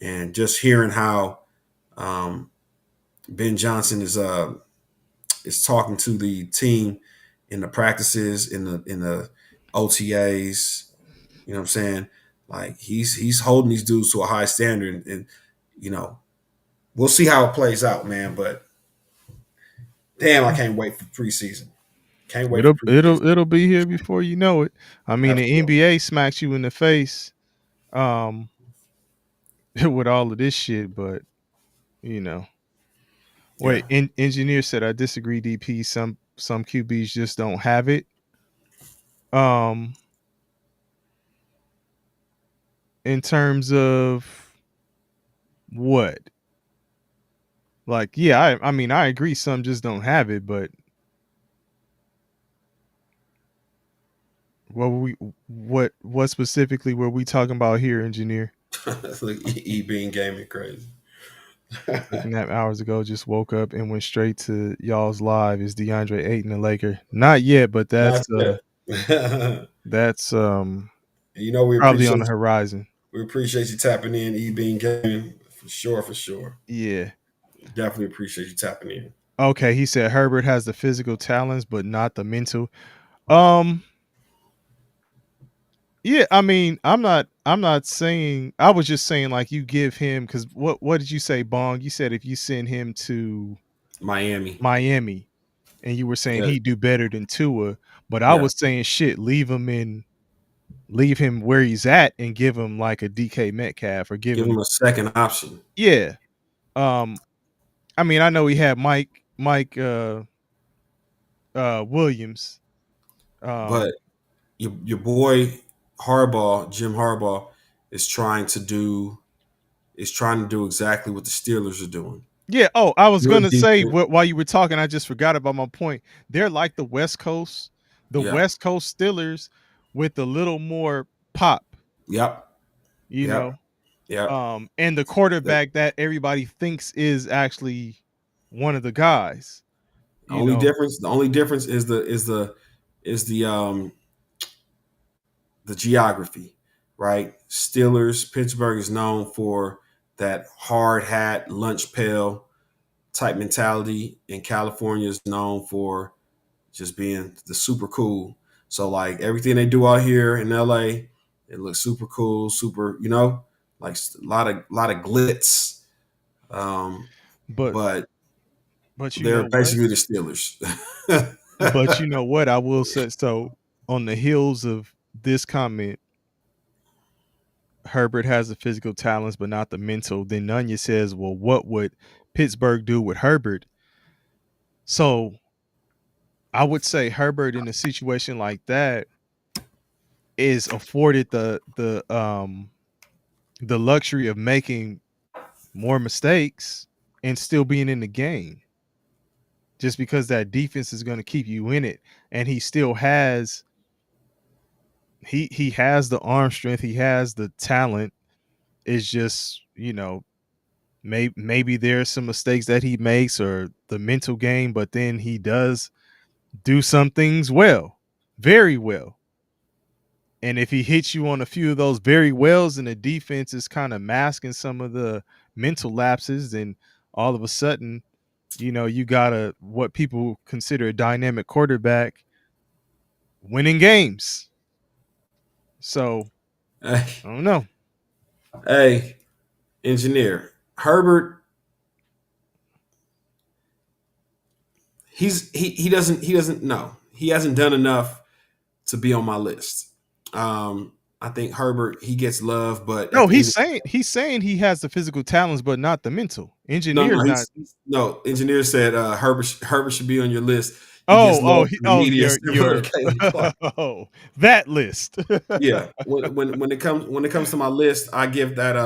And just hearing how Ben Johnson is talking to the team in the practices, in the OTAs, you know what I'm saying? Like he's holding these dudes to a high standard, and we'll see how it plays out, man. But damn, I can't wait for preseason. Can't wait for preseason. It'll be here before you know it. I mean, the Absolutely. NBA smacks you in the face with all of this shit, but Wait, Yeah. engineer said I disagree, DP. Some QBs just don't have it. In terms of what? Like, yeah, I mean, I agree some just don't have it, but what specifically were we talking about here, engineer? Look, being gaming crazy. Looking at hours ago, just woke up and went straight to y'all's live. Is DeAndre Ayton a Laker? Not yet, but Not that's we probably on the appreciate horizon. you tapping in, being gaming for sure. Yeah. Definitely appreciate you tapping in. Okay, he said Herbert has the physical talents, but not the mental. Um, yeah, I mean, I'm not saying. I was just saying like you give him because what did you say, Bong? You said if you send him to Miami. Miami, and you were saying Yeah, he'd do better than Tua, but I yeah. was saying shit, leave him where he's at and give him like a DK Metcalf or give Give him him a second option. yeah. Um, I mean, I know he had Mike Williams. But Um, your boy Harbaugh, Jim Harbaugh, is trying to do exactly what the Steelers are doing. yeah. Oh, I was Good gonna say defense. while you were talking, I just forgot about my point. They're like the Yep. West Coast Steelers with a little more pop, Yep. you Yep. know. Yep. And the The quarterback that everybody thinks is actually one of the guys, you only know. difference. The only difference is the geography, right? Steelers. Pittsburgh is known for that hard hat, lunch pail type mentality, and California is known for just being the super cool. So like everything they do out here in LA, it looks super cool, super, like a lot of glitz. Um, But but you they're know what? basically the Steelers. But you know what? I will say so on the heels of this comment, Herbert has the physical talents, but not the mental. Then Nunya says, well, what would Pittsburgh do with Herbert? So I would say Herbert in a situation like that is afforded the luxury of making more mistakes and still being in the game. Just because that defense is going to keep you in it. And he still has he has the arm strength, he has the talent. It's just, maybe there's some mistakes that he makes or the mental game, but then he does do some things well, very well. And if he hits you on a few of those very wells and the defense is kind of masking some of the mental lapses, then all of a sudden, you got what people consider a dynamic quarterback winning games. So hey, I don't know. hey, engineer Herbert, he doesn't know he hasn't done enough to be on my list. I think Herbert he gets love, but at No, the end of he's saying he has the physical talents, but not the mental. no, Engineer's no, not. no. Engineer said Herbert should be on your list. He gets Oh, love from the media similar your to Caleb Clark. oh, that list. Yeah, when it comes to my list, I give that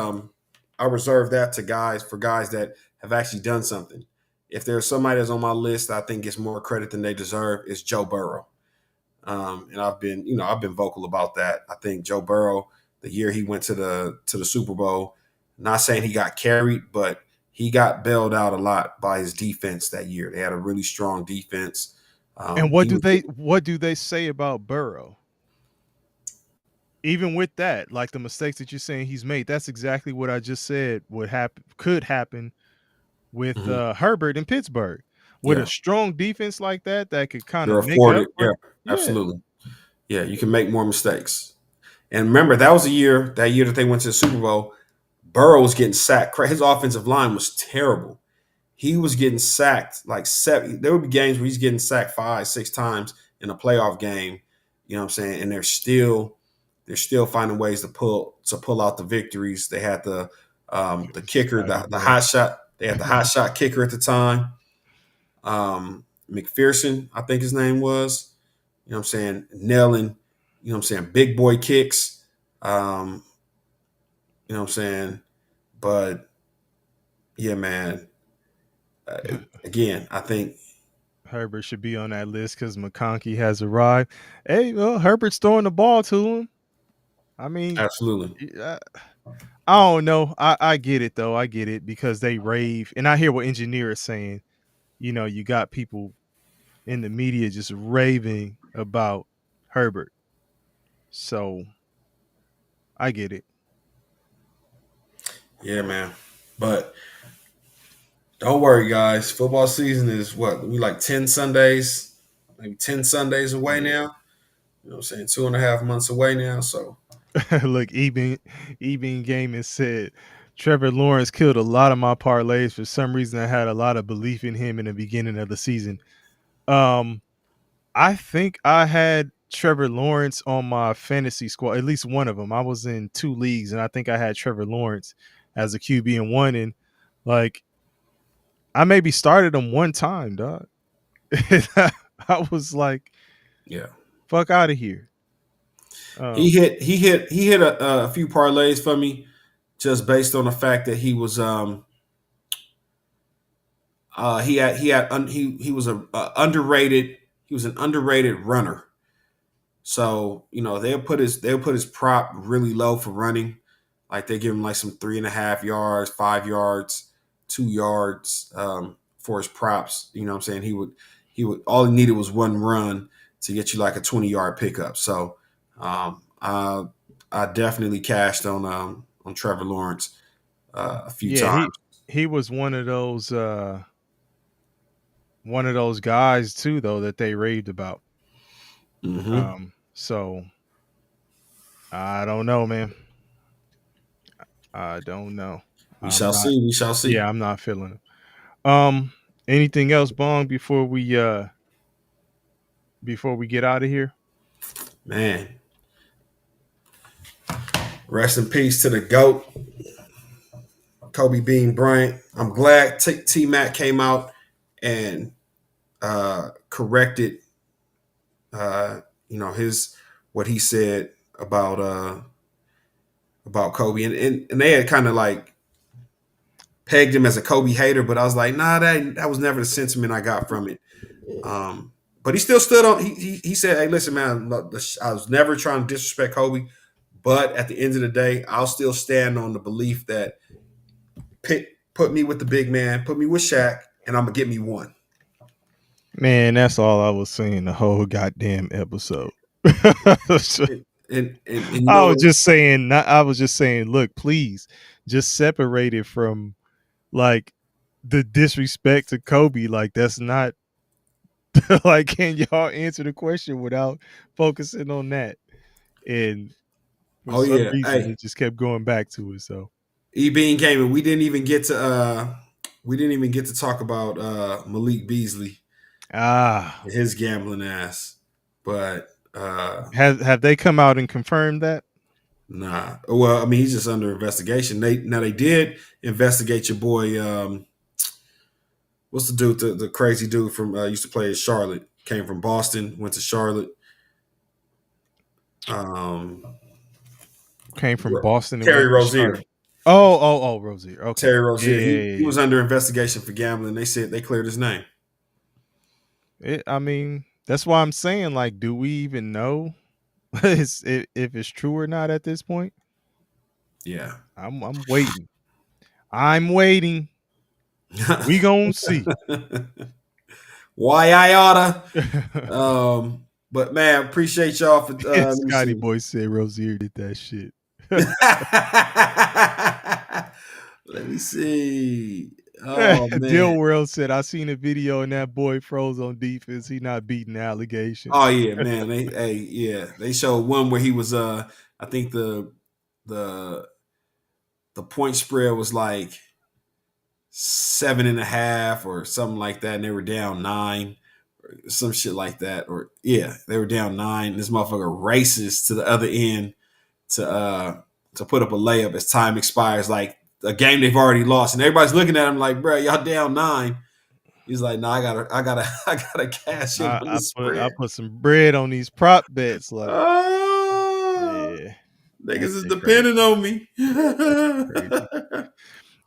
I reserve that to guys that have actually done something. If there's somebody that's on my list that I think gets more credit than they deserve, it's Joe Burrow. And I've been vocal about that. I think Joe Burrow, the year he went to the Super Bowl, not saying he got carried, but he got bailed out a lot by his defense that year. They had a really strong defense. And He was what do they say about Burrow? Even with that, like the mistakes that you're saying he's made, that's exactly what I just said could happen with mhm, Herbert in Pittsburgh. With a yeah, strong defense like that, that could kind you're of make up afforded. for Yeah, yeah. absolutely. Yeah, you can make more mistakes. And remember, that was that year that they went to the Super Bowl. Burrow was getting sacked. His offensive line was terrible. He was getting sacked like seven. There would be games where he's getting sacked 5, 6 times in a playoff game. You know what I'm saying? And they're still finding ways to pull out the victories. They had the kicker, Scotty the boy. hot shot. They had the hot shot kicker at the time. McPherson, I think his name was. You know what I'm saying? Nailing, what I'm saying, big boy kicks. Um, you know what I'm saying? But yeah, man. Uh, Again, I think Herbert should be on that list because McConkey has arrived. Hey, well, Herbert's throwing the ball to him. I mean, absolutely. I don't know. I get it though. I get it because they rave, and I hear what engineer is saying. You got people in the media just raving about Herbert. So I get it. Yeah, man. But Don't worry, guys. Football season is what? We like 10 Sundays, maybe 10 Sundays away Yeah. now. You know what I'm saying? 2.5 months away now. So, Look, Eben Gaming said Trevor Lawrence killed a lot of my parlays. For some reason, I had a lot of belief in him in the beginning of the season. I think I had Trevor Lawrence on my fantasy squad, at least one of them. I was in 2 leagues, and I think I had Trevor Lawrence as a QB in one. And like, I maybe started him one time, dog. I was like, yeah. "Fuck out of here." He hit a few parlays for me just based on the fact that he was he was underrated. He was an underrated runner. So they'll put his prop really low for running, like they give him like some 3.5 yards, 5 yards, 2 yards for his props. You know what I'm saying? He would all he needed was one run to get you like a 20-yard pickup. So I definitely cashed on Trevor Lawrence a few Yeah, times. he was one of those guys too, though, that they raved about. Mm-hmm. So I don't know, man. I don't know. We I'm shall not. see. We shall see. Yeah, I'm not feeling it. Anything else, Bong, before we get out of here? Man, rest in peace to the GOAT, Kobe Bean Bryant. I'm glad T Mac came out and corrected, his what he said about Kobe, and they had kind of like pegged him as a Kobe hater, but I was like, nah, that was never the sentiment I got from it. But he still stood on. He said, "Hey, listen, man, I was never trying to disrespect Kobe, but at the end of the day, I'll still stand on the belief that put me with the big man, put me with Shaq, and I'm gonna get me one." Man, that's all I was saying the whole goddamn episode. And you know what? I was just saying, look, please just separate it from like the disrespect to Kobe. Like, that's not like, can y'all answer the question without focusing on that? And for Oh some yeah, reason, hey, it just kept going back to it. So, E Bean came and we didn't even get to talk about Malik Beasley ah, and his gambling ass. But have they come out and confirmed that? nah. Well, I mean, he's just under investigation. They did investigate your boy. What's the dude? The crazy dude from used to play at Charlotte. Came from Boston, went to Charlotte. Came from Boston and Terry went to Rozier. Charlotte. Oh, Rozier. Okay. Terry Yeah, Rozier. yeah, He yeah, was under investigation for gambling. They said they cleared his name. I mean, that's why I'm saying, like, do we even know if it's true or not at this point? Yeah. I'm waiting. I'm waiting. We gonna see. Why I oughta. But man, appreciate y'all for let me Scotty see. Boy said Rozier did that shit. Let me see. Oh man. Dill World said, I seen a video and that boy froze on defense. He not beating the Oh allegations. yeah, man. They showed one where he was I think the point spread was like 7.5 or something like that, and they were down 9 or some shit like that. Or yeah, they were down 9. This motherfucker races to the other end to put up a layup as time expires, like a game they've already lost, and everybody's looking at him like, bro, y'all down 9. He's like, no, I gotta cash in on I the I spread. put some bread on these prop bets. Like, Oh, yeah, niggas that is shit crazy. depending on me. That shit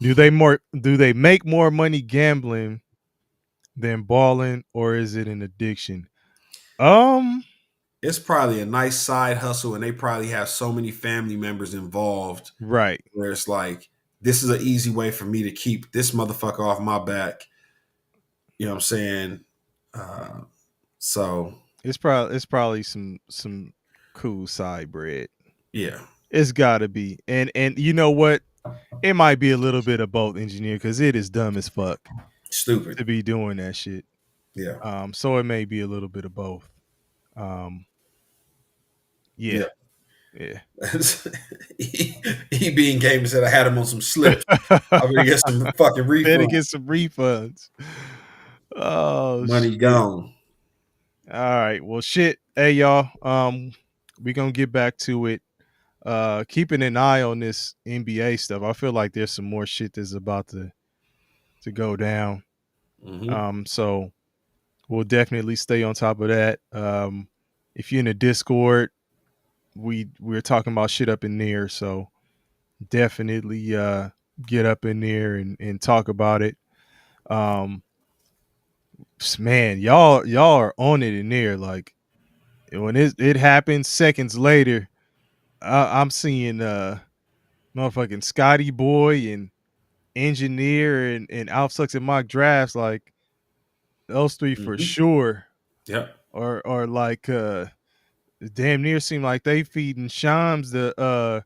crazy. Do they make more money gambling than balling, or is it an addiction? It's probably a nice side hustle, and they probably have so many family members involved Right. where it's like, this is an easy way for me to keep this motherfucker off my back. You know what I'm saying? Uh, so It's probably some cool side bread. yeah, It's gotta be. And you know what? It might be a little bit of both, engineer, because it is dumb as fuck Stupid. to be doing that shit. Yeah. So it may be a little bit of both. Yeah. Yeah. he being game said I had him on some slips. I'm gonna get some fucking Better refunds. get some refunds. Oh Money shit. gone. All right. Well, shit. Hey, y'all. We gonna get back to it. Keeping an eye on this NBA stuff. I feel like there's some more shit that's about to go down. So we'll definitely stay on top of that. If you're in the Discord, we're talking about shit up in there. So definitely get up in there and talk about it. Man, y'all are on it in there. Like when it happens seconds later, I'm seeing motherfucking Scotty Boy and Engineer and Alpsucks and mock drafts, like those three for sure. Yep. Or like damn near seem like they feeding Shams the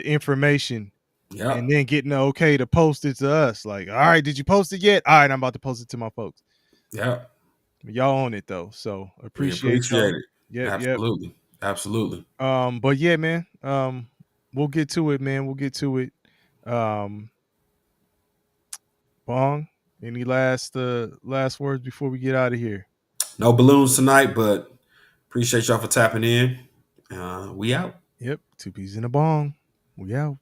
information Yep. and then getting the okay to post it to us. Like, all right, did you post it yet? All right, I'm about to post it to my folks. Yep. Y'all on it though, so We appreciate appreciate y'all. it. Yep, Absolutely. yep. Absolutely. But yeah, man. We'll get to it, man. We'll get to it. Bong, any last words before we get out of here? No balloons tonight, but appreciate y'all for tapping in. We out. Yep, 2 P's in a bong. We out.